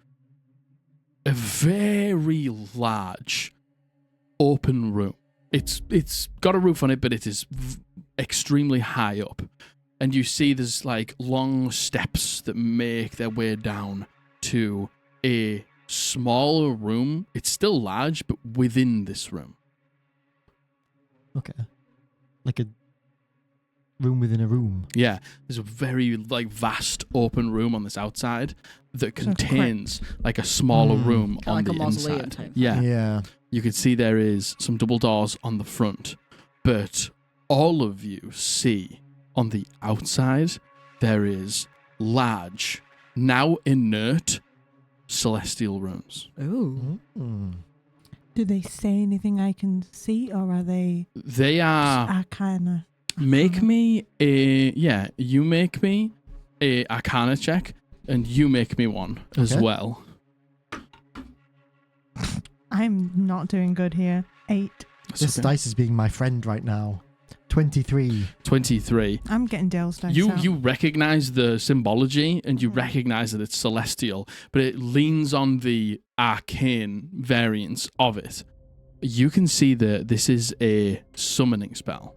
a very large open room. It's got a roof on it, but it is extremely high up. And you see there's like long steps that make their way down to a smaller room. It's still large, but within this room. Okay. Like a room within a room. Yeah, there's a very like vast open room on this outside that So it's contains like a smaller room Kinda on like a the mausoleum inside. type. Yeah, Yeah. you can see there is some double doors on the front, but all of you see on the outside there is large, now inert celestial rooms. Ooh. Mm. Do they say anything I can see, or are they They are. arcana? Make me a you make me a Arcana check, and you make me one as Okay. well. I'm not doing good here. 8. That's This okay. dice is being my friend right now. 23. 23. I'm getting Dale's dice You out. you recognize the symbology and you recognize that it's celestial, but it leans on the arcane variants of it. You can see that this is a summoning spell.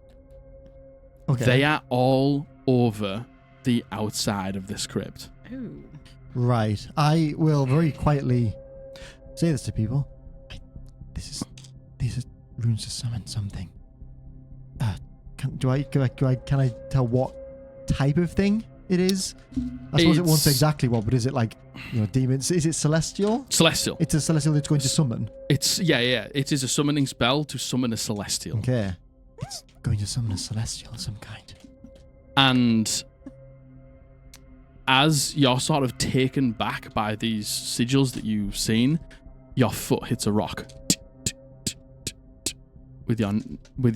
Okay. They are all over the outside of this crypt. Ooh. Right. I will very quietly say this to people. These are runes to summon something. Can I tell what type of thing it is? I suppose it won't say It's- exactly what, but is it like, demons? Is it celestial? Celestial. It's a celestial that's going to summon. It's it is a summoning spell to summon a celestial. Okay. It's going to summon a celestial of some kind. And as you're sort of taken back by these sigils that you've seen, your foot hits a rock with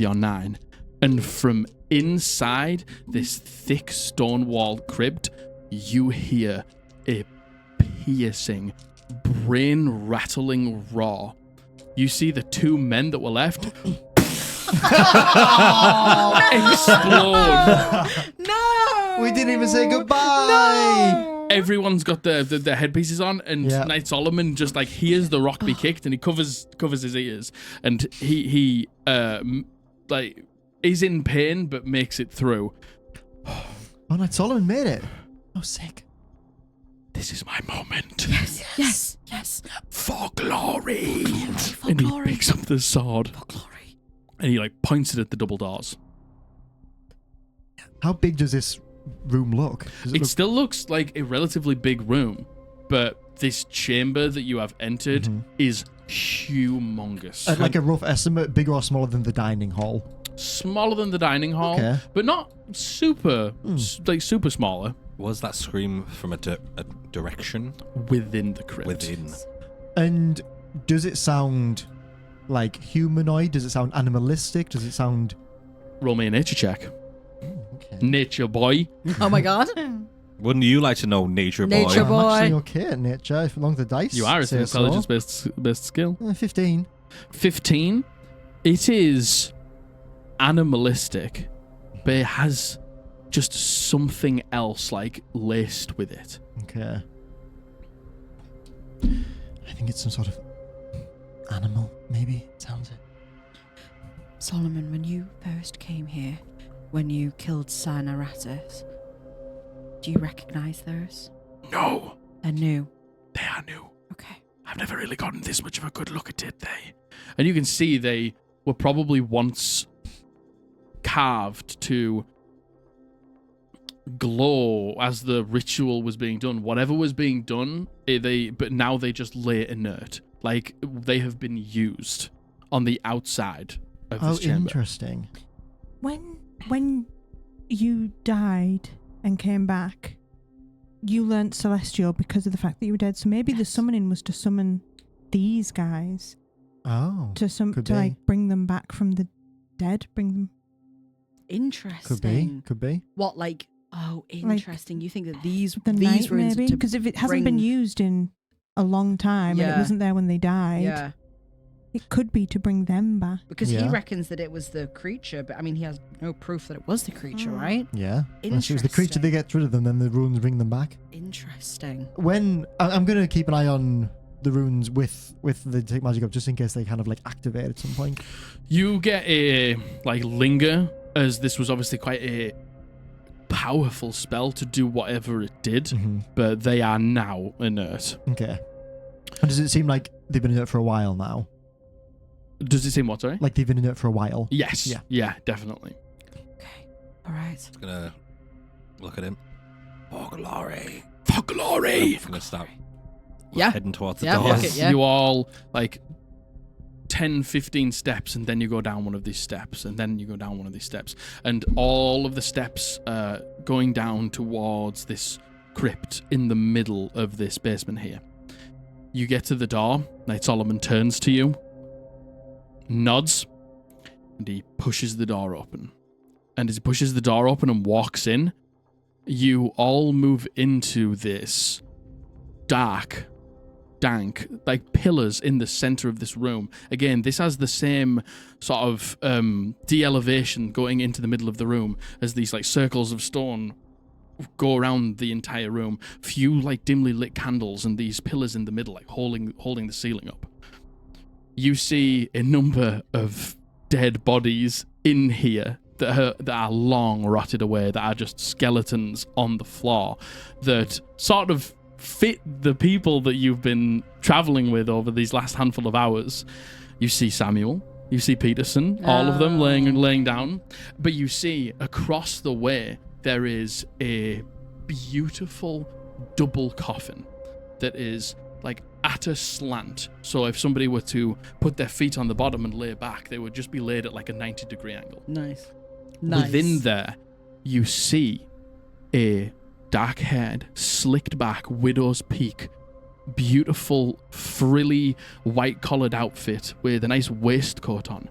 your 9. And from inside this thick stone-walled crypt, you hear a piercing, brain-rattling roar. You see the 2 men that were left explode. No! We didn't even say goodbye. Everyone's got their headpieces on, and Yeah. Knight Solomon just like hears the rock be kicked, and he covers his ears, and he like is in pain but makes it through. Oh, Knight Solomon made it. Oh, sick. This is my moment. Yes. For glory. For And he glory. picks up the sword For glory. and he like points it at the double doors. How big does this room look? Does It look... still looks like a relatively big room, but this chamber that you have entered is humongous. Like a rough estimate, bigger or smaller than the dining hall? Smaller than the dining hall, Okay. but not super, like super smaller. Was that scream from a direction Within the crypt. within? And does it sound like humanoid? Does it sound animalistic? Does it sound... Roll me a nature check. Okay. Nature boy. Oh my god. Wouldn't you like to know, nature boy? Nature boy. I'm actually okay at nature, if along the dice. You are. It's say an so. intelligence-based skill. 15. 15. It is animalistic, but it has just something else like laced with it. Okay. I think it's some sort of animal, maybe. Sounds it. Solomon, when you first came here, when you killed Sinaratus, do you recognize those? No, They're new. they are new. Okay. I've never really gotten this much of a good look at it, And you can see they were probably once carved to glow as the ritual was being done. Whatever was being done, but now they just lay inert. Like they have been used on the outside of this chamber. Interesting. When you died and came back, you learnt Celestial because of the fact that you were dead. So maybe the summoning was to summon these guys Oh. to Could be. like bring them back from the dead. Bring them. Interesting. Could be. What, like, oh, interesting. You think that these The night runes maybe to because if it hasn't been bring- used in a long time and it Yeah. wasn't there when they died, Yeah. it could be to bring them back. Because he Yeah. reckons that it was the creature, but I mean, he has no proof that it was the creature, Mm. right? Yeah. Unless it was the creature Interesting. that gets rid of them, then the runes bring them back. Interesting. When I'm going to keep an eye on the runes with the take magic up, just in case they kind of like activate at some point. You get a like linger, as this was obviously quite a powerful spell to do whatever it did, but they are now inert. Okay. And does it seem like they've been in it for a while now? Does it seem what, sorry? Like they've been in it for a while? Yes. Yeah. Yeah, definitely. Okay. All right. I'm gonna look at him. For glory. For glory! I'm gonna start Yeah. heading towards the Yeah, doors. fuck it, yeah. You all like 10, 15 steps, and then you go down one of these steps, and then you go down one of these steps. And all of the steps going down towards this crypt in the middle of this basement here. You get to the door. Knight Solomon turns to you, nods, and he pushes the door open. And as he pushes the door open and walks in, you all move into this dark, dank, like pillars in the center of this room. Again, this has the same sort of de-elevation going into the middle of the room as these like circles of stone go around the entire room. Few like dimly lit candles and these pillars in the middle, like holding the ceiling up. You see a number of dead bodies in here that are long rotted away, that are just skeletons on the floor, that sort of fit the people that you've been traveling with over these last handful of hours. You see Samuel, you see Peterson, all of them laying down, but you see across the way there is a beautiful double coffin that is like at a slant. So if somebody were to put their feet on the bottom and lay back, they would just be laid at like a 90-degree angle. Nice. Within there, you see a dark-haired, slicked-back widow's peak, beautiful, frilly, white-collared outfit with a nice waistcoat on,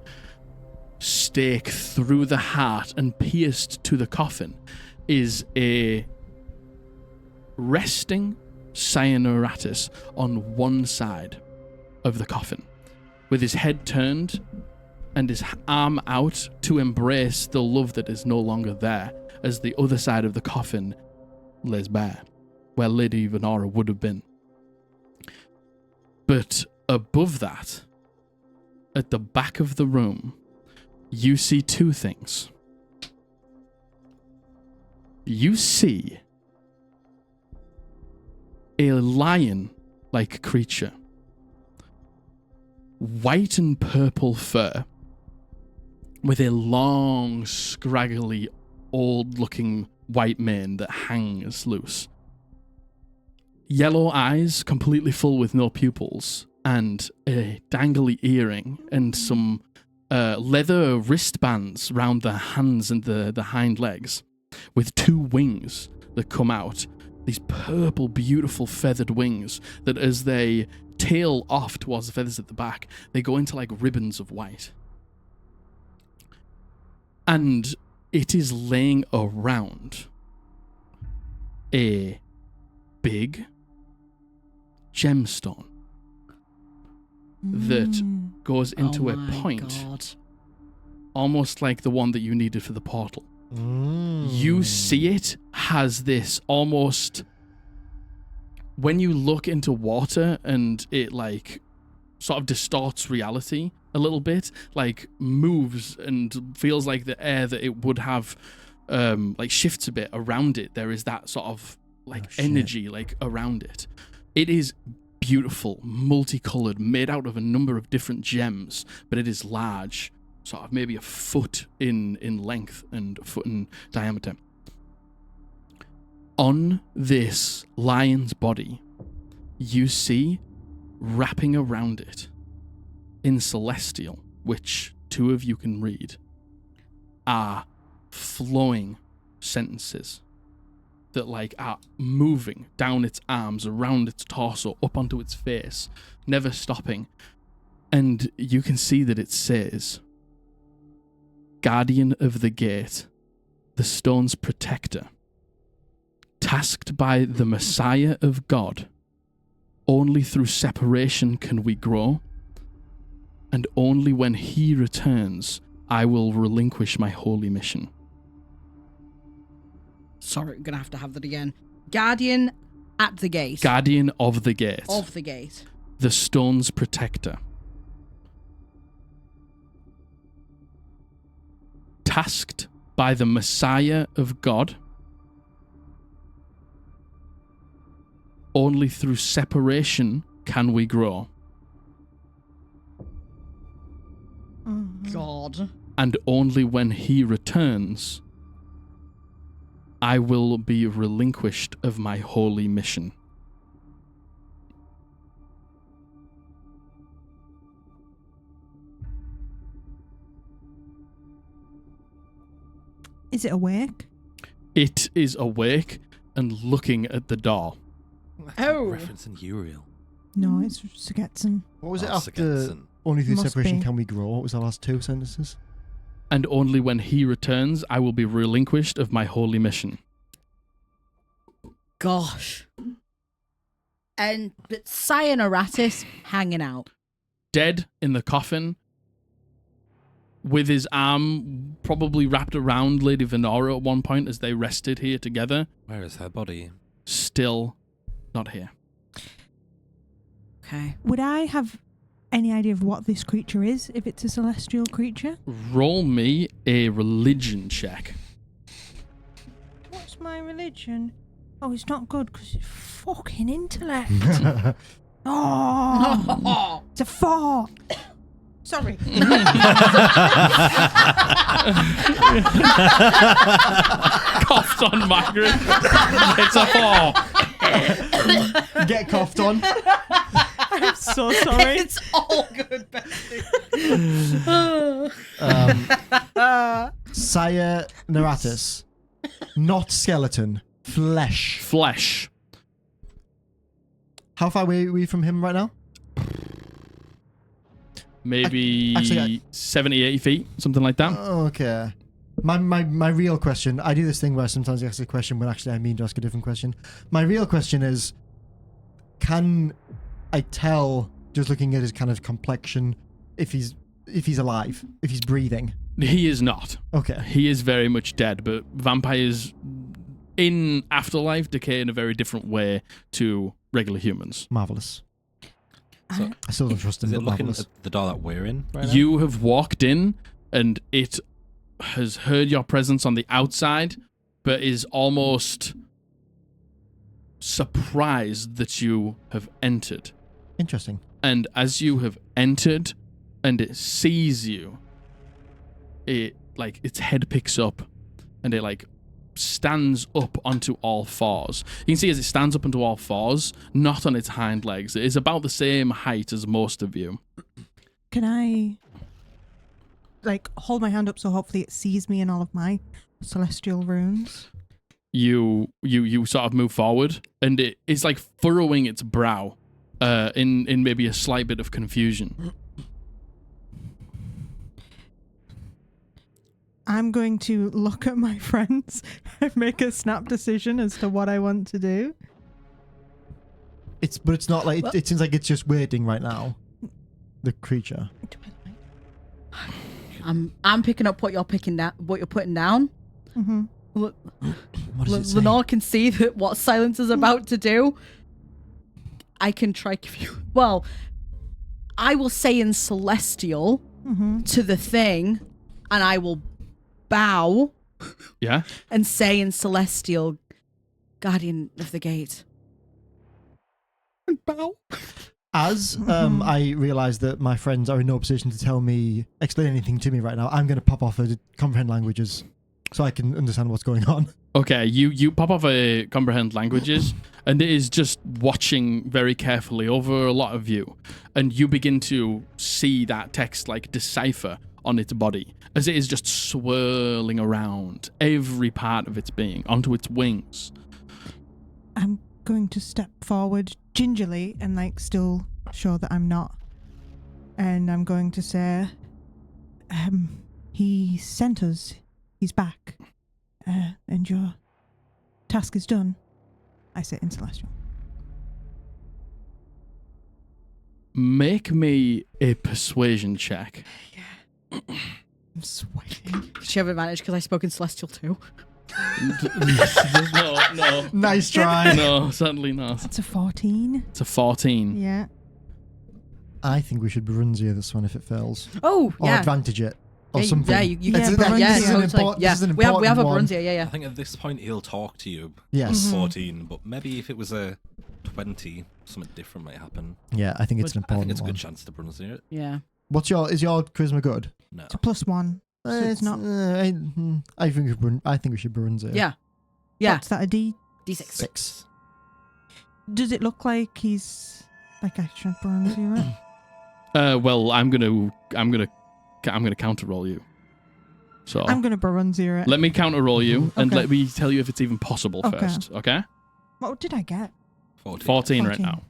stake through the heart and pierced to the coffin is a resting Cyanoratus on one side of the coffin, with his head turned and his arm out to embrace the love that is no longer there, as the other side of the coffin lays bare, where Lady Venora would have been. But above that, at the back of the room, you see two things. You see a lion-like creature, white and purple fur, with a long, scraggly, old-looking white mane that hangs loose. Yellow eyes, completely full with no pupils, and a dangly earring, and some leather wristbands round the hands and the hind legs, with two wings that come out. These purple, beautiful feathered wings that as they tail off towards the feathers at the back, they go into like ribbons of white. And it is laying around a big gemstone that goes into a point, almost like the one that you needed for the portal. You see it has this almost, when you look into water and it like sort of distorts reality a little bit, like moves and feels like the air that it would have like shifts a bit around it. There is that sort of like energy like around it. It is beautiful, multicolored, made out of a number of different gems, but it is large, sort of maybe a foot in length and a foot in diameter. On this lion's body, you see, wrapping around it, in Celestial, which two of you can read, are flowing sentences that like are moving down its arms, around its torso, up onto its face, never stopping. And you can see that it says, Guardian of the Gate, the stone's protector, tasked by the Messiah of God, only through separation can we grow, and only when he returns, I will relinquish my holy mission. Sorry, I'm going to have that again. Guardian at the gate. Guardian of the Gate. Of the gate. The stone's protector. Tasked by the Messiah of God, only through separation can we grow. God. And only when he returns, I will be relinquished of my holy mission. Is it awake? It is awake and looking at the door. Oh. Referencing Uriel. No, it's Sugetson. What was it Oh, after? Sugetson. Only through Must separation be. can we grow. What was the last two sentences? And only when he returns, I will be relinquished of my holy mission. Gosh. But Cyanoratus hanging out. Dead in the coffin, with his arm probably wrapped around Lady Venora at one point as they rested here together. Where is her body? Still not here. Okay. Would I have any idea of what this creature is, if it's a celestial creature? Roll me a religion check. What's my religion? Oh, it's not good because it's fucking intellect. Oh, it's a 4. Sorry. Coughed on Margaret. It's a 4. Get coughed on. I'm so sorry. It's all good, Bessie. Sire Naratus. Not skeleton. Flesh. Flesh. How far away are we from him right now? Maybe Actually, 70, 80 feet, something like that. Okay. My real question, I do this thing where sometimes I ask a question when actually I mean to ask a different question. My real question is, can I tell, just looking at his kind of complexion, if he's alive, if he's breathing? He is not. Okay. He is very much dead, but vampires in afterlife decay in a very different way to regular humans. Marvelous. So, I still don't trust him, is it but looking marvelous. at the door that we're in right now? You have walked in and it has heard your presence on the outside, but is almost surprised that you have entered. Interesting. And as you have entered and it sees you, it like its head picks up and it like stands up onto all fours. You can see as it stands up onto all fours, not on its hind legs. It is about the same height as most of you. Can I, like, hold my hand up so hopefully it sees me in all of my celestial runes? You sort of move forward and it is like furrowing its brow in maybe a slight bit of confusion. I'm going to look at my friends and make a snap decision as to what I want to do. But it's not like it seems like it's just waiting right now. The creature. I'm picking up what you're putting down. Mm-hmm. What does it say? Lenore can see that what Silence is about to do. I can try confuse. Well, I will say in Celestial to the thing, and I will bow Yeah? and say in Celestial, Guardian of the Gate. And bow. As I realise that my friends are in no position to explain anything to me right now, I'm going to pop off a comprehend languages so I can understand what's going on. Okay, you pop off a comprehend languages, and it is just watching very carefully over a lot of you, and you begin to see that text like decipher on its body as it is just swirling around every part of its being onto its wings. I'm going to step forward gingerly and like still show that I'm not. And I'm going to say, he sent us. He's back. And your task is done. I say in Celestial. Make me a persuasion check. I'm sweating. She have advantage because I spoke in Celestial too. No. Nice try. No, certainly not. That's a 14. It's a 14. Yeah. I think we should Brunzia this one if it fails. Oh, Or yeah. advantage it. Or Yeah, something. yeah, you Yeah, can do that. Brunzia. Yeah, This is an totally. Yeah, this is an we have a important one. Brunzia. Yeah. I think at this point he'll talk to you. Yes. 14, but maybe if it was a 20, something different might happen. Yeah, I think it's an I think important it's a one. good chance to pronounce it. Yeah. Is your charisma good? No. It's a +1. It's not. I think we should Brunzia. Yeah. Yeah. What's that, a D? D6. 6. Does it look like he's like extra bronzy, right? Well, I'm gonna counter roll you. So I'm going to bronzy it. let me counter roll you and Okay. let me tell you if it's even possible Okay. first. Okay? What did I get? 14 right 14. now.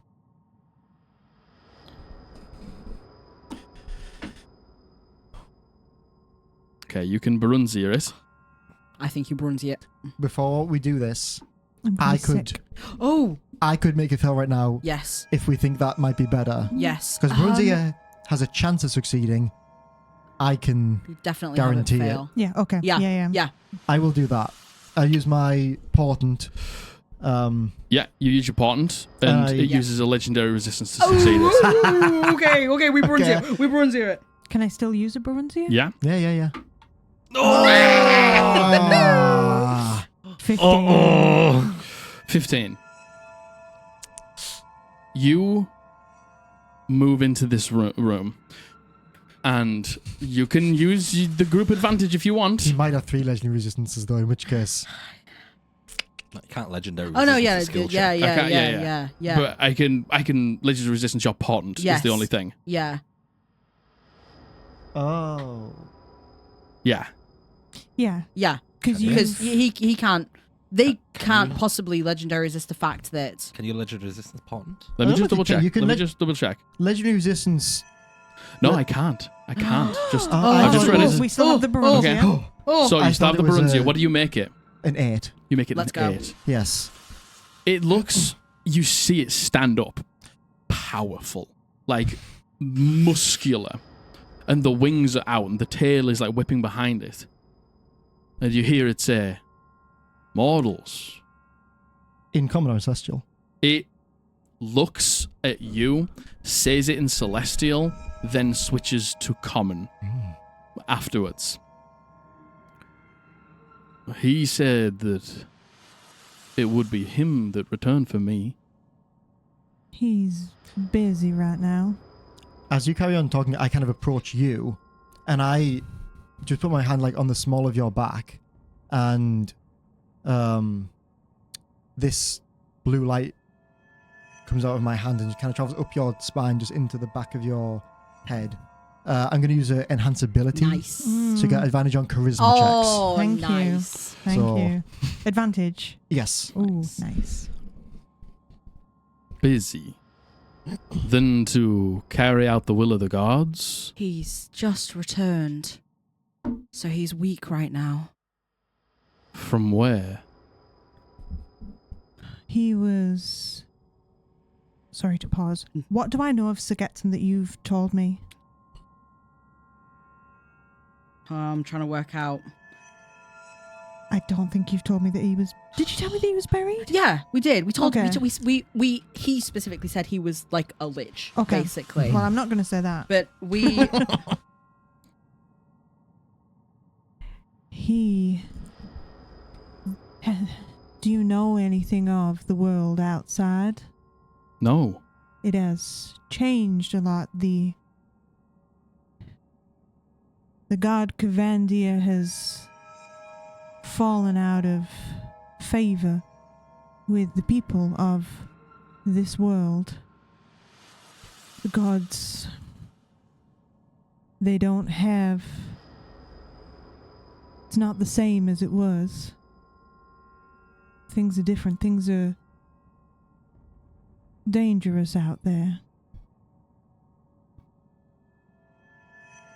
Okay, you can Brunzir it. I think you Brunzia it. Before we do this, I'm I pretty could sick. Oh, I could make a fail right now yes. if we think that might be better. Yes. Because Brunzia has a chance of succeeding. I can. You definitely Guarantee have it. it fail. Yeah, okay. Yeah. Yeah. I will do that. I use my portent. Yeah, you use your portent, and it Yeah. uses a legendary resistance to succeed it. Oh, okay. We Brunzia Okay. it. We Brunzia it. Can I still use a bronzy? Yeah? Yeah. Oh! Ah. 15. 15. You move into this room, And you can use the group advantage if you want. He might have 3 legendary resistances though, in which case. You can't legendary. Oh no, resist yeah, a skill check. yeah. But I can legendary resistance your portent is Yes. the only thing. Yeah. Oh. Yeah. Yeah. Yeah. Because he can't. They can't possibly legendary resist the fact that. Can you legendary resistance portent? Let me I just don't double think check. you can Let me leg- just double check. Legendary resistance. No, Let- I can't. I can't. Just I I've just thought read it it. was- we still have the bronze. Okay. Yeah? Oh, So I you still have thought the it was Barunzia. a- What do you make it? An 8. You make it Let's an go. 8. Yes. It looks. You see it stand up, powerful, like muscular, and the wings are out, and the tail is like whipping behind it, and you hear it say, "Mortals." In common or celestial? It looks at you, says it in Celestial, then switches to Common afterwards. He said that it would be him that returned for me. He's busy right now. As you carry on talking, I kind of approach you, and I just put my hand like on the small of your back, and this blue light comes out of my hand and just kind of travels up your spine, just into the back of your head. I'm going to use an enhance ability, nice. so you get advantage on charisma Oh, Thank you. nice. Thank So- you. Advantage. checks. Yes. Ooh, nice. Busy. Then to carry out the will of the gods. He's just returned, so he's weak right now. From where? He was... Sorry to pause. What do I know of Sagetson that you've told me? I'm trying to work out. I don't think you've told me that he was... Did you tell me that he was buried? Yeah, we did. We told Okay. we he specifically said he was like a lich, Okay. basically. Well, I'm not going to say that. But we He... Do you know anything of the world outside? No. It has changed a lot. The god Kavandia has fallen out of favor with the people of this world. The gods, they don't have... It's not the same as it was. Things are different. Things are dangerous out there.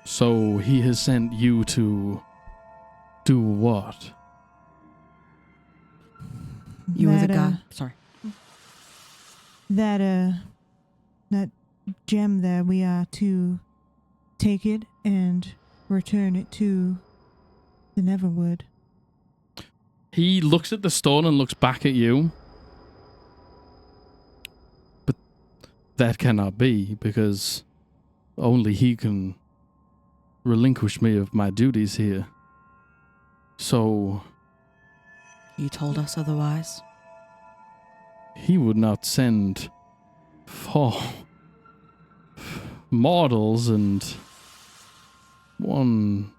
So he has sent you to do what? you were the That, guy. Sorry. That gem there, we are to take it and return it to the Neverwood. He looks at the stone and looks back at you. But that cannot be, because only he can relinquish me of my duties here. So You told us otherwise. he would not send 4 mortals and 1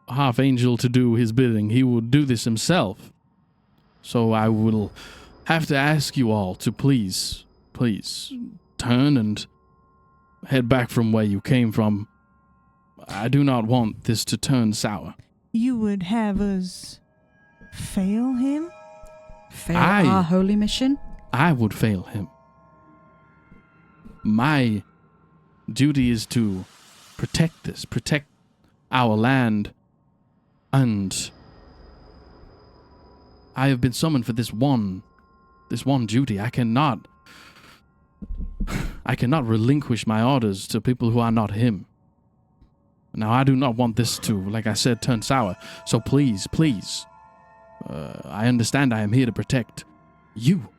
half angel to do his bidding. He would do this himself. So I will have to ask you all to please turn and head back from where you came from. I do not want this to turn sour. You would have us fail him? Fail Aye. our holy mission? I would fail him. My duty is to protect this, protect our land, and I have been summoned for this one duty. I cannot relinquish my orders to people who are not him. Now, I do not want this to, like I said, turn sour. So please, I understand I am here to protect you.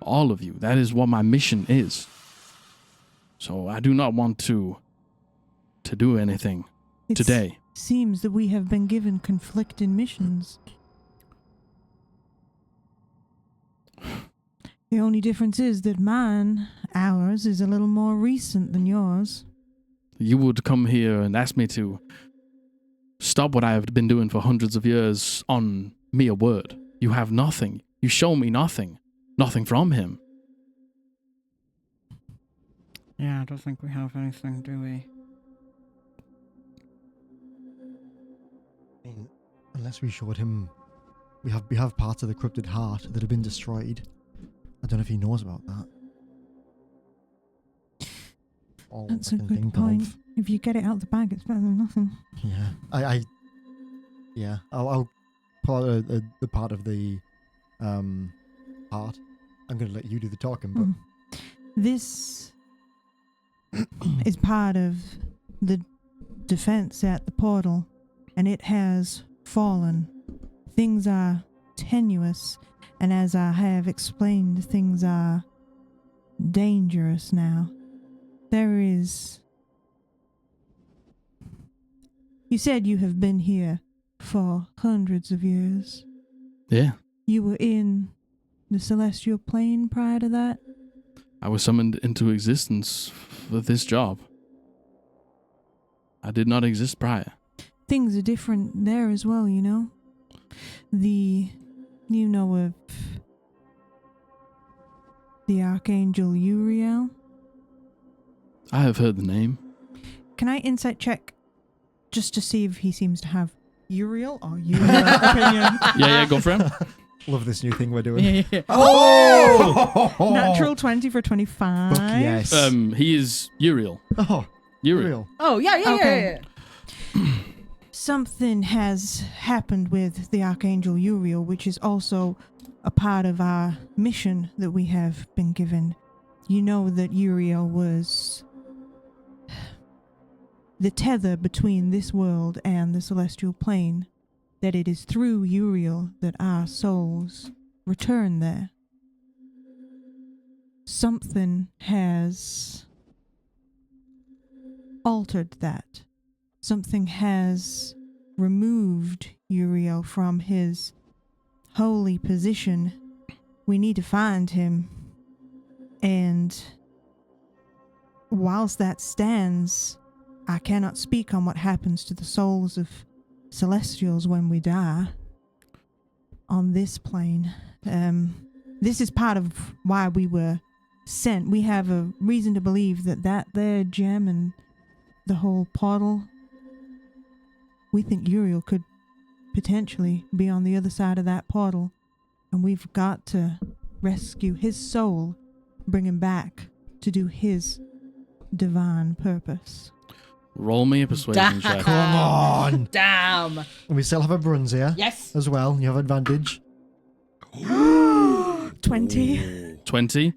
All of you. That is what my mission is. So I do not want to do anything today. Seems that we have been given conflicting missions. The only difference is that ours is a little more recent than yours. You would come here and ask me to stop what I have been doing for hundreds of years on mere word. You have nothing. You show me nothing. Nothing from him. Yeah, I don't think we have anything, do we? I mean, unless we showed him, we have parts of the corrupted heart that have been destroyed. I don't know if he knows about that. All That's I a can good think point. of. If you get it out the bag, it's better than nothing. Yeah, I'll pull out the part of the heart. I'm going to let you do the talking, but This is part of the defense at the portal, and it has fallen. Things are tenuous, and as I have explained, things are dangerous now. There is... You said you have been here for hundreds of years. Yeah. You were in the celestial plane prior to that? I was summoned into existence for this job. I did not exist prior. Things are different there as well, you know? You know of the Archangel Uriel? I have heard the name. Can I insight check just to see if he seems to have Uriel or Uriel opinion? Yeah, go for him. love this new thing we're doing. Oh! Natural 20 for 25. Fuck yes. He is Uriel. Oh, Uriel. real. Oh, yeah. Okay. Something has happened with the Archangel Uriel, which is also a part of our mission that we have been given. You know that Uriel was the tether between this world and the celestial plane, that it is through Uriel that our souls return there. Something has altered that. Something has removed Uriel from his holy position. We need to find him. And whilst that stands, I cannot speak on what happens to the souls of Celestials when we die on this plane. This is part of why we were sent. We have a reason to believe that there gem and the whole portal, we think Uriel could potentially be on the other side of that portal, and we've got to rescue his soul, bring him back to do his divine purpose. Roll me a persuasion check. Come on. Damn. And we still have a bronze here Yes. as well. You have advantage. 20. 20.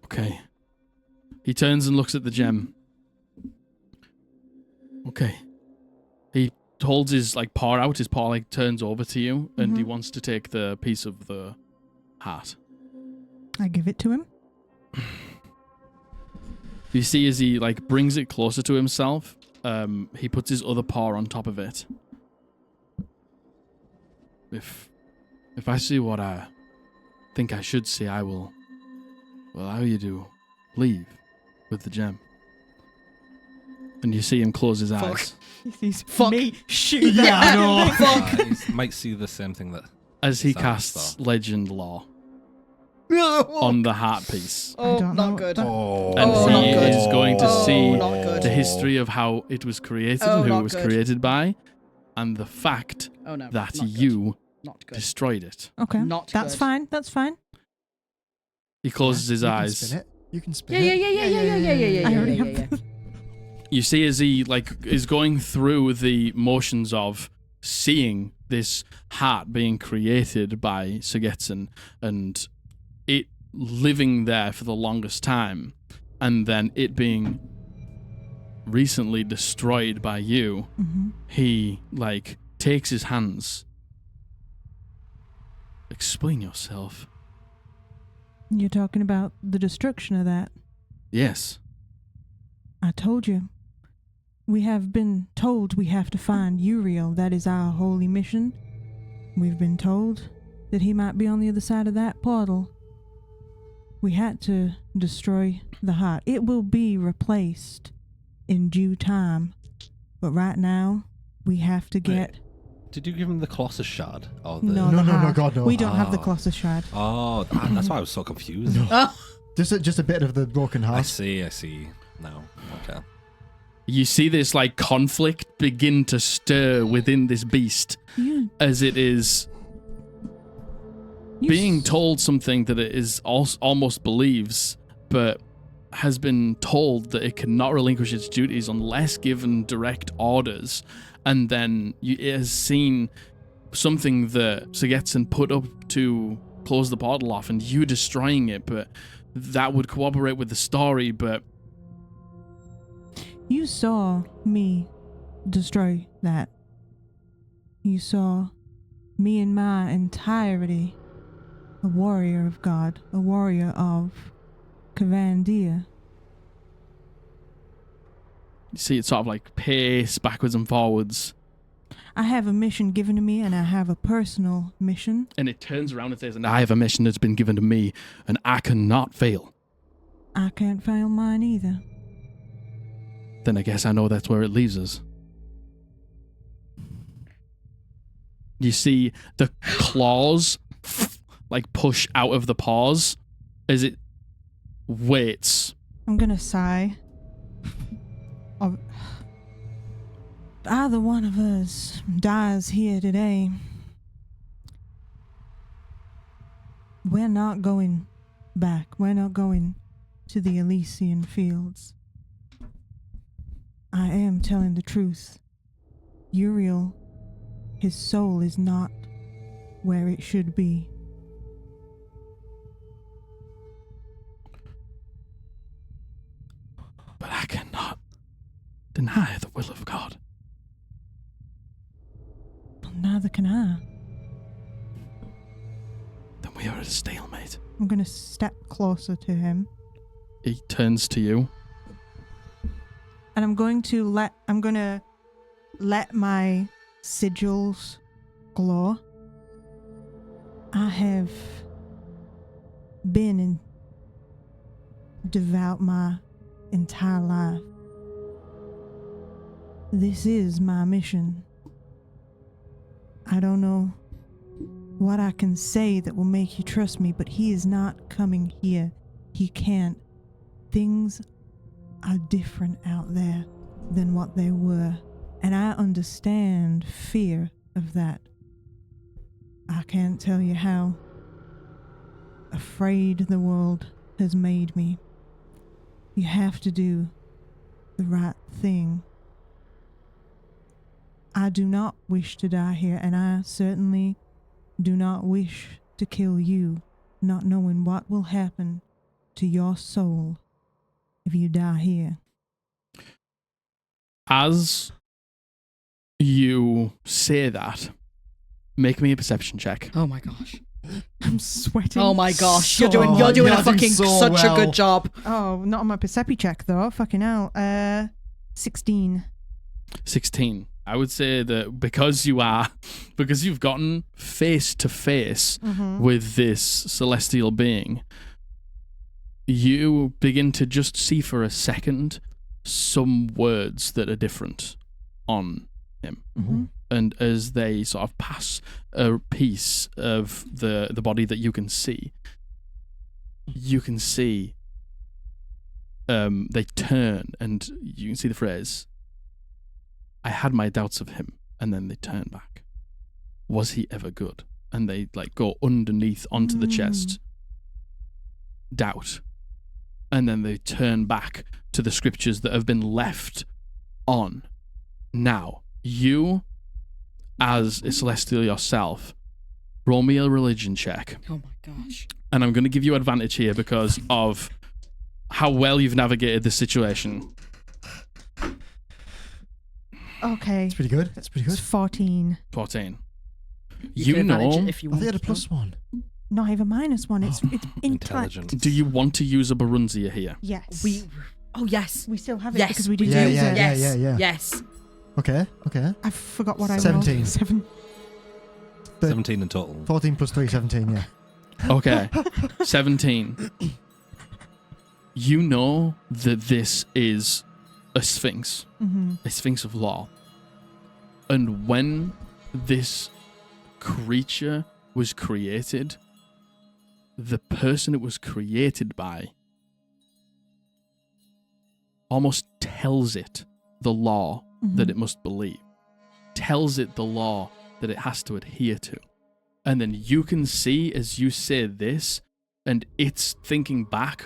Okay. He turns and looks at the gem. Okay. He holds his paw out. His paw turns over to you, and he wants to take the piece of the heart. I give it to him. You see as he brings it closer to himself, he puts his other paw on top of it. If I see what I think I should see, I will allow you to leave with the gem. And you see him close his eyes. Fuck. Me shoot Yeah, I know. You might see the same thing that As he Sounds casts so. Legend Law No. on the heart piece. Oh, don't know not what good. that- And Oh, he not good. is going to Oh, see not good. the history of how it was created Oh, and who not it was good. created by, and the fact Oh, no. that not you Good. Not good. destroyed it. Okay. Not That's good. fine. That's fine. He closes his You can eyes. spin it. You can spin Yeah, yeah, it. yeah, yeah, yeah, yeah, yeah, yeah. I already yeah, have yeah. You see as he is going through the motions of seeing this heart being created by Sugetson and it living there for the longest time, and then it being recently destroyed by you. He takes his hands. Explain yourself. You're talking about the destruction of that. Yes. I told you. We have been told we have to find Uriel. That is our holy mission. We've been told that he might be on the other side of that portal. We had to destroy the heart. It will be replaced in due time. But right now, we have to get... Did you give him the Colossus Shard? Or the... No, God, no. We don't have the Colossus Shard. Oh, that's why I was so confused. Just a bit of the broken heart. I see. No, okay. You see this like conflict begin to stir within this beast as it is being told something that it is almost believes, but has been told that it cannot relinquish its duties unless given direct orders. And then it has seen something that Sagetson put up to close the portal off, and you destroying it, but that would cooperate with the story, but... You saw me destroy that. You saw me in my entirety a warrior of God, a warrior of Kavandia. You see it sort of like pace backwards and forwards. I have a mission given to me, and I have a personal mission. And it turns around and says, and I have a mission that's been given to me, and I cannot fail. I can't fail mine either. Then I guess I know that's where it leaves us. You see the claws like push out of the paws as it waits. I'm gonna sigh. Either one of us dies here today, we're not going back. We're not going to the Elysian fields. I am telling the truth. Uriel, his soul is not where it should be. But I cannot deny the will of God. Neither can I. Then we are at a stalemate. I'm gonna step closer to him. He turns to you. And I'm gonna let my sigils glow. I have been devout my entire life. This is my mission. I don't know what I can say that will make you trust me, but he is not coming here. He can't. Things are different out there than what they were, and I understand fear of that. I can't tell you how afraid the world has made me. You have to do the right thing. I do not wish to die here, and I certainly do not wish to kill you, not knowing what will happen to your soul if you die here. As you say that, make me a perception check. Oh my gosh. I'm sweating. Oh my gosh. So You're doing a hard. fucking So such well. a good job. Oh, not on my perception check though. Fucking hell. 16. 16. I would say that because you've gotten face to face with this celestial being, you begin to just see for a second some words that are different on him. Mm-hmm. And as they sort of pass a piece of the body that you can see they turn, and you can see the phrase, I had my doubts of him, and then they turn back. Was he ever good? And they like go underneath onto the chest. Doubt. And then they turn back to the scriptures that have been left on. Now, you, as a celestial yourself, roll me a religion check. Oh my gosh. And I'm going to give you advantage here because of how well you've navigated the situation. Okay. It's pretty good. That's pretty It's good. 14. 14. You can advantage it if you I want. think I had a +1. No, I have a -1. It's Intelligent. Do you want to use a Barunzia here? Yes. Oh yes. We still have it Yes, because we we did do. use it. Yes. yeah. Yes. Okay. I forgot what I 17. rolled. 7. 17 in total. 14 + 3, 17, yeah. Okay. 17. you know that this is a sphinx, a sphinx of law. And when this creature was created, the person it was created by almost tells it the law that it must believe, tells it the law that it has to adhere to. And then you can see as you say this, and it's thinking back,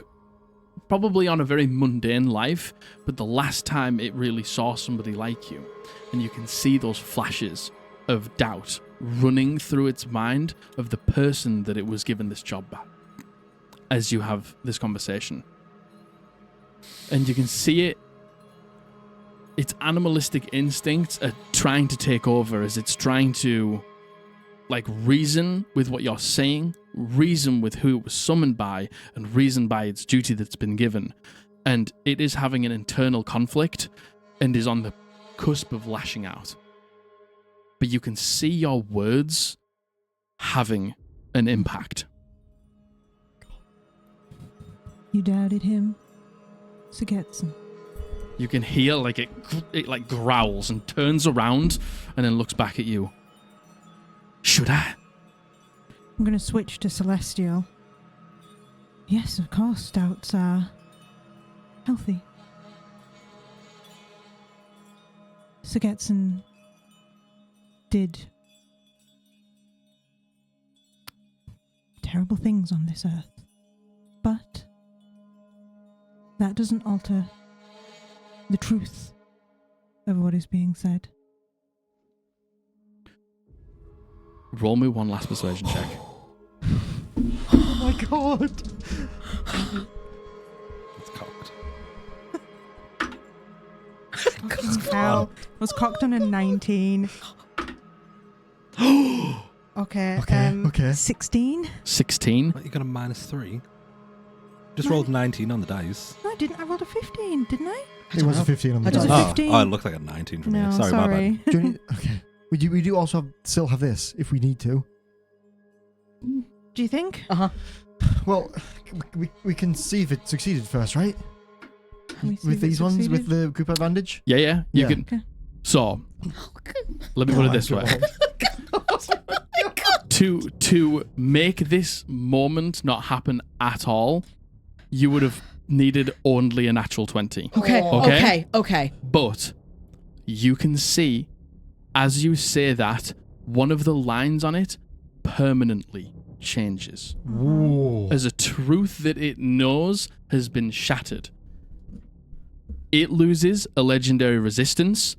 probably on a very mundane life, but the last time it really saw somebody like you. And you can see those flashes of doubt running through its mind of the person that it was given this job by as you have this conversation. And you can see it, its animalistic instincts are trying to take over as it's trying to reason with what you're saying, reason with who it was summoned by, and reason by its duty that's been given. And it is having an internal conflict and is on the cusp of lashing out. But you can see your words having an impact. You doubted him, Sagetson. You can hear it growls and turns around and then looks back at you. Should I? I'm going to switch to Celestial. Yes, of course, doubts are healthy. Sagetson did terrible things on this earth. But that doesn't alter the truth of what is being said. Roll me one last persuasion check. Oh my god. It's cocked. Hell, was cocked on a 19. Okay. Okay. 16? 16. What, you got a -3? Just rolled 19 on the dice. No, I didn't. I rolled a 15, didn't I? It was a 15 on the I don't dice. know. 15. Oh, it looked like a 19 for me. No, Sorry, my bad. Do you need- okay. We do also still have this if we need to. Do you think? Well, we can see if it succeeded first, right? Can we see With if it these ones, with succeeded? the group advantage. Yeah. You Yeah. can. Okay. So, let me put it this way. To make this moment not happen at all, you would have needed only a natural 20. Okay. But you can see, as you say that, one of the lines on it permanently changes. Ooh. As a truth that it knows has been shattered. It loses a legendary resistance,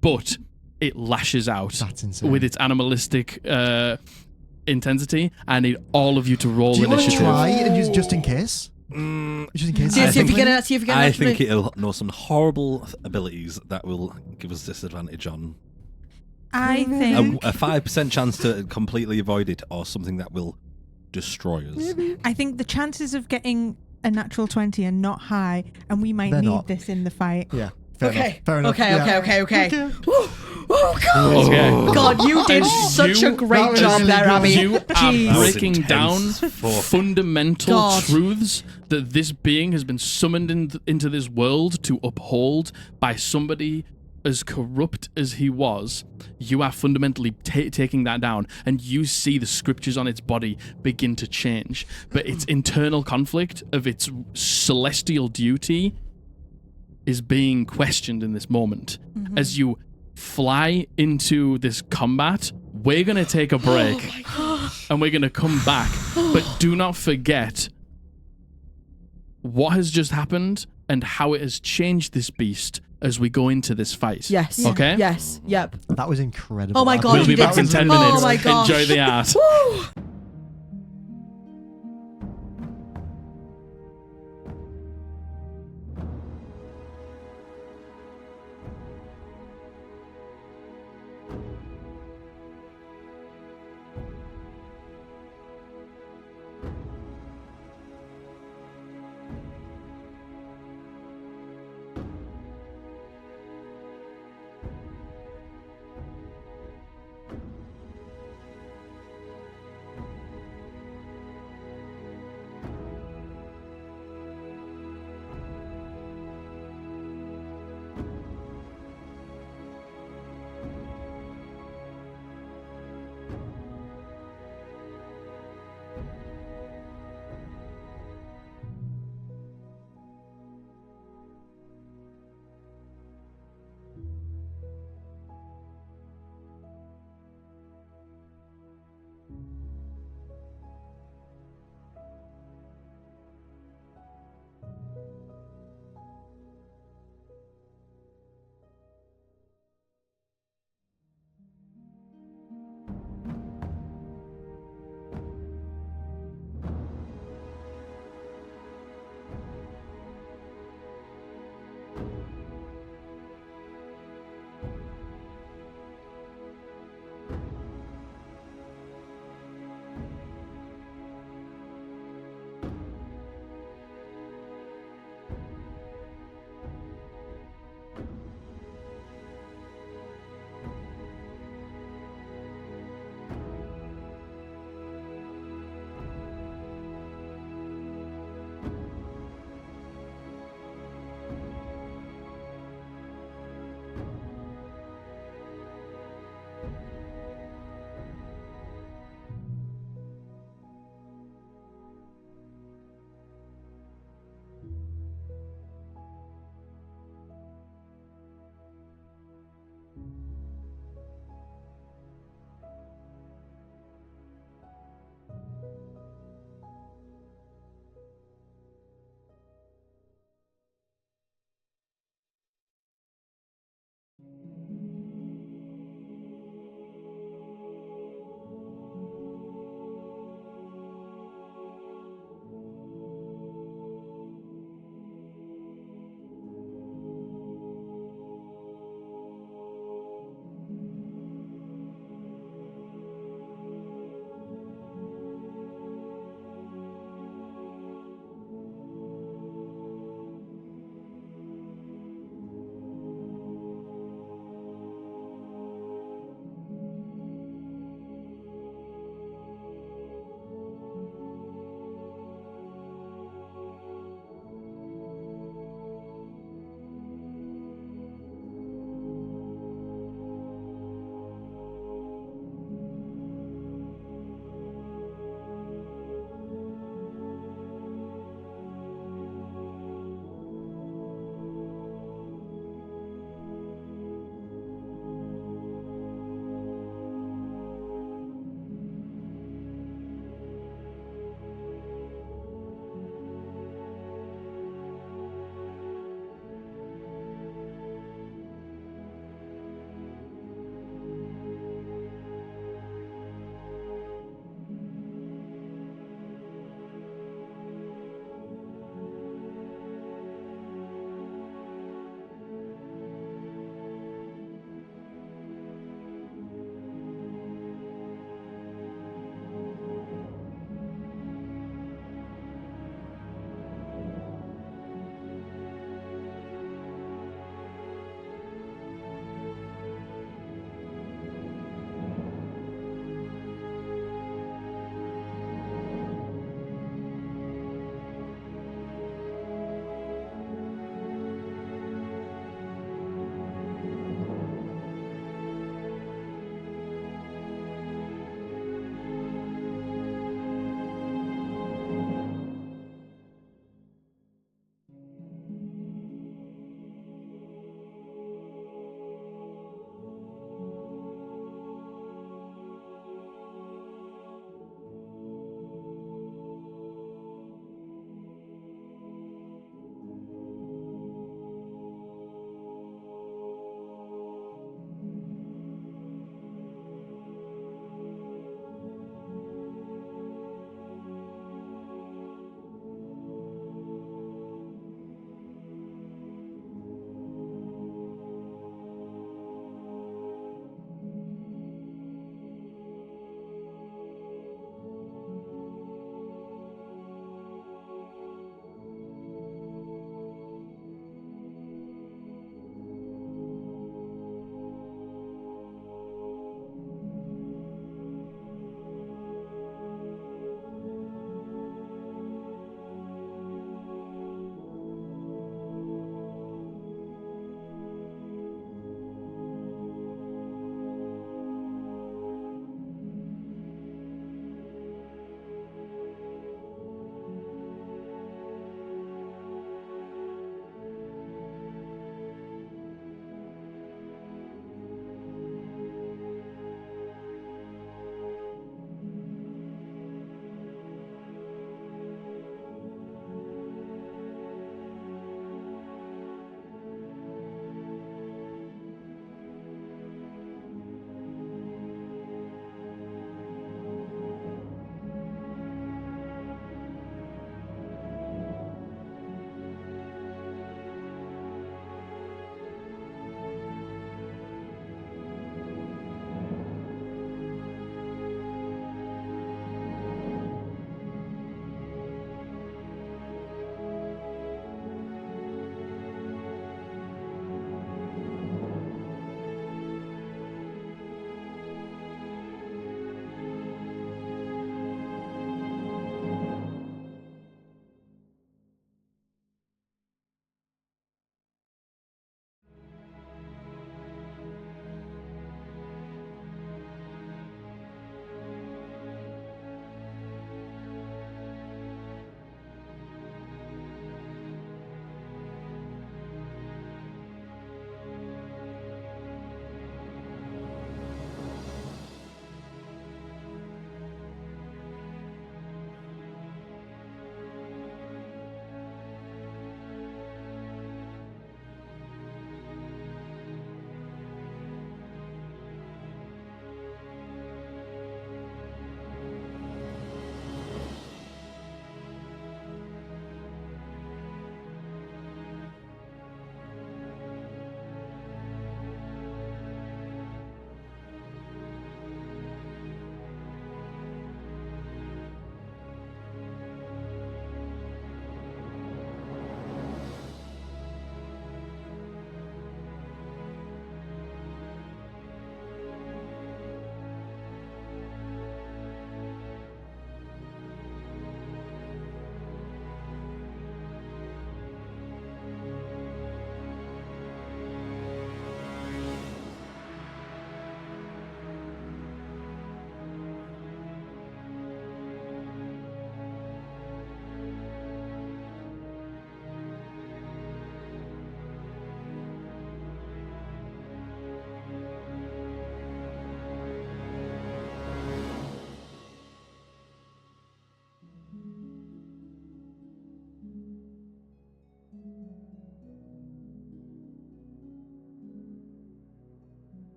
but it lashes out That's insane. with its animalistic intensity. I need all of you to roll Do you want to initiative. try and use just in case? Just in case. See I if you think- get it. See if you get it. I think it'll know some horrible abilities that will give us disadvantage on. I think. A 5% chance to completely avoid it, or something that will destroy us. I think the chances of getting a natural 20 are not high, and we might They're need not. this in the fight. Yeah. Fair Okay. enough. Fair enough. Okay. Yeah. Oh god. Okay. God, you did As such a you- great that was job really there, good. Abby. You Jeez. are breaking down intense. fundamental God. truths that this being has been summoned into this world to uphold by somebody as corrupt as he was. You are fundamentally taking that down, and you see the scriptures on its body begin to change. But its internal conflict of its celestial duty is being questioned in this moment. As you fly into this combat, we're going to take a break and we're going to come back. But do not forget what has just happened and how it has changed this beast as we go into this fight. Yes. Okay? Yes. Yep. That was incredible. Oh my God, We'll you be did back in some- 10 Oh minutes. my gosh. Enjoy the art. Woo!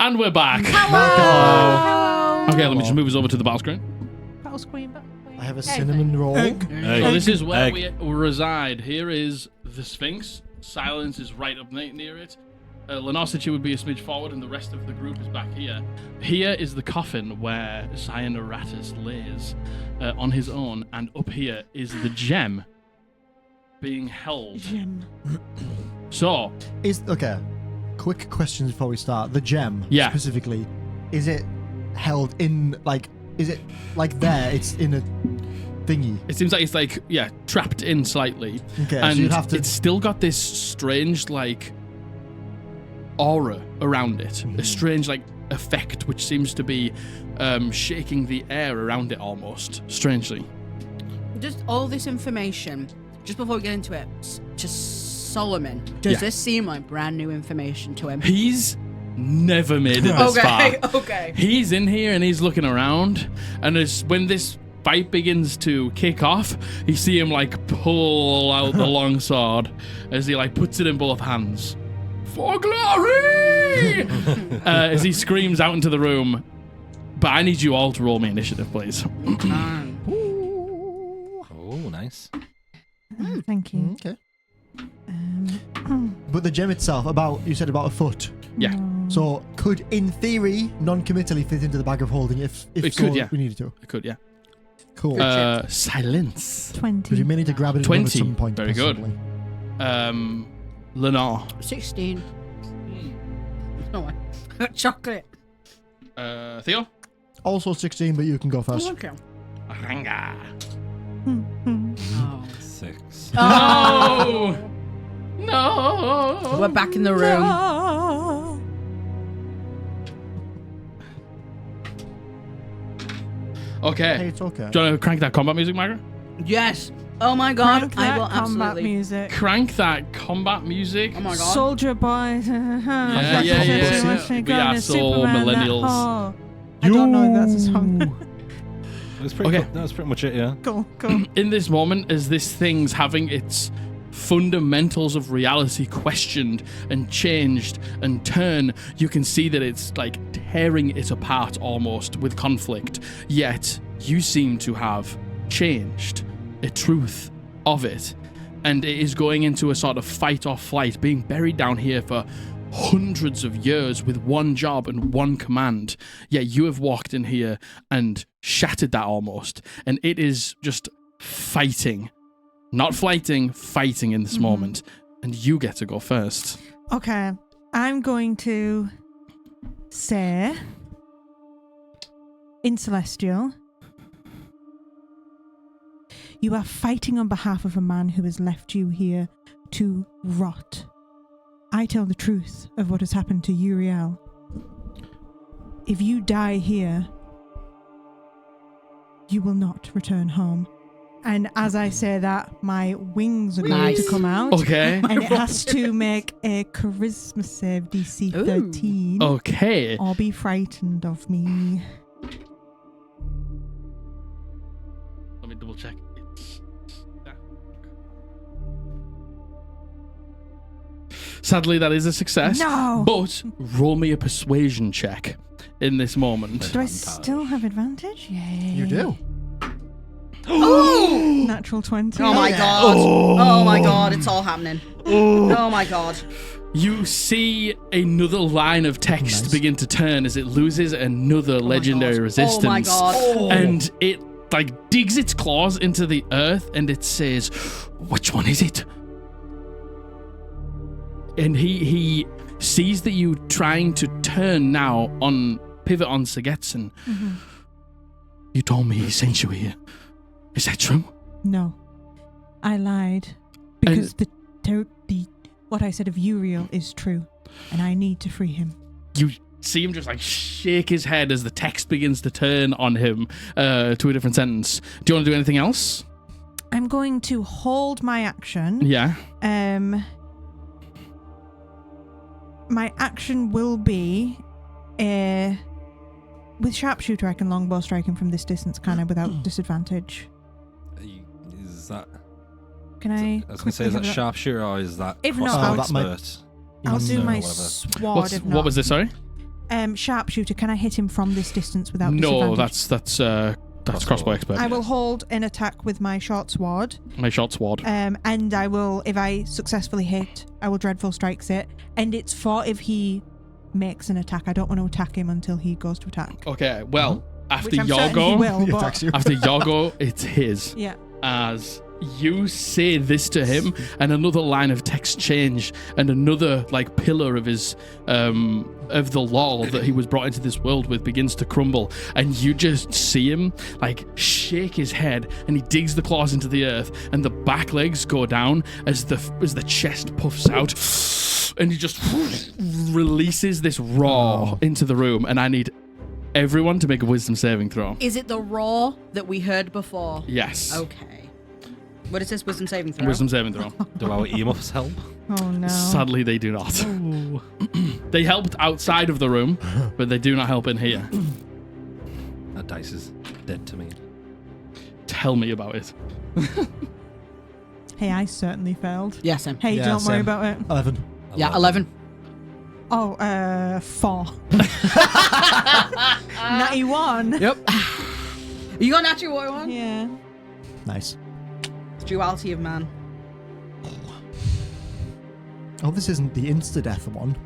And we're back. Hello. Okay, let me just move us over to the battle screen. Battle screen. I have a cinnamon roll. So this is where Egg. we reside. Here is the Sphinx. Silence is right up near it. Lenore said she would be a smidge forward, and the rest of the group is back here. Here is the coffin where Cyanaratus lays on his own, and up here is the gem being held. Gem. So, Okay. Quick questions before we start. The gem, Yeah. specifically, is it held in is it like there? It's in a thingy. it seems like it's like, yeah, trapped in slightly. Okay, And so you'd have to. it's still got this strange, like, aura around it. A strange, like, effect which seems to be shaking the air around it almost, strangely. Just all this information, just before we get into it, just Solomon, does this seem like brand new information to him? He's never made it this far. Okay. He's in here and he's looking around, and when this fight begins to kick off, you see him like pull out the long sword as he like puts it in both hands. For glory! As he screams out into the room. But I need you all to roll me initiative, please. Oh, nice. Thank you. Okay. But the gem itself, you said about a foot. Yeah. No. So could, in theory, non-committally fit into the bag of holding if It so could, yeah. we needed to. I could, yeah. Cool. Silence. 20. Because you may need to grab it at 20. some point. Very good. possibly. Lenore. 16. Oh, chocolate. Theo. Also 16, but you can go first. Okay. Ranga. Oh. 6. No! No! We're back in the room. No. Okay. Hey, it's okay. Do you want to crank that combat music, Margaret? Yes. Oh my god. Crank I that will combat absolutely. music. Crank that combat music. Oh my god. Soldier boy. Yeah, yeah. We are so millennials. I don't know if that's a song. That's pretty Okay. cool. That's pretty much it, yeah. Go. In this moment, as this thing's having its fundamentals of reality questioned and changed and turn, you can see that it's like tearing it apart almost with conflict. Yet you seem to have changed a truth of it, and it is going into a sort of fight or flight, being buried down here for hundreds of years with one job and one command. Yet you have walked in here and shattered that almost, and it is just fighting. Not flighting, fighting in this moment. And you get to go first. Okay. I'm going to say in Celestial, you are fighting on behalf of a man who has left you here to rot. I tell the truth of what has happened to Uriel. If you die here, you will not return home. And as I say that, my wings are going to come out. Okay. And it has to make a charisma save DC Ooh. 13. Okay. Or be frightened of me. Let me double check. Sadly, that is a success. No. But roll me a persuasion check in this moment. Do I still have advantage? Yay. You do. Oh! Natural 20. Oh my god. Oh my god, it's all happening. Oh my god. You see another line of text Nice. begin to turn as it loses another legendary God. resistance. Oh my god. And it like digs its claws into the earth and it says, "Which one is it?" And he sees that you trying to turn now on pivot on Sagetson. You told me he sent you here. Is that true? No. I lied. Because the what I said of Uriel is true. And I need to free him. You see him just like shake his head as the text begins to turn on him to a different sentence. Do you want to do anything else? I'm going to hold my action. Yeah. My action will be with sharpshooter. I can longbow strike him from this distance, can I, without disadvantage? Is that? Can I? I was going to say, is that sharpshooter or is that If not, crossbow that might- expert? I'll do my whatever. sword. If not. What was this? Sorry. Sharpshooter. Can I hit him from this distance without disadvantage? No, that's crossbow expert. I will hold an attack with my short sword. My short sword. And I will, if I successfully hit, I will dreadful strikes it. And it's for if he makes an attack. I don't want to attack him until he goes to attack. Okay. Well, after Which I'm your certain he go, will, He but- attacks you. after your go, it's his. Yeah. As you say this to him, and another line of text change, and another like pillar of his of the law that he was brought into this world with begins to crumble, and you just see him like shake his head, and he digs the claws into the earth, and the back legs go down as the chest puffs out, and he just releases this raw into the room, and I need everyone to make a wisdom saving throw. Is it the roar that we heard before? Yes. Okay. What is this? Wisdom saving throw? Wisdom saving throw. Do our earmuffs help? Oh no. Sadly, they do not. They helped outside of the room, but they do not help in here. That dice is dead to me. Tell me about it. Hey, I certainly failed. Yeah, Sam. Hey, Yeah, don't worry same. about it. 11. Yeah, 11. Oh, 4. 91. Yep. You got natural water one? Yeah. Nice. Duality of man. Oh, this isn't the insta-death one.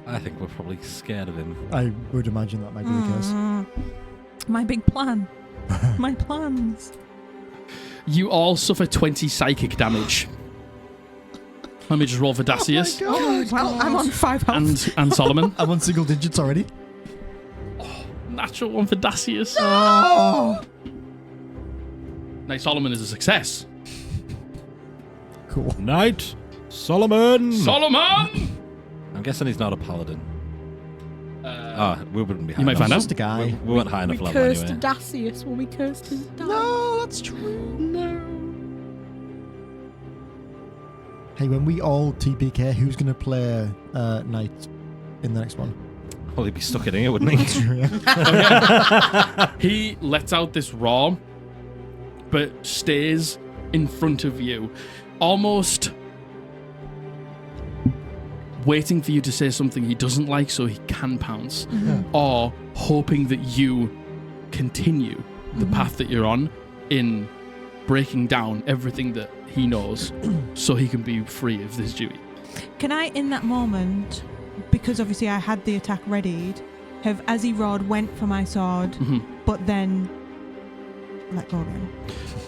I think we're probably scared of him. I would imagine that might be the case. My big plan. My plans. You all suffer 20 psychic damage. Let me just roll for Dacius Oh, well, I'm on 5 health. and Solomon. I'm on single digits already. Natural one for Dacius. Oh. Now Solomon is a success. Cool. Knight Solomon! Solomon! I'm guessing he's not a paladin. We wouldn't be high You might enough. find out. Just a guy. We weren't high enough We level cursed anyway. Dacius when we cursed his dad. No, that's true. No. Hey, when we all TPK, who's going to play Knight in the next one? Well, he'd be stuck in here, wouldn't he? True, yeah. He lets out this roar, but stays in front of you, almost waiting for you to say something he doesn't like so he can pounce, or hoping that you continue the path that you're on in breaking down everything that he knows so he can be free of this duty. Can I, in that moment, because obviously I had the attack readied, have Azirod went for my sword, but then let go again?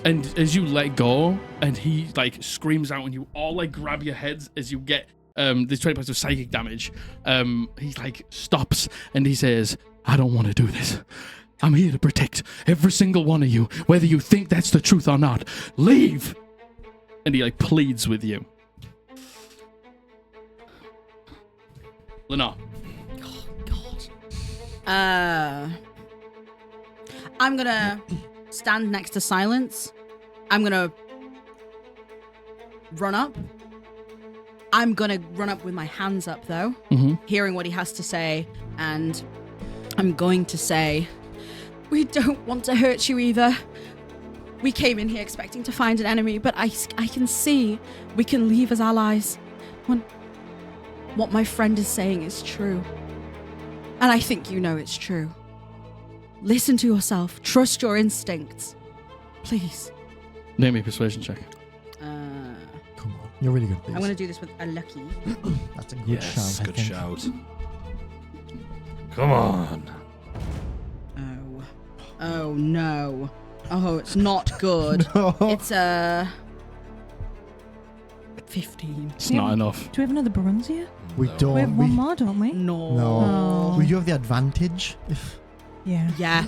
And as you let go, and he like screams out, and you all like grab your heads as you get this 20 points of psychic damage. He like stops and he says, "I don't want to do this. I'm here to protect every single one of you, whether you think that's the truth or not. Leave!" And he like pleads with you. Lenore. I'm gonna stand next to Silence. I'm gonna run up. I'm gonna run up with my hands up though, hearing what he has to say, and I'm going to say, "We don't want to hurt you either. We came in here expecting to find an enemy, but I can see we can leave as allies. what my friend is saying is true. And I think you know it's true. Listen to yourself. Trust your instincts. Please. Name me a persuasion check. Come on. You're really good at this. I'm going to do this with a lucky. That's a good Yes, shout. good I think. shout. Come on. Oh. Oh, no. Oh, it's not good. No. It's a 15. It's not enough. Do we have another bronze here? We No. don't. We have one more, don't we? No. No. Oh. Will you have the advantage? If Yeah. Yeah.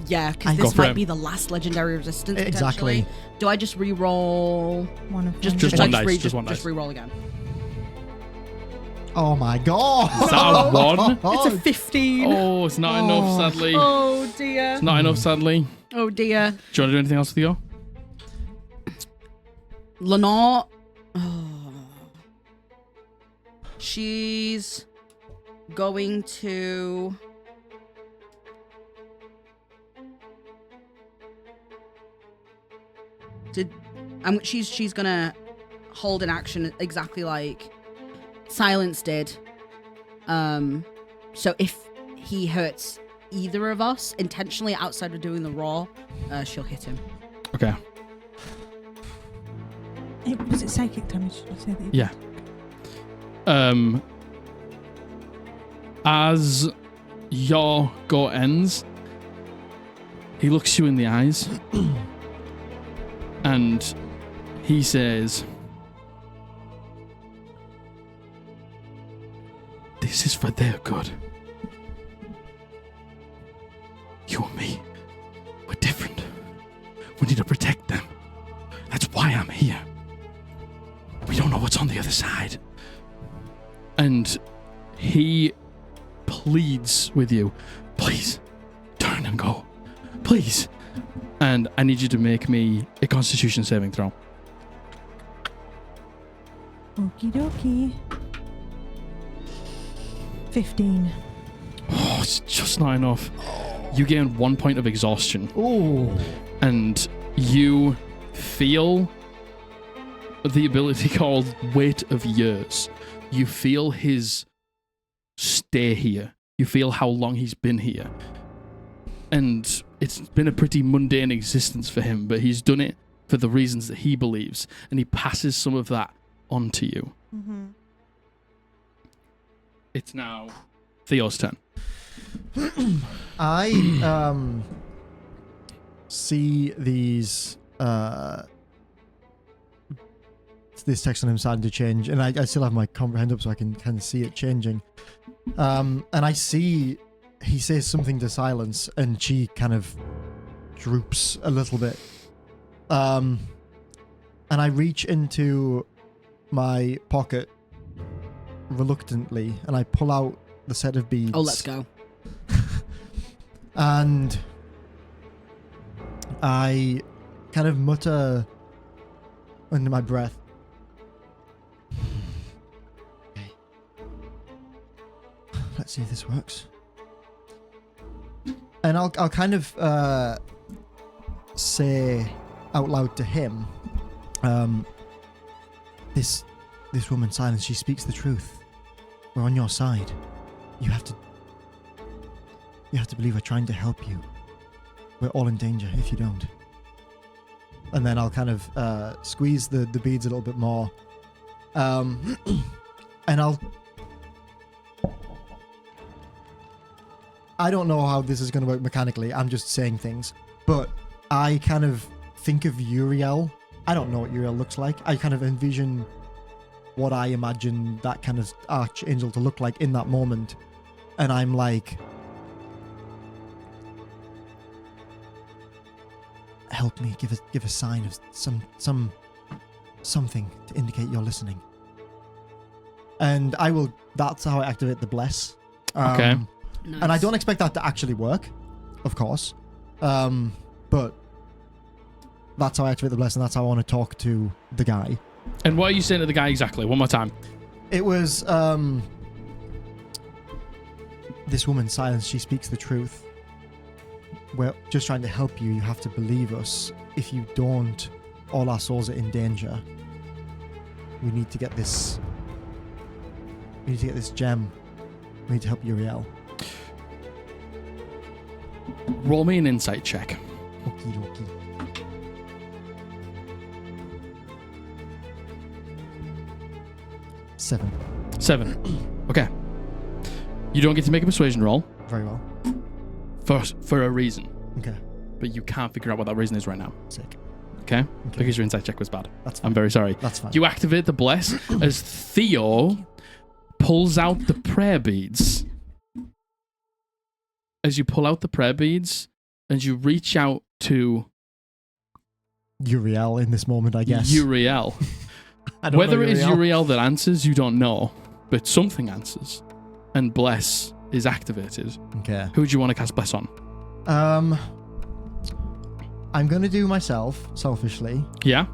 Yeah, because Go this for might it. be the last legendary resistance, Exactly. potentially. Do I just re-roll? One of Just them. Just one dice, re- just one dice. re-roll again. Oh my god! Is that a 1? It's a 15. Oh, it's not enough, sadly. Oh, dear. It's not enough, sadly. Oh, dear. Do you want to do anything else with your? Lenore. Oh. She's going to. She's gonna hold an action exactly like Silence did. So if he hurts either of us intentionally outside of doing the raw, she'll hit him. Okay. Was it psychic damage? Did you say that? Yeah. As your go ends, he looks you in the eyes and he says, "This is for their good. You and me, we're different. We need to protect them. That's why I'm here. We don't know what's on the other side." And he pleads with you, "Please, turn and go. Please." And I need you to make me a Constitution saving throw. Okie dokie. 15. Oh, it's just not enough. You gain 1 point of exhaustion, Oh. and you feel the ability called Weight of Years. You feel his stay here. You feel how long he's been here. And it's been a pretty mundane existence for him, but he's done it for the reasons that he believes, and he passes some of that on to you. Mm-hmm. It's now Theo's turn. I see these this text on him starting to change, and I still have my comprehend up so I can kind of see it changing. And I see he says something to Silence, and she kind of droops a little bit. And I reach into my pocket reluctantly, and I pull out the set of beads. Oh, let's go. And I kind of mutter under my breath, "Okay. Let's see if this works." And I'll kind of say out loud to him, this woman, Silence, she speaks the truth. We're on your side. You have to believe we're trying to help you. We're all in danger if you don't." And then I'll kind of squeeze the beads a little bit more. And I don't know how this is going to work mechanically. I'm just saying things. But I kind of think of Uriel. I don't know what Uriel looks like. I kind of envision what I imagine that kind of archangel to look like in that moment. And I'm like, help me, give a sign of something to indicate you're listening. And I will, that's how I activate the bless. Okay. Nice. And I don't expect that to actually work, of course. But that's how I activate the bless, and that's how I want to talk to the guy. And what are you saying to the guy exactly? One more time. It was, this woman, Silence, she speaks the truth. We're just trying to help you. You have to believe us. If you don't, all our souls are in danger. We need to get this We need to get this gem. We need to help Uriel. Roll me an insight check. Okie dokie. Seven. Okay. You don't get to make a persuasion roll Very well. for a reason, Okay. but you can't figure out what that reason is right now. Sick. Okay? Okay. Because your insight check was bad. That's fine. I'm very sorry. That's fine. You activate the bless as Theo pulls out the prayer beads. As you pull out the prayer beads and you reach out to Uriel in this moment, I guess. Uriel. I don't Whether know it is Uriel. Uriel that answers, you don't know. But something answers. And bless is activated. Okay. Who do you want to cast bless on? I'm going to do myself, selfishly. Yeah?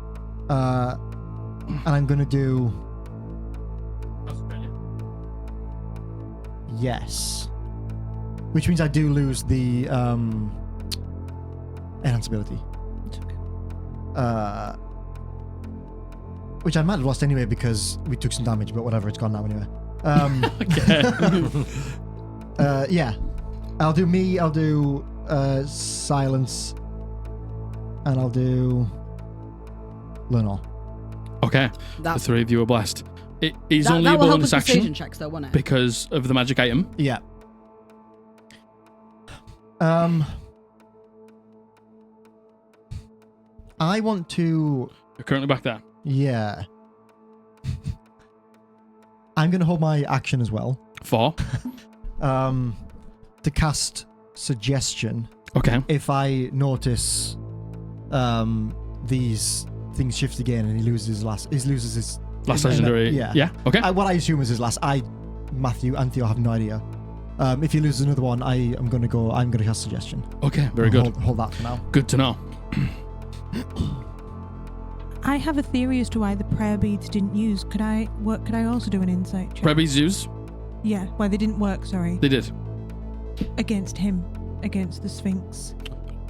And I'm going to do... Yes. Which means I do lose the enhance ability. It's okay. Which I might have lost anyway because we took some damage, but whatever, it's gone now anyway. Okay. Yeah. I'll do me, I'll do silence, and I'll do Lenore. Okay. The That's, three of you are blessed. It is that, only that a will help bonus with persuasion action checks, though, won't it? because of the magic item. Yeah. I want to... You're currently back there. Yeah. I'm going to hold my action as well. 4. To cast suggestion Okay. if I notice these things shift again and he loses his Last and legendary. yeah. Yeah. Okay. What I assume is his last. Matthew and Theo have no idea. If he loses another one, I'm gonna cast suggestion. Okay. Very good. Hold that for now. Good to know. I have a theory as to why the prayer beads didn't use. Could I also do an insight check? Prebies Zeus, Yeah, why they didn't work, sorry. they did. Against him. Against the Sphinx.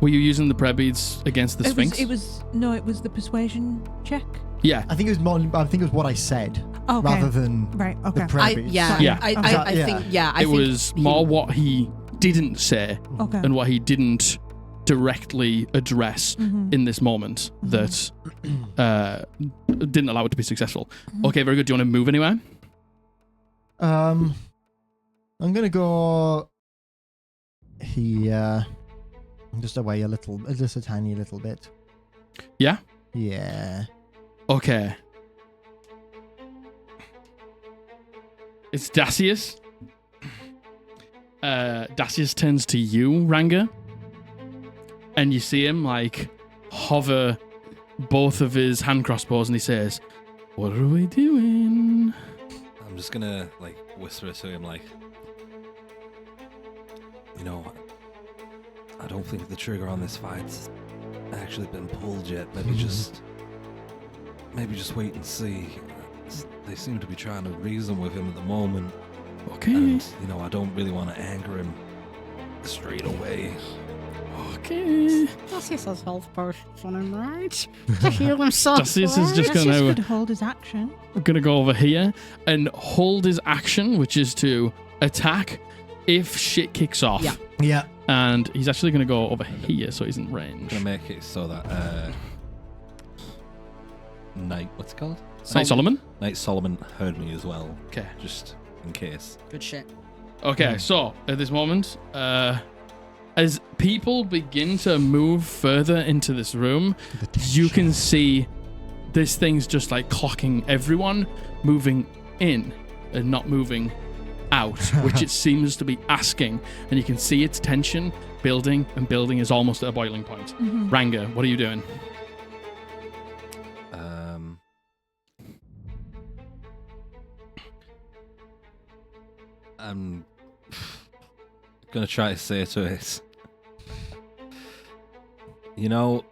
Were you using the prayer beads against the Sphinx? It was the persuasion check. Yeah. I think it was what I said Okay. rather than Right, the okay. prayer beads. Yeah. I think It think was more what he didn't say Okay. and what he didn't directly address Mhm. in this moment that didn't allow it to be successful. Mhm. Okay, very good. Do you want to move anywhere? I'm gonna go here. Just away just a tiny little bit. Yeah? Yeah. Okay. It's Dacius. Dacius turns to you, Ranga. And you see him, like, hover both of his hand crossbows and he says, "What are we doing?" I'm just gonna, like, whisper to him, like, you know, I don't think the trigger on this fight's actually been pulled yet. Maybe just wait and see. They seem to be trying to reason with him at the moment. Okay. And, you know, I don't really want to anger him straight away. Okay. Dacius has health potions on him, right? To heal himself. Dacius is just That's gonna could hold his action. go over here and hold his action, which is to attack if shit kicks off. Yeah. Yeah. And he's actually gonna go over here, so he's in I'm range. gonna make it so that what's it called? Knight Solomon. Knight Solomon heard me as well, Okay. just in case. good shit. Okay, so at this moment, as people begin to move further into this room, you can see this thing's just like clocking everyone, moving in and not moving out, which it seems to be asking. And you can see its tension building and building is almost at a boiling point. Mhm. Ranga, what are you doing? I'm gonna try to say to it, you know,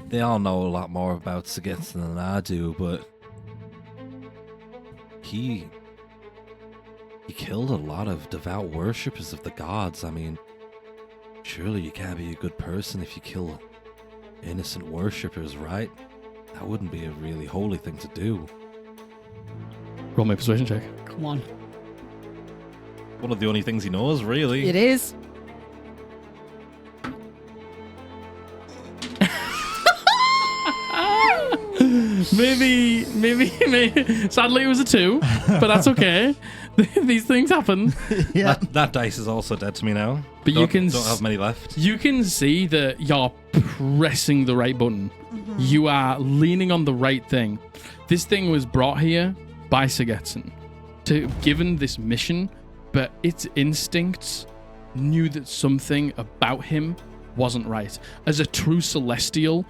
they all know a lot more about Sagetsu than I do, but he killed a lot of devout worshippers of the gods. I mean, surely you can't be a good person if you kill innocent worshippers, right? That wouldn't be a really holy thing to do. Roll me a persuasion check. Come on. One of the only things he knows, really. It is. Maybe. Sadly, it was a 2, but that's okay. These things happen. Yeah. That dice is also dead to me now. But you can don't have many left. You can see that you're pressing the right button. You are leaning on the right thing. This thing was brought here by Sigetson to given this mission, but its instincts knew that something about him wasn't right. As a true celestial,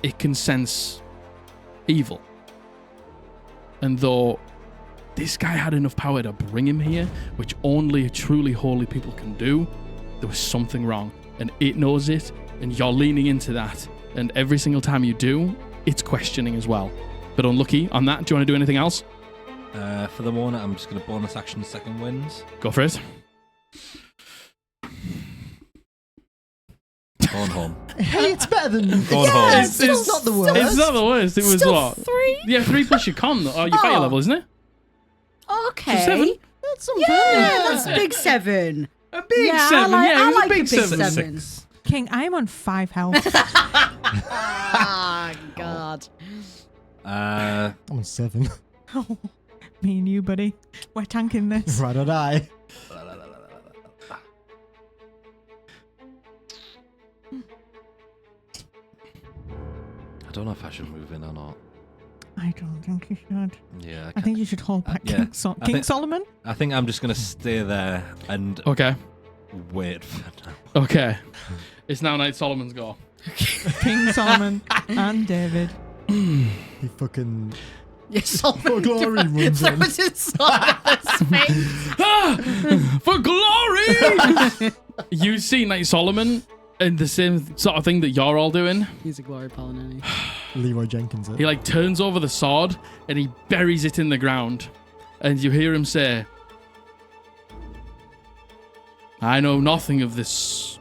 it can sense evil. And though this guy had enough power to bring him here, which only truly holy people can do, there was something wrong. And it knows it, and you're leaning into that. And every single time you do, it's questioning as well. But unlucky on that. Do you want to do anything else? For the moment, I'm just going to bonus action second winds. Go for it. Going home. Hey, it's better than. Going home. It's not the worst. It's not the worst. It was Still what? 3? Yeah, 3 plus your con. Or your fire Oh. level, isn't it? Okay. So 7? That's something. Yeah, that's a big 7. A big Yeah, 7. I Yeah, it was like a big a big 7. 7. King, I'm on 5 health. Ah, God. I'm on 7. Oh, me and you, buddy. We're tanking this. Right or die. I don't know if I should move in or not. I don't think you should. Yeah. I think you should hold back yeah. King, I King think- Solomon. I think I'm just going to stay there and Okay. wait for now. Okay. It's now Knight Solomon's go. King Solomon and David. He fucking. Yes, Solomon. For glory runs in. Throws his sword at his face. For glory! You see Knight Solomon and the same sort of thing that you're all doing. He's a glory paladin. Leroy Jenkins. He like turns over the sword and he buries it in the ground. And you hear him say, I know nothing of this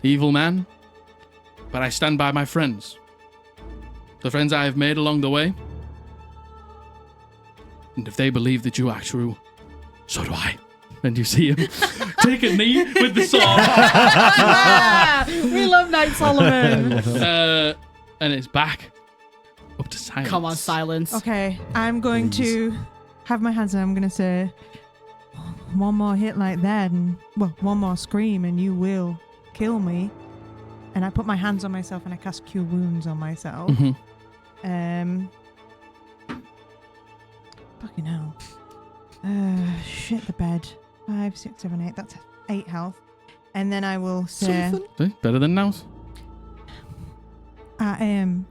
evil man, but I stand by my friends. The friends I have made along the way. And if they believe that you are true, so do I. And you see him take a knee with the sword. We love Knight Solomon. And it's back up to silence. Come on, silence. Okay, I'm going to have my hands and I'm going to say, one more hit like that and, well, one more scream and you will kill me. And I put my hands on myself and I cast Cure Wounds on myself. Mhm. Fucking hell. Shit the bed. 5, 6, 7, 8. That's 8 health. And then I will say, See? Better than now. I am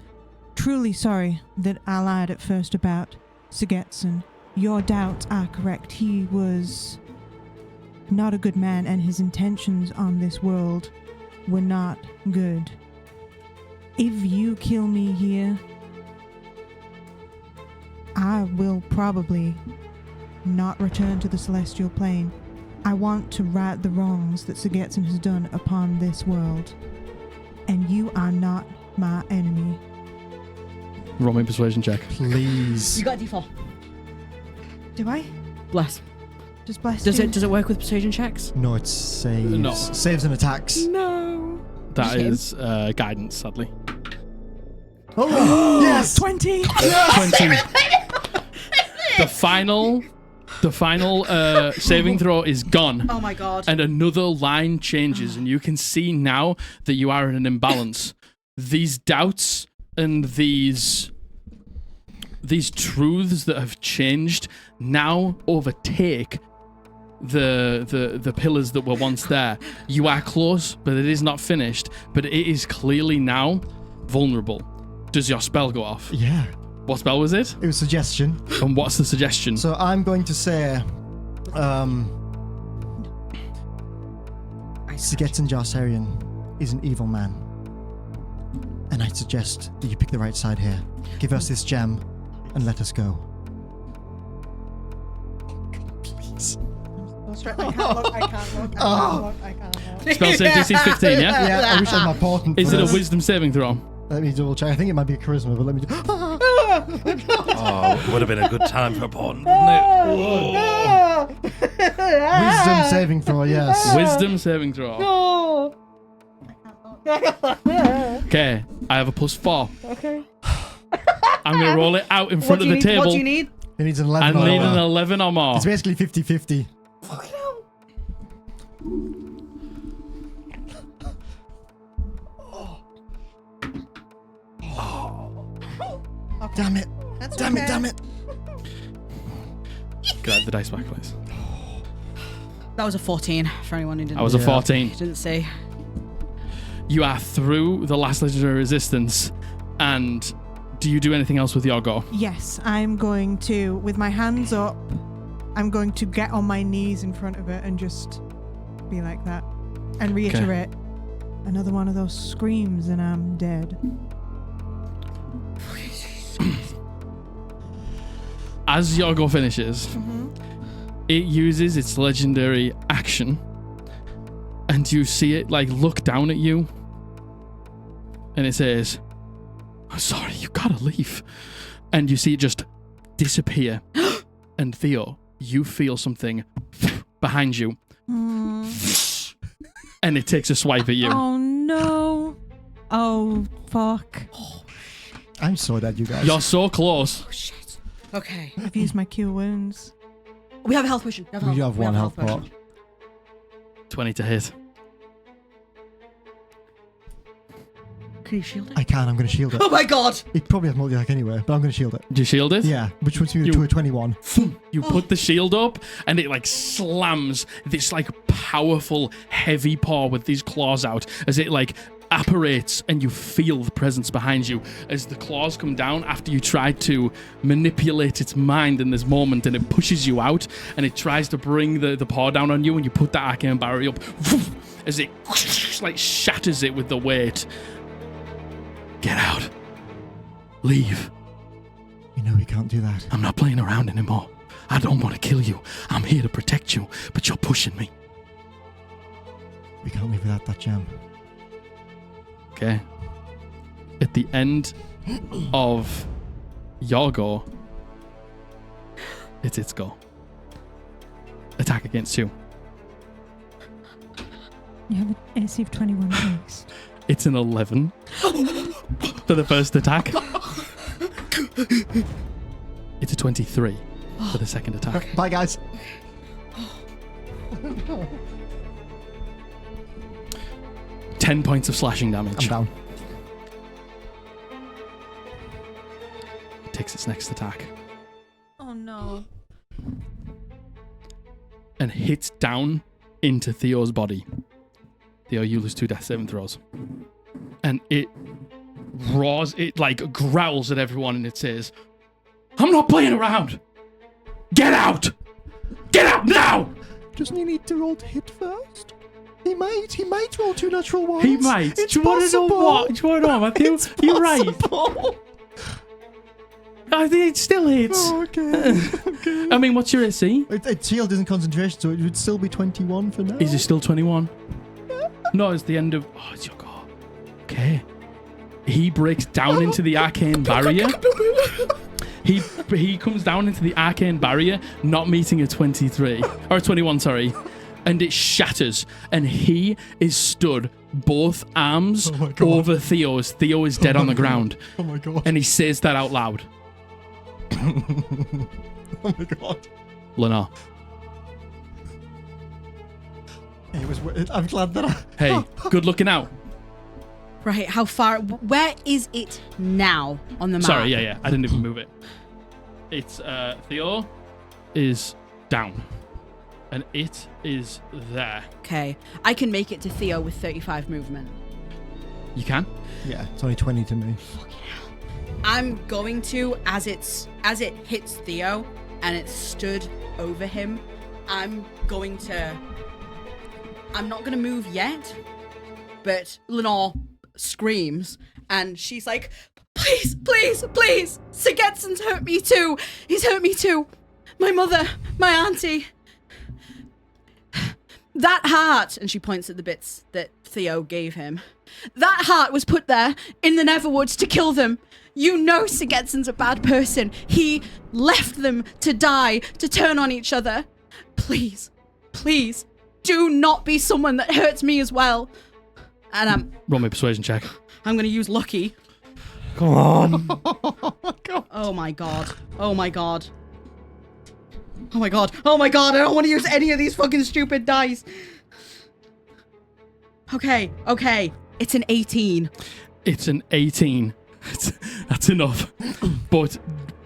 truly sorry that I lied at first about Sigetson. Your doubts are correct. He was not a good man and his intentions on this world were not good. If you kill me here, I will probably not return to the celestial plane. I want to right the wrongs that Sigetson has done upon this world. And you are not my enemy. Roll me a persuasion check. Please. You got a D4. Do I? Bless. Just bless Does you. it work with persuasion checks? No, it's saves. No. Saves and attacks. No. That Shame. is guidance, sadly. Oh, yes! 20! 20. The final saving throw is gone. Oh my God. And another line changes, and you can see now that you are in an imbalance. These doubts and these truths that have changed now overtake the pillars that were once there. You are close, but it is not finished. But it is clearly now vulnerable. Does your spell go off? Yeah. What spell was it? It was suggestion. And what's the suggestion? So I'm going to say, Sigetson Jarsarian is an evil man. And I suggest that you pick the right side here. Give us this gem and let us go. Please. I can't look. Spell save DC is 15, yeah? Yeah, I wish I had my portent. Is for it a this. wisdom saving throw? Let me double check. I think it might be a charisma, but let me. Oh, it would have been a good time for porn, wouldn't it? Wisdom saving throw, yes. Wisdom saving throw. No. Okay, I have a +4. Okay. I'm going to roll it out in front of the table. What do you need? It needs an 11 I or need an more. 11 or more. It's basically 50-50. Damn it. That's Damn it, damn it. Can I have the dice back, please? That was a 14 for anyone who didn't. I was a 14. Didn't see. You are through the last legendary resistance, and do you do anything else with your go? Yes, I'm going to, with my hands up, I'm going to get on my knees in front of it and just be like that. And reiterate, another one of those screams and I'm dead. As your go finishes, it uses its legendary action, and you see it like look down at you, and it says, "I'm sorry, you gotta leave," and you see it just disappear. And Theo, you feel something behind you, and it takes a swipe at you. Oh no. Oh fuck. I'm so dead, you guys. You're so close. Oh shit. Okay. I've used my cure wounds. We have a health potion. We do have one health pot. 20 to hit. Can you shield it? I can, I'm going to shield it. Oh my god! It probably has multi-attack anyway, but I'm going to shield it. Do you shield it? Yeah, which puts me to a 21. You put the shield up, and it like slams this like powerful, heavy paw with these claws out as it like apparates, and you feel the presence behind you as the claws come down after you try to manipulate its mind in this moment, and it pushes you out, and it tries to bring the paw down on you, and you put that arcane barrier up as it like shatters it with the weight. Get out. Leave. You know we can't do that. I'm not playing around anymore. I don't want to kill you. I'm here to protect you, but you're pushing me. We can't live without that gem. Okay. At the end of your go, it's its go. Attack against you. You have an AC of 21, please. It's an 11 for the first attack. It's a 23 for the second attack. Bye, guys. 10 points of slashing damage. I'm down. It takes its next attack Oh no. and hits down into Theo's body. Theo, you lose 2 death saving throws. And it roars, it like growls at everyone, and it says, "I'm not playing around! Get out! Get out now!" Doesn't he need to roll to hit first? He might roll 2 natural ones. He might. It's Do you want to know possible. what? Do you want to know, Matthew? It's You're right. possible. I think it still hits. Oh, okay. I mean, what's your AC? Its shield isn't concentration, so it would still be 21 for now. Is it still 21? No, it's the end of... Oh, it's your go. Okay. He breaks down into the arcane barrier. He comes down into the arcane barrier, not meeting a 23. Or a 21, sorry. And it shatters. And he is stood, both arms over Theo's. Theo is dead on the ground. Oh my god. And he says that out loud. Oh my god. Lenore. I'm glad that I... Hey, good looking out. Right, how far? Where is it now on the map? Sorry, yeah. I didn't even move it. It's, Theo is down. And it is there. Okay, I can make it to Theo with 35 movement. You can? Yeah, it's only 20 to me. I'm going to, as it hits Theo and it's stood over him, I'm not going to move yet, but Lenore screams and she's like, please, please, please, Sir Getson's hurt me too. He's hurt me too. My mother, my auntie. That heart, and she points at the bits that Theo gave him. That heart was put there in the Neverwoods to kill them. You know Sigurdsson's a bad person. He left them to die, to turn on each other. Please, please, do not be someone that hurts me as well. And Roll me a persuasion check. I'm going to use lucky. Come on. Oh my god. Oh my god. Oh my god. Oh my god. I don't want to use any of these fucking stupid dice. Okay. Okay. It's an 18. It's an 18. That's enough. But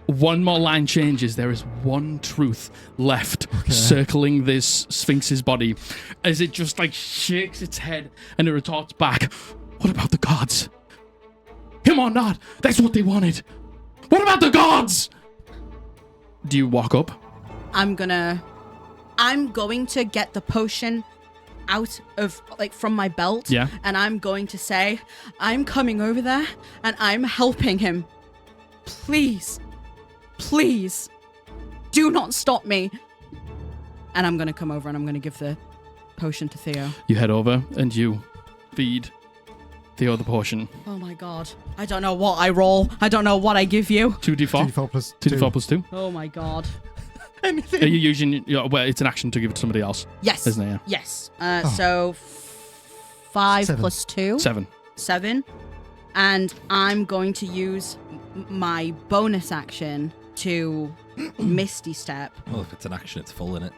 one more line changes. There is one truth left circling this Sphinx's body as it just like shakes its head and it retorts back. What about the gods? Him or not? That's what they wanted. What about the gods? Do you walk up? I'm going to get the potion out of, like, from my belt. Yeah. And I'm going to say, I'm coming over there and I'm helping him. Please, please, do not stop me. And I'm going to come over and I'm going to give the potion to Theo. You head over and you feed Theo the potion. Oh my god. I don't know what I roll. I don't know what I give you. 2d4. 2d4 plus 2d4 plus 2. Oh my god. Anything. Are you using... Well, it's an action to give it to somebody else. Yes. Isn't it? Yeah. Yes. So 5 7. plus 2. 7. 7. And I'm going to use my bonus action to Misty Step. Well, if it's an action, it's full in it.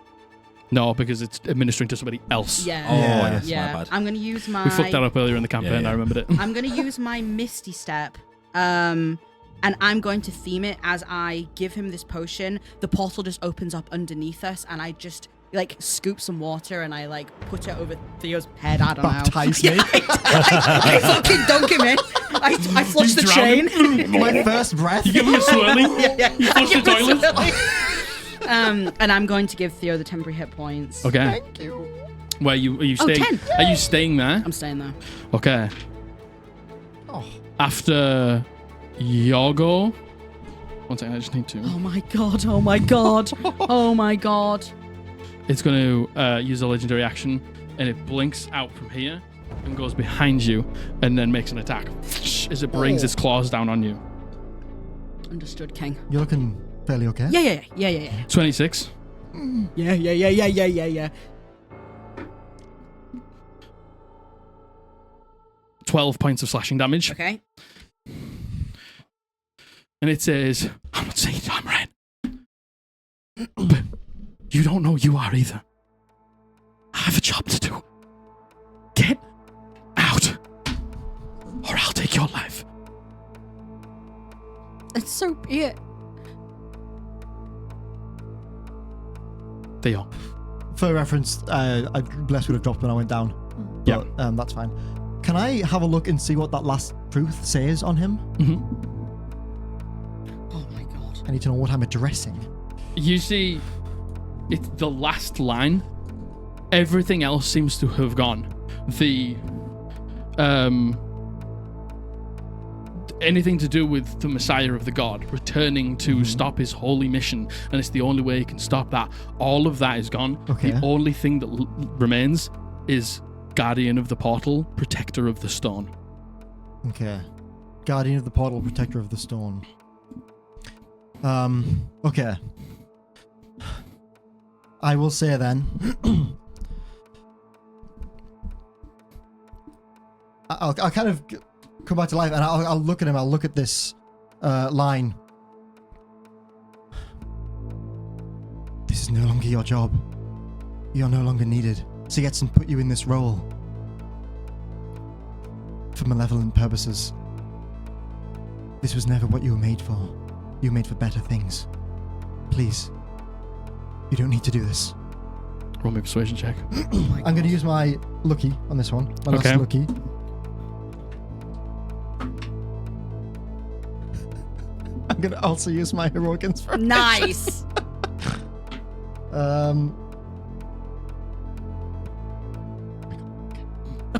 No, because it's administering to somebody else. Yeah. Oh, Yeah. yes, Yeah. my bad. I'm going to use my... We fucked that up earlier in the campaign. Yeah. I remembered it. I'm going to use my Misty Step. And I'm going to theme it as I give him this potion. The portal just opens up underneath us, and I just like scoop some water and I like put it over Theo's head. I don't know. Baptize me. I fucking dunk him in. I flush the drown chain. My first breath. You give him a swirling. You flush the toilet. And I'm going to give Theo the temporary hit points. Okay. Thank you. Where are you staying? 10. Are you staying there? I'm staying there. Okay. Oh. After Yogo. One second, I just need to. Oh my god. Oh my god. Oh my god. It's going to use a legendary action, and it blinks out from here and goes behind you, and then makes an attack as it brings its claws down on you. Understood, King. You're looking fairly okay. Yeah. 26. Yeah. 12 points of slashing damage. Okay. And it says, I'm not saying I'm red. But you don't know you are either. I have a job to do. Get out, or I'll take your life. It's so be it. Theo. For reference, Bless would have dropped when I went down. Yeah. But, that's fine. Can I have a look and see what that last truth says on him? Mm-hmm. Oh my god. I need to know what I'm addressing. You see, it's the last line. Everything else seems to have gone. Anything to do with the Messiah of the God returning to stop his holy mission, and it's the only way he can stop that. All of that is gone. Okay. The only thing that remains is Guardian of the Portal, Protector of the Stone. Okay. Guardian of the Portal, Protector of the Stone. Okay. I will say then. I'll kind of come back to life and I'll look at him. I'll look at this line. This is no longer your job. You're no longer needed. Sigurdsson put you in this role for malevolent purposes. This was never what you were made for. You were made for better things. Please. You don't need to do this. Roll me a persuasion check. I'm going to use my lucky on this one. My Okay. last lucky. I'm going to also use my heroic inspiration. Nice. Oh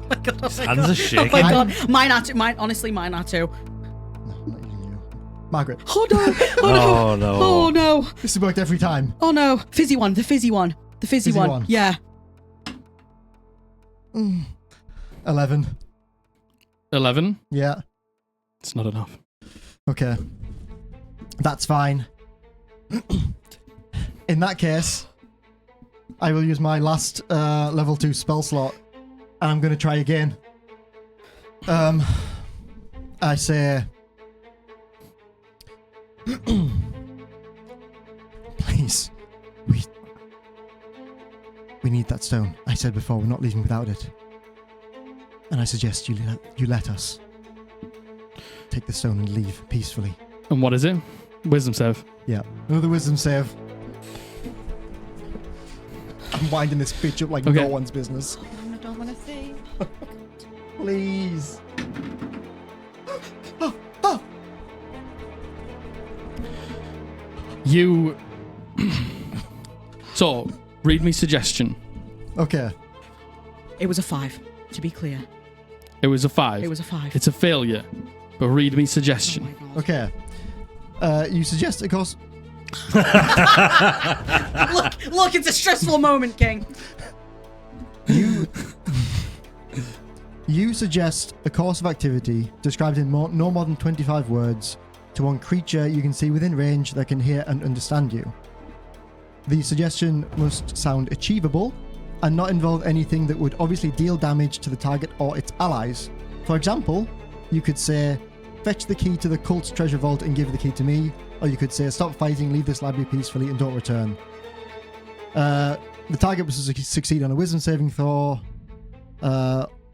my god. His hands are shaking. Oh my god. Mine are too. Honestly, mine are too. No, I'm not using you. Margaret. Oh no. Oh no. Oh no. Oh no. This has worked every time. Oh no. Fizzy one. The fizzy one. The fizzy one. Yeah. 11. 11. Yeah. It's not enough. Okay. That's fine. In that case, I will use my last level 2 spell slot, and I'm going to try again. I say... Please, we need that stone. I said before, we're not leaving without it. And I suggest you let us take the stone and leave peacefully. And what is it? Wisdom save. Yeah. Another wisdom save. I'm winding this bitch up like no one's business. I don't want to see. Please. You... So, read me suggestion. Okay. It was a 5, to be clear. It was a 5. It was a 5. It's a failure. But read me suggestion. Oh my God. Okay. You suggest, of course... Look, it's a stressful moment, King. You suggest a course of activity described in no more than 25 words to one creature you can see within range that can hear and understand you. The suggestion must sound achievable and not involve anything that would obviously deal damage to the target or its allies. For example, you could say, fetch the key to the cult's treasure vault and give the key to me, or you could say, stop fighting, leave this library peacefully and don't return. The target must succeed on a wisdom saving throw,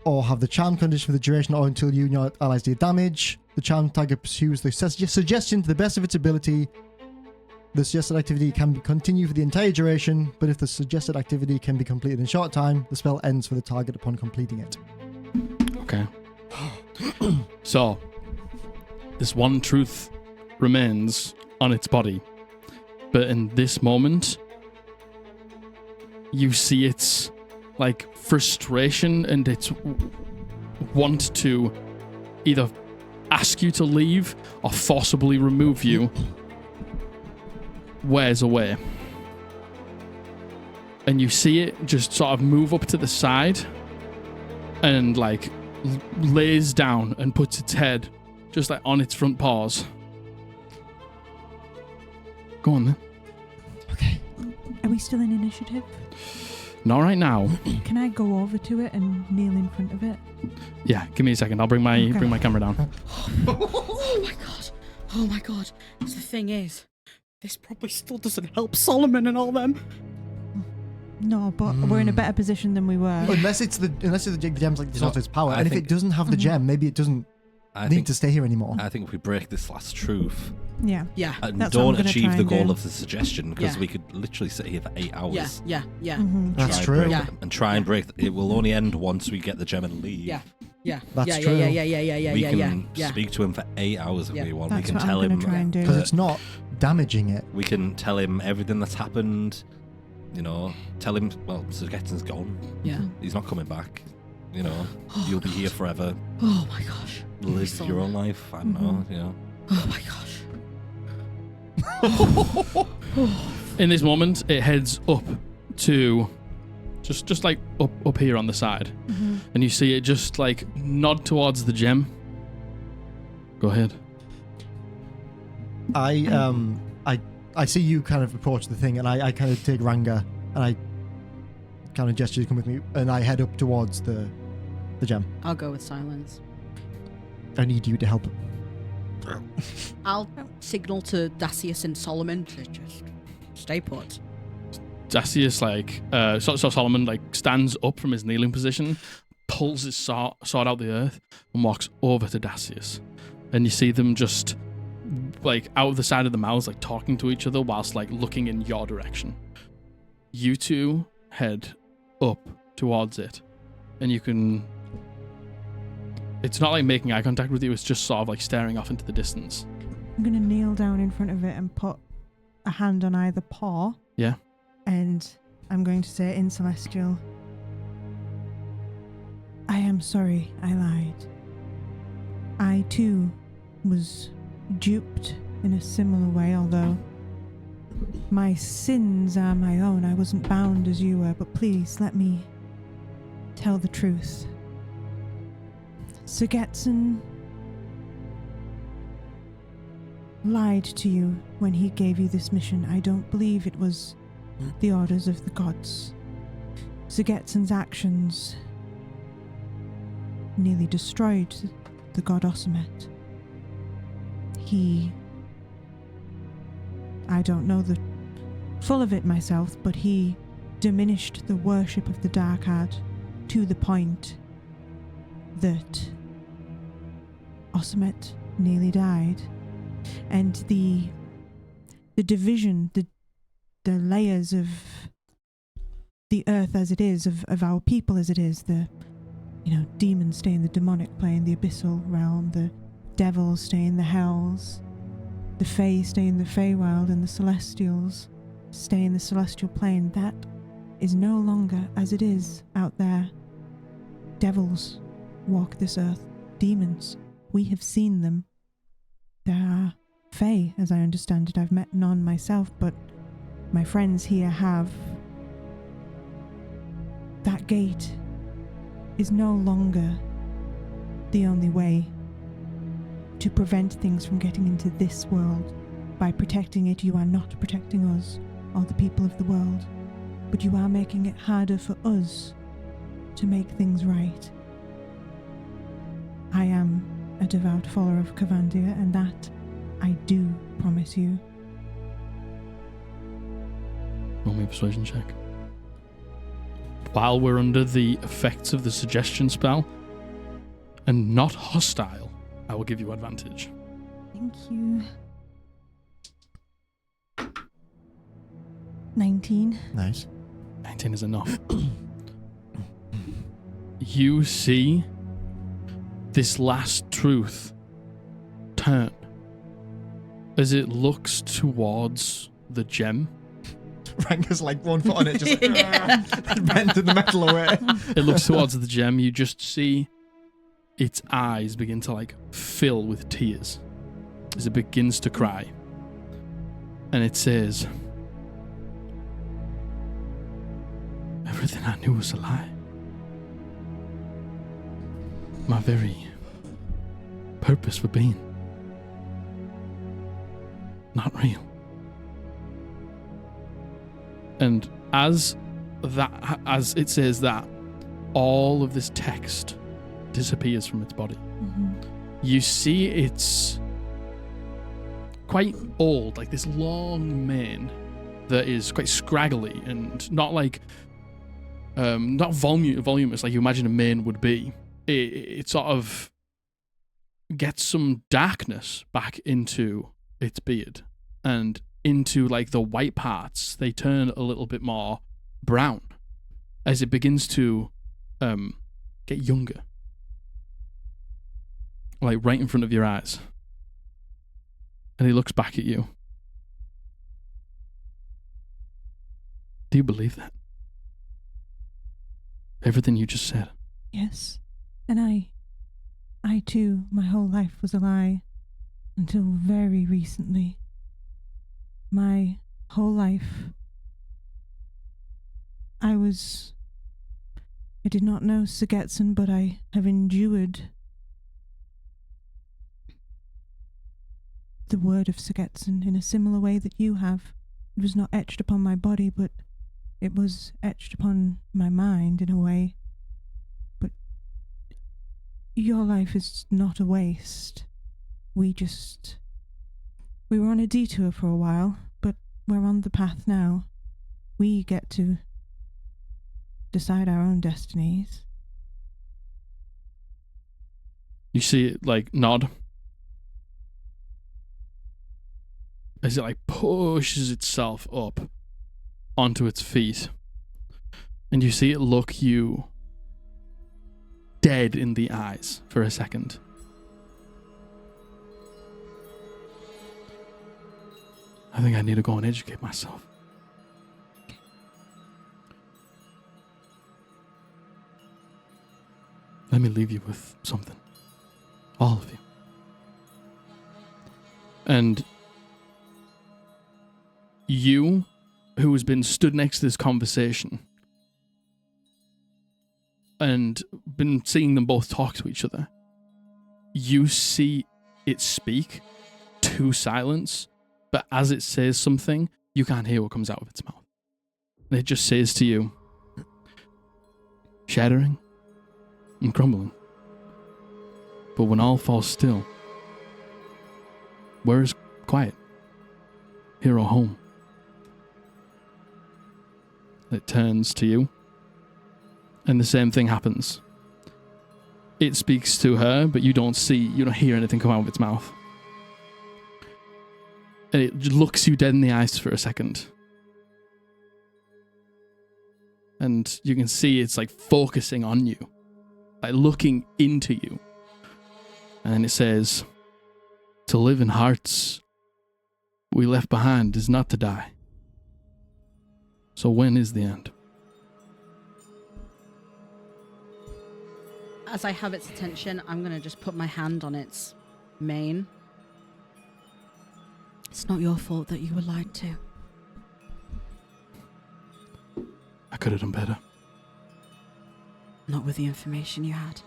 or have the charm condition for the duration or until you and your allies deal damage. The charm target pursues the suggestion to the best of its ability. The suggested activity can continue for the entire duration, but if the suggested activity can be completed in a short time, the spell ends for the target upon completing it. Okay. So, this one truth remains on its body. But in this moment, you see its, like, frustration and its want to either ask you to leave or forcibly remove you wears away. And you see it just sort of move up to the side and, like, lays down and puts its head just, like, on its front paws. Go on, then. Okay. Are we still in initiative? Not right now. Can I go over to it and kneel in front of it? Yeah, give me a second. I'll bring my camera down. Oh my God. Oh my God. 'Cause the thing is, this probably still doesn't help Solomon and all them. No, but we're in a better position than we were. Unless it's the gem's like the its power, I and if think- it doesn't have the gem, maybe it doesn't need to stay here anymore. I think if we break this last truth Yeah. Yeah. and That's what I'm don't gonna achieve try the and goal do. of the suggestion, because Yeah. we could literally sit here for 8 hours. Yeah. Mm-hmm. That's try true. and break Yeah. them and try and break. It will only end once we get the gem and leave. Yeah. Yeah. That's yeah, true. Yeah. We can speak to him for 8 hours if Yeah. we want. That's we can what tell I'm him gonna try and do. Because it's not damaging it. we can tell him everything that's happened. You know, tell him, well, Sirgetten's gone. Yeah. He's not coming back. You know, Oh, you'll be God. here forever. Oh my gosh. Live so your much. own life. I don't know, you know. Oh my gosh. In this moment, it heads up to just like up here on the side. Mm-hmm. And you see it just like nod towards the gem. Go ahead. I see you kind of approach the thing, and I kind of take Ranga, and I kind of gesture to come with me, and I head up towards the gem. I'll go with silence. I need you to help. I'll signal to Dacius and Solomon to just stay put. Dacius, like, so Solomon, like, stands up from his kneeling position, pulls his sword out the earth, and walks over to Dacius. And you see them just, like, out of the side of the mouths, like, talking to each other whilst, like, looking in your direction. You two head up towards it, and you can... It's not like making eye contact with you, it's just sort of like staring off into the distance. I'm going to kneel down in front of it and put a hand on either paw. Yeah. And I'm going to say in Celestial, I am sorry I lied. I too was duped in a similar way, although my sins are my own. I wasn't bound as you were, but please let me tell the truth. Sir lied to you when he gave you this mission. I don't believe it was the orders of the gods. Sir actions nearly destroyed the god Ossamet. I don't know the full of it myself, but he diminished the worship of the Dark Art to the point that Ossamet nearly died. And the division, the layers of the earth as it is, of our people as it is, the demons stay in the demonic plane, the abyssal realm, the devils stay in the hells, the fae stay in the Feywild, and the celestials stay in the celestial plane. That is no longer as it is out there. Devils walk this earth. Demons, we have seen them. There are fae, as I understand it. I've met none myself, but my friends here have. That gate is no longer the only way to prevent things from getting into this world. By protecting it, you are not protecting us or the people of the world, but you are making it harder for us to make things right. I am a devout follower of Kavandia, and that I do promise you. Roll me a persuasion check. While we're under the effects of the suggestion spell and not hostile, I will give you advantage. Thank you. 19. Nice. 19 is enough. You see this last truth turn as it looks towards the gem. Ranga's like 1 foot on it, just bending the metal away. It looks towards the gem. You just see its eyes begin to fill with tears as it begins to cry. And it says, "Everything I knew was a lie. My very purpose for being. Not real." And as it says that, all of this text disappears from its body. Mm-hmm. You see it's quite old, like this long mane that is quite scraggly and not not voluminous like you imagine a mane would be. It sort of gets some darkness back into its beard, and into the white parts, they turn a little bit more brown as it begins to get younger, right in front of your eyes. And he looks back at you. Do you believe that? Everything you just said? Yes. And I too, my whole life was a lie until very recently. My whole life, I did not know Sir, but I have endured the word of Sir in a similar way that you have. It was not etched upon my body, but it was etched upon my mind in a way. But your life is not a waste. We were on a detour for a while, but we're on the path now. We get to decide our own destinies. You see it nod as it pushes itself up onto its feet, and you see it look you dead in the eyes for a second. I think I need to go and educate myself. Let me leave you with something. All of you. And you, who has been stood next to this conversation and been seeing them both talk to each other, you see it speak to silence, but as it says something, you can't hear what comes out of its mouth. And it just says to you, shattering and crumbling. But when all falls still, where is quiet? Here or home? It turns to you, and the same thing happens. It speaks to her, but you don't hear anything come out of its mouth. And it just looks you dead in the eyes for a second. And you can see it's like focusing on you, like looking into you. And then it says, to live in hearts we left behind is not to die. So when is the end? As I have its attention, I'm going to just put my hand on its mane. It's not your fault that you were lied to. I could have done better. Not with the information you had.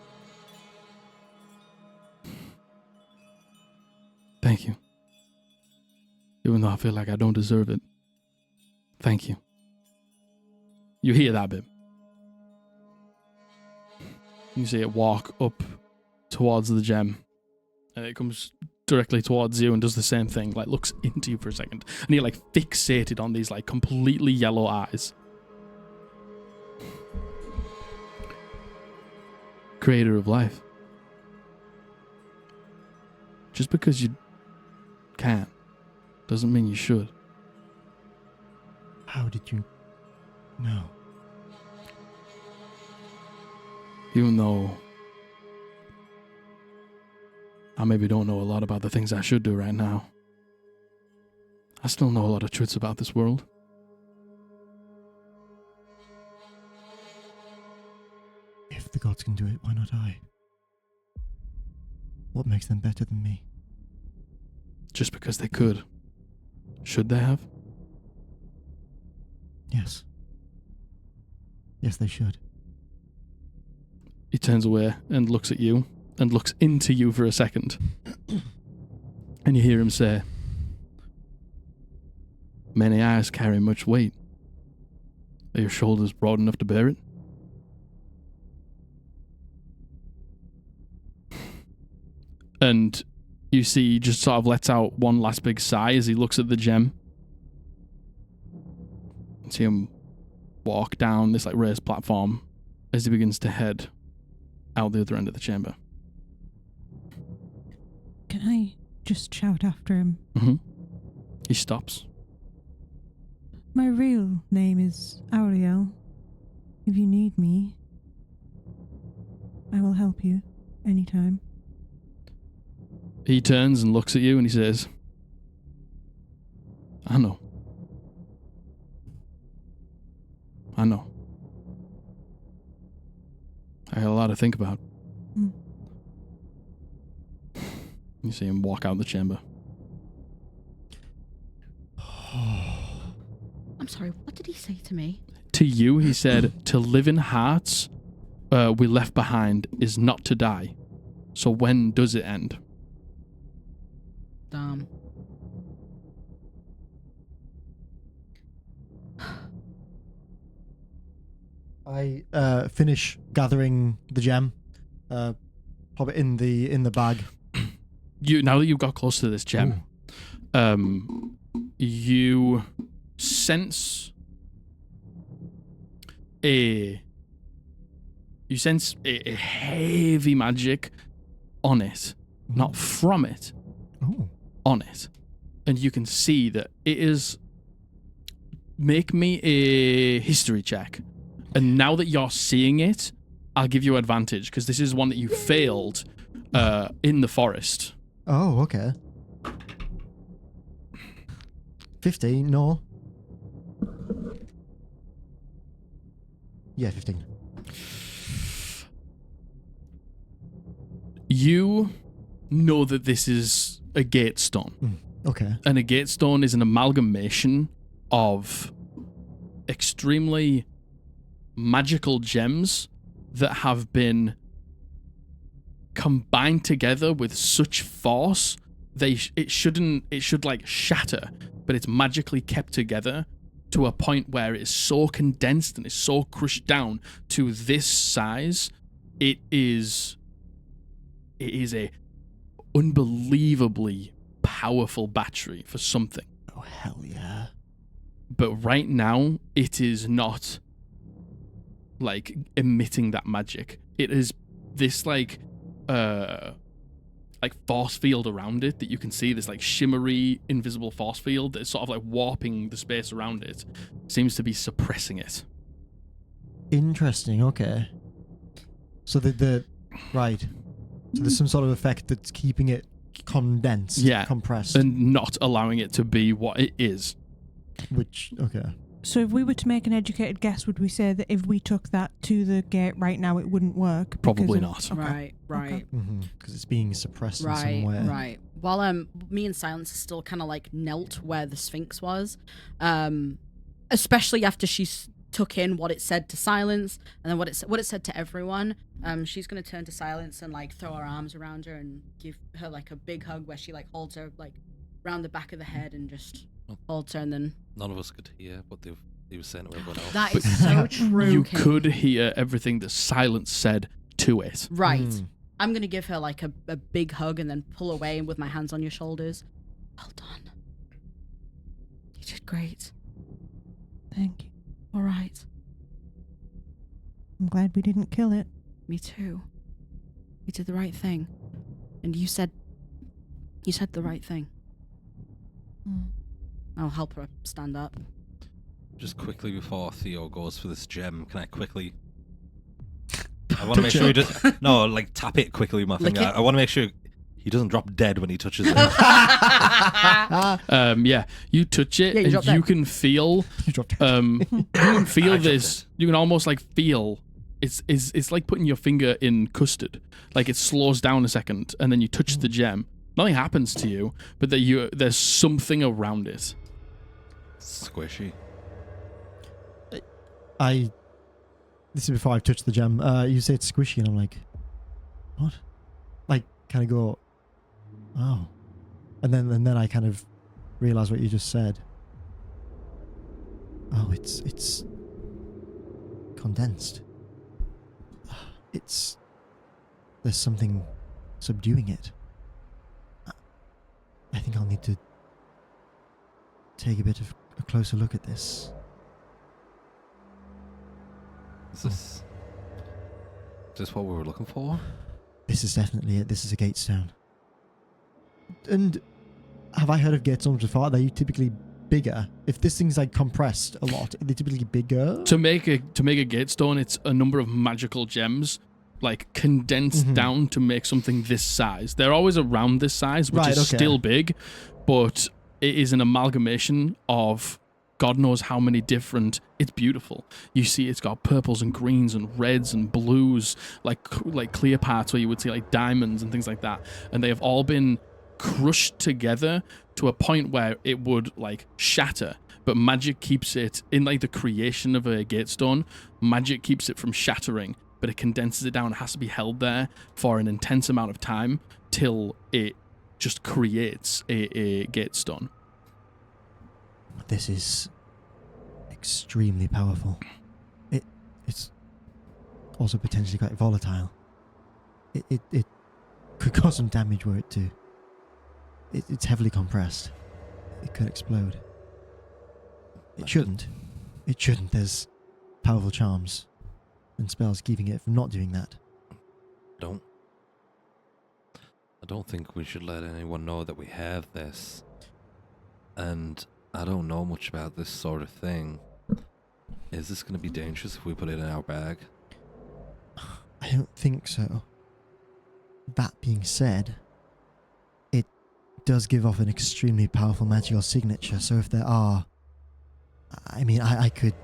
Thank you. Even though I feel like I don't deserve it. Thank you. You hear that bit. You see it walk up towards the gem. And it comes directly towards you and does the same thing. Like looks into you for a second. And you're like fixated on these like completely yellow eyes. Creator of life. Just because you can doesn't mean you should. How did you know? Even though I maybe don't know a lot about the things I should do right now, I still know a lot of truths about this world. If the gods can do it, why not I? What makes them better than me? Just because they could. Should they have? Yes. Yes, they should. He turns away and looks at you and looks into you for a second. And you hear him say, many eyes carry much weight. Are your shoulders broad enough to bear it? And you see he just sort of lets out one last big sigh as he looks at the gem. You see him walk down this like raised platform as he begins to head out the other end of the chamber. Can I just shout after him? Mm-hmm. He stops. My real name is Auriel. If you need me, I will help you anytime. He turns and looks at you and he says, I know. I know. I got a lot to think about. Mm. You see him walk out the chamber. I'm sorry, what did he say to me? To you, he said, to live in hearts we left behind is not to die. So when does it end? Damn. I finish gathering the gem, pop it in the bag. You now that you've got close to this gem, you sense a heavy magic on it, not from it, on it, and you can see that it is. Make me a history check. And now that you're seeing it, I'll give you advantage, because this is one that you failed in the forest. Oh, okay. 15, no. Yeah, 15. You know that this is a gate stone. Okay. And a gate stone is an amalgamation of extremely magical gems that have been combined together with such force, it should like shatter, but it's magically kept together to a point where it is so condensed and is so crushed down to this size. It is a unbelievably powerful battery for something. Oh, hell yeah. But right now, it is not like emitting that magic. It is this like force field around it that you can see, this like shimmery invisible force field that's sort of like warping the space around it, seems to be suppressing it. Interesting, okay. So right. So there's some sort of effect that's keeping it condensed, compressed. And not allowing it to be what it is. Which, okay. So if we were to make an educated guess, would we say that if we took that to the gate right now, it wouldn't work? Probably not. Okay. Right. Because it's being suppressed in some way. Right. While me and Silence are still kind of like knelt where the Sphinx was, especially after she took in what it said to Silence and then what it said to everyone. She's gonna turn to Silence and like throw her arms around her and give her like a big hug where she like holds her like round the back of the head and just holds her, and then none of us could hear what he was saying to everyone else. that is so true. You King. could hear everything that Silence said to it. Right. I'm gonna give her like a big hug and then pull away with my hands on your shoulders. Well done. You did great. Thank you. All right. I'm glad we didn't kill it. Me too. You did the right thing. And you said the right thing. I'll help her stand up. Just quickly before Theo goes for this gem, can I quickly... I want to make sure he does... No, like tap it quickly with my finger. I want to make sure he doesn't drop dead when he touches it. You touch it, you and you can feel... you can feel this. You can almost like feel... It's like putting your finger in custard. Like it slows down a second, and then you touch the gem. Nothing happens to you, but there's something around it. Squishy. This is before I've touched the gem. You say it's squishy, and I'm like, what? Like, kind of go, oh. And then I kind of realize what you just said. Oh, it's condensed. There's something subduing it. I think I'll need to take a bit of a closer look at this. Is this what we were looking for? This is definitely it. This is a gate stone. And have I heard of gate stones before? Are they typically bigger? If this thing's like compressed a lot, are they typically bigger? To make a gate stone, it's a number of magical gems, like condensed down to make something this size. They're always around this size, which is still big, but it is an amalgamation of God knows how many different. It's beautiful. You see, it's got purples and greens and reds and blues, like clear parts where you would see like diamonds and things like that, and they have all been crushed together to a point where it would like shatter. But magic keeps it in, like the creation of a gate stone. Magic keeps it from shattering, but it condenses it down. It has to be held there for an intense amount of time till it just creates a gate stone. This is extremely powerful. It's also potentially quite volatile. It could cause some damage were it to. It's heavily compressed. It could explode. It shouldn't. It shouldn't. There's powerful charms and spells keeping it from not doing that. I don't think we should let anyone know that we have this. And I don't know much about this sort of thing. Is this going to be dangerous if we put it in our bag? I don't think so. That being said, it does give off an extremely powerful magical signature, so if there are... I mean, I could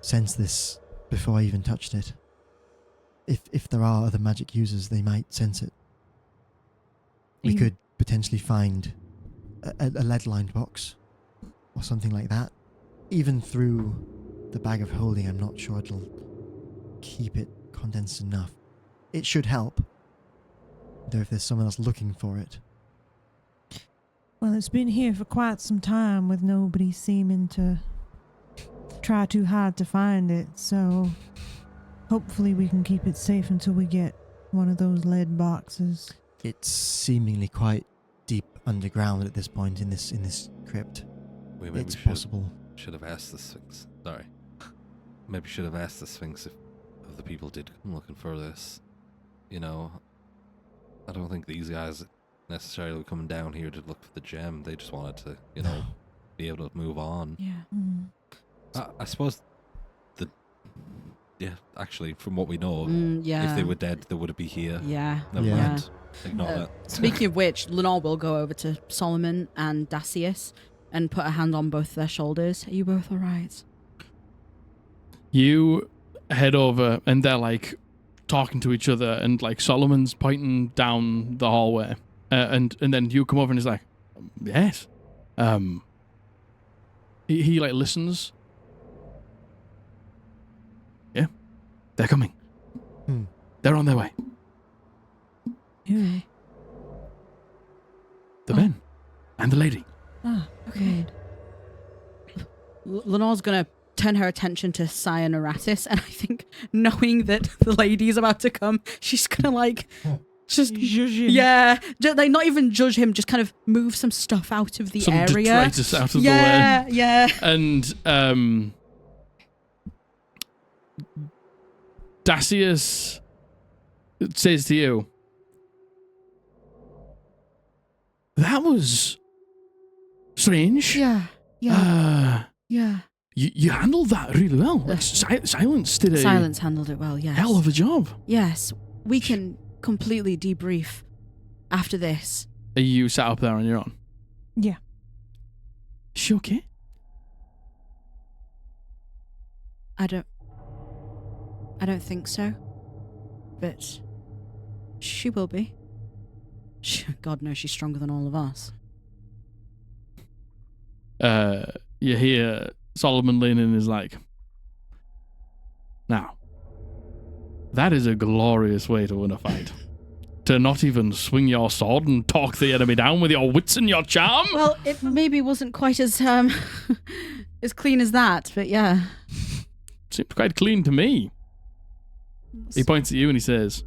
sense this before I even touched it. If there are other magic users, they might sense it. We could potentially find a lead-lined box or something like that. Even through the bag of holding, I'm not sure it'll keep it condensed enough. It should help, wonder if there's someone else looking for it. Well, it's been here for quite some time with nobody seeming to try too hard to find it, so hopefully we can keep it safe until we get one of those lead boxes. It's seemingly quite deep underground at this point in this crypt. It's possible. Should have asked the Sphinx. Sorry. Maybe should have asked the Sphinx if the people did come looking for this. You know, I don't think these guys necessarily coming down here to look for the gem. They just wanted to, you know, be able to move on. Yeah. I suppose actually, from what we know, yeah. if they were dead, they would be here. Yeah. Never Yeah. mind. Ignore that. Speaking of which, Lenore will go over to Solomon and Dacius and put a hand on both their shoulders. Are you both all right? You head over and they're like talking to each other, and like Solomon's pointing down the hallway, and then you come over and he's like, yes. He like listens. Yeah, they're coming. They're on their way. Who? The men and the lady. Ah, Okay. Lenore's gonna turn her attention to Scion Aratis, and I think knowing that the lady's about to come, she's gonna like just Judge him. yeah, like not even judge him, just kind of move some stuff out of the Some area. detritus out of the way. Yeah. And Dacius says to you, that was strange. Yeah. You handled that really well. Like, Silence did a Silence handled it well. Yes. hell of a job. Yes, we can completely debrief after this. Are you sat up there on your own? Yeah. Is she okay? I don't think so, but she will be. God knows she's stronger than all of us. You hear Solomon leaning and is like, now, that is a glorious way to win a fight. To not even swing your sword and talk the enemy down with your wits and your charm? Well, it maybe wasn't quite as as clean as that, but yeah. Seems quite clean to me. He points at you and he says,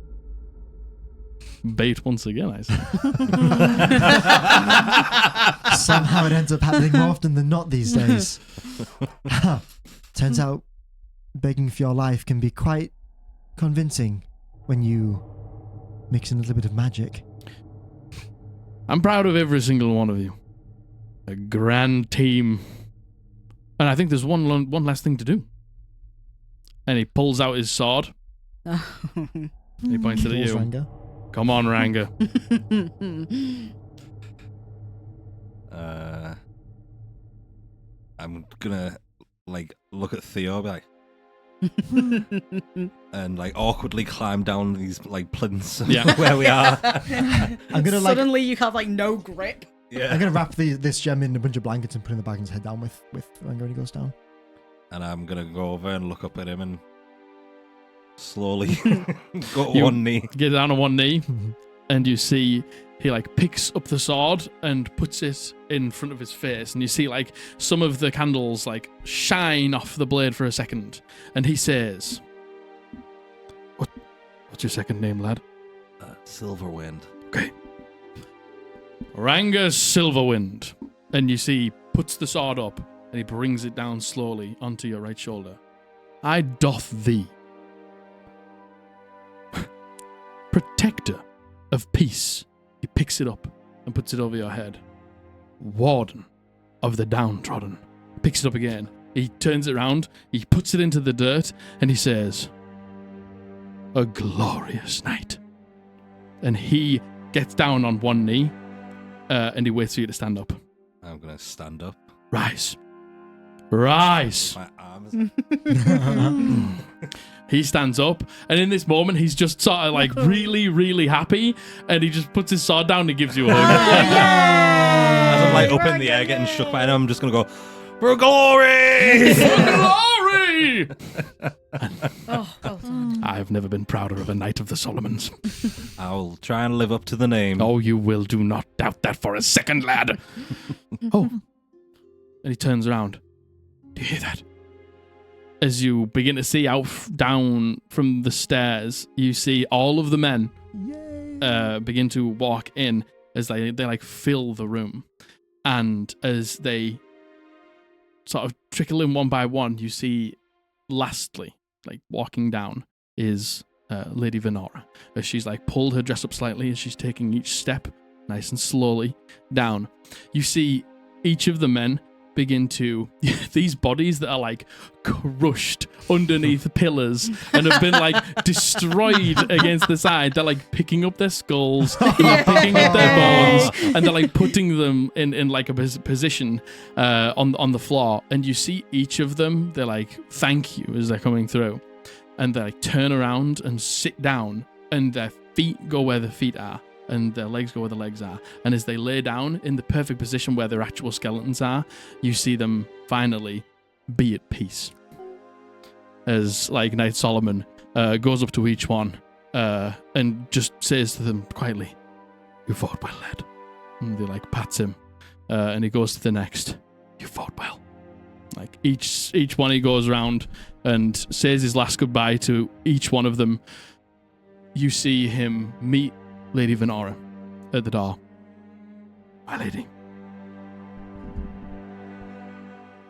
bait once again, I say. Somehow it ends up happening more often than not these days. Turns out begging for your life can be quite convincing when you mix in a little bit of magic. I'm proud of every single one of you. A grand team. And I think there's one last thing to do. And he pulls out his sword. He points it at you. Ranga. Come on, Ranga. I'm gonna like look at Theo, be like, and like awkwardly climb down these like plinths where we are. I'm gonna like Suddenly you have like no grip. Yeah. I'm gonna wrap this gem in a bunch of blankets and put it in the bag and just head down with Ranga when he goes down. And I'm gonna go over and look up at him and slowly go to one knee. Get down on one knee, and you see he like picks up the sword and puts it in front of his face, and you see like some of the candles like shine off the blade for a second, and he says, "What's your second name, lad?" Silverwind. Okay. Ranga Silverwind. And you see he puts the sword up and he brings it down slowly onto your right shoulder. I doth thee, protector of peace. He picks it up and puts it over your head. Warden of the downtrodden. Picks it up again. He turns it around, he puts it into the dirt, and he says, a glorious night. And he gets down on one knee, and he waits for you to stand up. I'm gonna stand up. Rise. Rise. My arms. He stands up, and in this moment, he's just sort of like really, really happy, and he just puts his sword down and gives you a hug. As I'm like up in the air getting shook by him, I'm just gonna go, for glory! For glory! Oh, well done. I've never been prouder of a knight of the Solomons. I'll try and live up to the name. Oh, you will. Do not doubt that for a second, lad. Oh. And he turns around. Do you hear that? As you begin to see down from the stairs, you see all of the men begin to walk in as they like fill the room. And as they sort of trickle in one by one, you see lastly, like walking down, is Lady Venora. As she's like pulled her dress up slightly as she's taking each step nice and slowly down. You see each of the men begin to, these bodies that are like crushed underneath pillars and have been like destroyed against the side. They're like picking up their skulls, they're picking up their bones, and they're like putting them in like a position on the floor. And you see each of them, they're like, thank you as they're coming through. And they like turn around and sit down, and their feet go where their feet are. And their legs go where the legs are. And as they lay down in the perfect position where their actual skeletons are, you see them finally be at peace. As like Knight Solomon goes up to each one and just says to them quietly, "You fought well, lad." And they like pats him, and he goes to the next. "You fought well." Like each one he goes around and says his last goodbye to each one of them. You see him meet Lady Venora at the door. "My lady,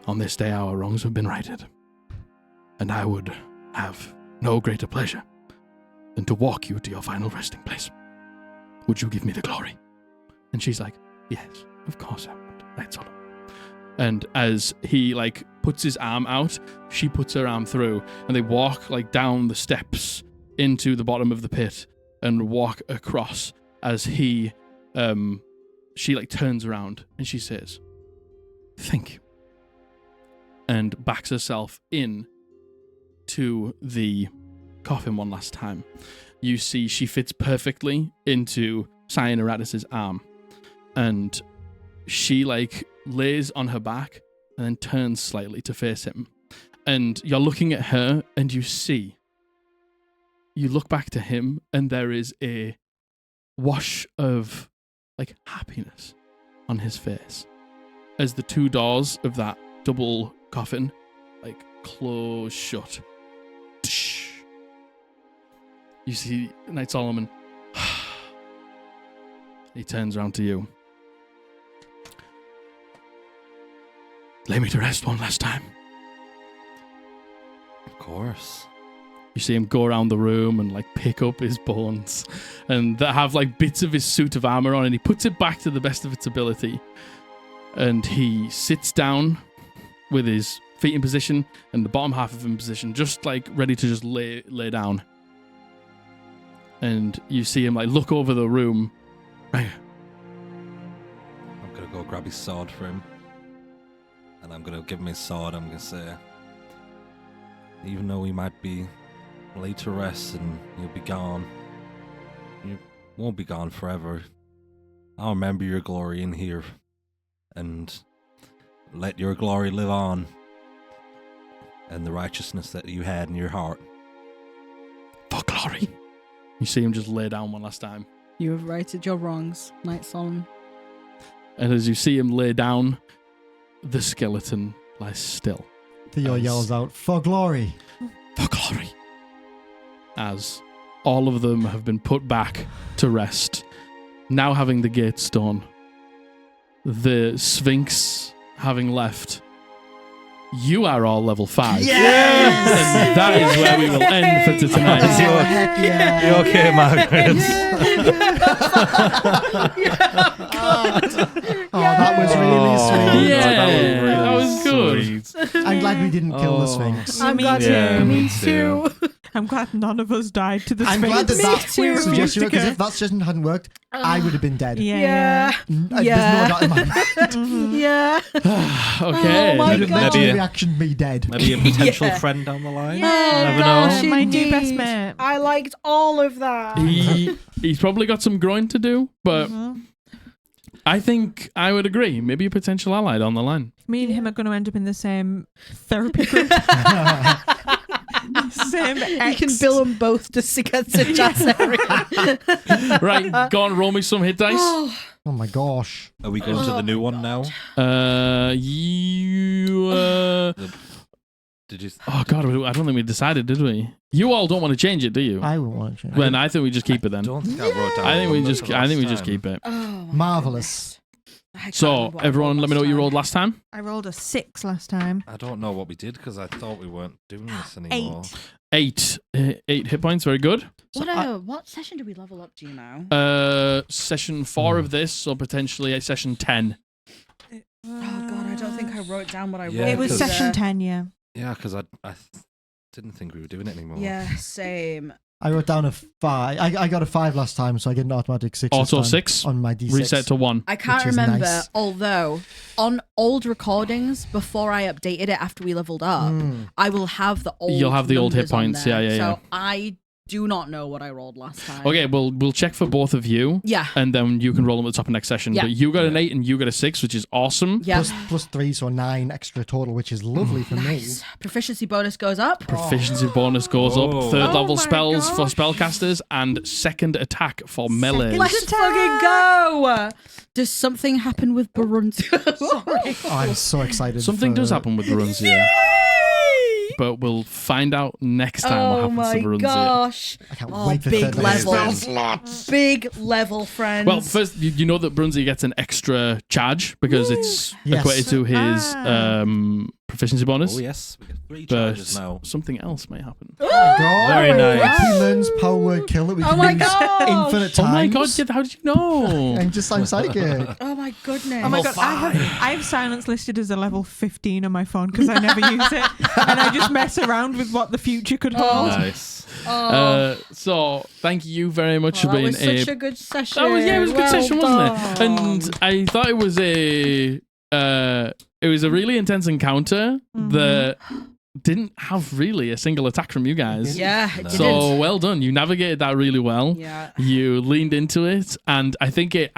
on this day our wrongs have been righted, and I would have no greater pleasure than to walk you to your final resting place. Would you give me the glory?" And she's like, "Yes, of course I would, that's all." And as he like puts his arm out, she puts her arm through, and they walk like down the steps into the bottom of the pit and walk across. As she like turns around and she says, "Thank you," and backs herself in to the coffin one last time. You see she fits perfectly into Cyaneratus' arm, and she like lays on her back and then turns slightly to face him. And you're looking at her and you look back to him, and there is a wash of like happiness on his face as the two doors of that double coffin like close shut. You see Knight Solomon. He turns around to you. "Lay me to rest one last time." Of course. You see him go around the room and like pick up his bones and that have like bits of his suit of armor on, and he puts it back to the best of its ability. And he sits down with his feet in position and the bottom half of him in position, just like ready to just lay down. And you see him like look over the room. Ranga. I'm gonna go grab his sword for him, and I'm gonna give him his sword. I'm gonna say, even though we might be laid to rest and you'll be gone, you won't be gone forever. I'll remember your glory in here and let your glory live on, and the righteousness that you had in your heart. For glory. You see him just lay down one last time. You have righted your wrongs, Knight Solomon. And as you see him lay down, the skeleton lies still. Theo yells out, "For glory!" For glory. As all of them have been put back to rest, now having the gate stone, the Sphinx having left, you are all level 5. Yes! And that is where we will end for tonight. You okay, Margaret? That was really sweet. Yeah, that was good. I'm glad we didn't kill the Sphinx. I'm glad Yeah, me too. I'm glad none of us died to the I'm Sphinx. glad that too. suggestion, because if that suggestion hadn't worked, I would have been dead. Yeah. There's no doubt in my mind. Yeah. Okay. Oh my You'd have God. let Maybe your a- reaction be dead. Maybe a potential Yeah. friend down the line. Oh, Never gosh, know. My new best indeed. mate. I liked all of that. He's probably got some growing to do, but Mhm. I think I would agree. Maybe a potential ally down the line. Me and him are going to end up in the same therapy group. Same You can bill them both just against a jazz area. Right, go on, roll me some hit dice. Oh my gosh. Are we going to the new one now? Did you? Oh God, I don't think we decided, did we? You all don't want to change it, do you? I wouldn't want to change. Then I think we just keep it then. I don't think I wrote down. I think we what just for last time. keep it. Oh, my Marvelous. goodness. I can't So remember what I everyone, rolled let me know what you last rolled last time. I rolled a 6 last time. I don't know what we did because I thought we weren't doing this anymore. 8. 8 hit points, very good. What session did we level up to now? Session 4 of this, so potentially a session 10. Oh God, I don't think I wrote down what I Yeah, wrote. It was because- session 10, yeah. Yeah, because I didn't think we were doing it anymore. Yeah, same. I wrote down a 5. I got a 5 last time, so I get an automatic 6. Auto this time 6? on my D6. Reset to 1. I can't Which is remember, nice. although on old recordings, before I updated it after we leveled up, I will have the old You'll have the old hit numbers on points, there. yeah. So I do not know what I rolled last time. Okay, we'll check for both of you. Yeah. And then you can roll them at the top of next session. Yeah. But you got an 8 and you got a 6, which is awesome. Yeah. Plus 3, so 9 extra total, which is lovely for Nice. Proficiency bonus goes up. Proficiency bonus goes up. Oh. 3rd Oh level my spells for gosh. spellcasters and 2nd attack for melees. Let's fucking go. Does something happen with Barunzi? me. Oh, I'm so excited. Something for- does happen with Barunzia, but we'll find out next time what Oh happens my to Barunzia. gosh. I can't Oh, wait for big third level. Big level, friends. Well, first, you know that Brunzi gets an extra charge because it's Yes. equated to his Ah. proficiency bonus. Oh yes, we get 3 But charges now. something else may happen. Oh my god. Very nice. He learns power word kill that we Oh can my use gosh. infinite times. Oh my god, how did you know? I'm psychic. oh my goodness. Oh my god, I have silence listed as a level 15 on my phone because I never use it. And I just mess around with what the future could hold. Nice. So thank you very much for that being was such a good session. it was a good Well session, wasn't it? done. And I thought it was a really intense encounter that didn't have really a single attack from you guys. Yeah, it No. didn't. So well done. You navigated that really well. Yeah. You leaned into it, and I think it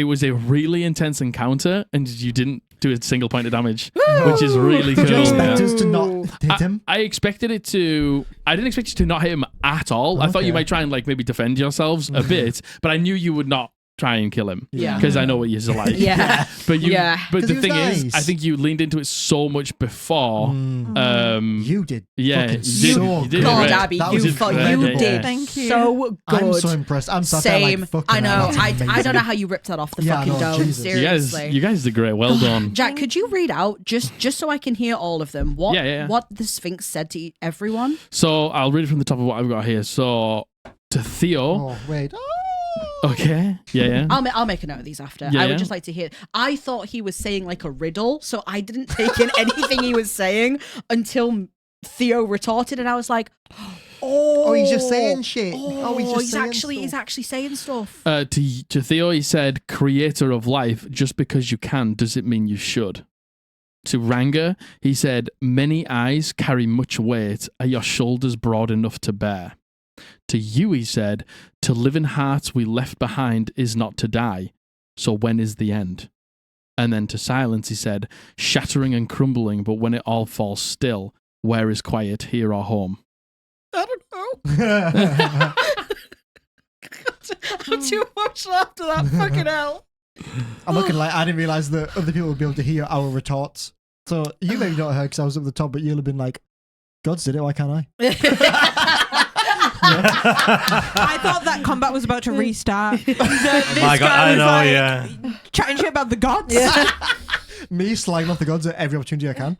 was a really intense encounter, and you didn't do a single point of damage, which is really cool. Did you expect Yeah. us to not hit him? I expected it to. I didn't expect you to not hit him at all. I thought you Okay. might try and maybe defend yourselves a bit, but I knew you would not try and kill him. Yeah. Because I know what you're like. Yeah. But you. Yeah. But 'Cause the he was thing is, nice. I think you leaned into it so much before. You did. Yeah, fucking you did. so You did God, great. Abby, That you, was fought, incredible. you did Thank you. so good. I'm so impressed. I'm sat there Same. like fucking I know. hell, that's I don't amazing. know how you ripped that off the Yeah, fucking no, dome. Jesus. Seriously. You guys did great. Well done. Jack, could you read out just so I can hear all of them? What Yeah. what the Sphinx said to everyone? So I'll read it from the top of what I've got here. So to Theo. Oh, wait. Okay. Yeah. I'll make a note of these after. Yeah, I yeah. would just like to hear. I thought he was saying like a riddle, so I didn't take in anything he was saying until Theo retorted, and I was like, "Oh, He's just saying shit. Oh, He's just he's saying actually stuff. he's actually saying stuff." To Theo, he said, "Creator of life. Just because you can, does it mean you should?" To Ranga, he said, "Many eyes carry much weight. Are your shoulders broad enough to bear?" To you, he said, "To live in hearts we left behind is not to die. So when is the end?" And then to Silence, he said, "Shattering and crumbling, but when it all falls still, where is quiet, here or home?" I don't know. I'm too emotional after that. Fucking hell. I'm looking like I didn't realize that other people would be able to hear our retorts. So you maybe not heard because I was at the top, but you'll have been like, "Gods did it. Why can't I?" I thought that combat was about to restart. Oh my god, I know, yeah. Chatting shit about the gods. Me slagging off the gods at every opportunity I can.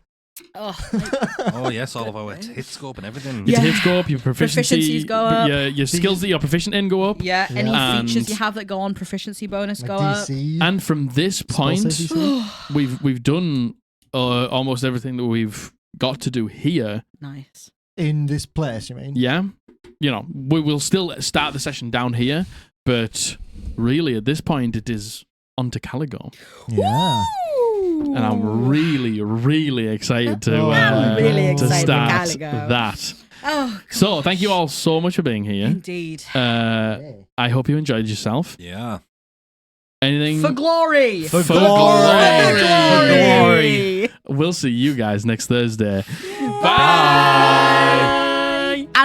Oh yes, all of our hit scope and everything. Your hit scope, your proficiency, Proficiencies go up. your skills that you're proficient in go up. Yeah, any And- features you have that go on proficiency bonus My go up. DC. And from this point, Spell save DC. we've done almost everything that we've got to do here. Nice. In this place, you mean? Yeah, you know, we will still start the session down here, but really at this point it is on to Caligo, Yeah. and I'm really, really excited to I'm really to excited for start Caligo. that. Oh, So thank you all so much for being here. indeed. I hope you enjoyed yourself. Yeah. Anything For glory. For glory. glory. We'll see you guys next Thursday. Bye.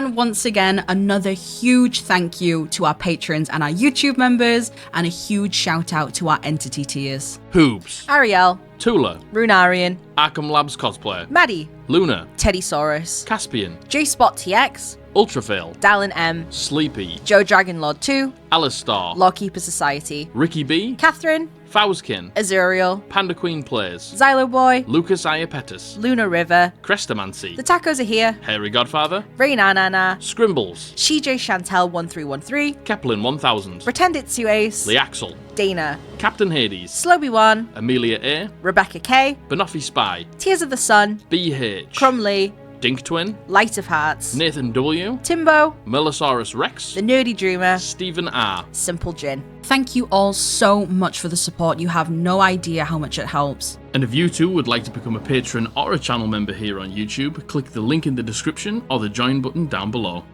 And once again, another huge thank you to our patrons and our YouTube members, and a huge shout out to our entity tiers. Hoobs, Ariel, Tula, Runarian, Arkham Labs Cosplayer, Maddie, Luna, Teddysaurus, Caspian, J-Spot TX, Ultrafail, Dallin M, Sleepy, Joe Dragonlord 2, Alistar, Lawkeeper Society, Ricky B, Catherine, Fowskin, Azuriel, Panda Queen Plays, Xylo Boy, Lucas Iapetus, Luna River, Crestomancy, The Tacos Are Here, Hairy Godfather, Rainanana, Scrimbles, CJ Chantel 1313, Keplin 1000, Pretend It's You Ace, Leaxel, Dana, Captain Hades, Sloby1, Amelia A, Rebecca K, Banoffee Spy, Tears of the Sun, BH, Crumley, Dink Twin, Light of Hearts, Nathan W, Timbo, Melosaurus Rex, The Nerdy Dreamer, Stephen R. Simple Gin. Thank you all so much for the support. You have no idea how much it helps. And if you too would like to become a patron or a channel member here on YouTube, click the link in the description or the join button down below.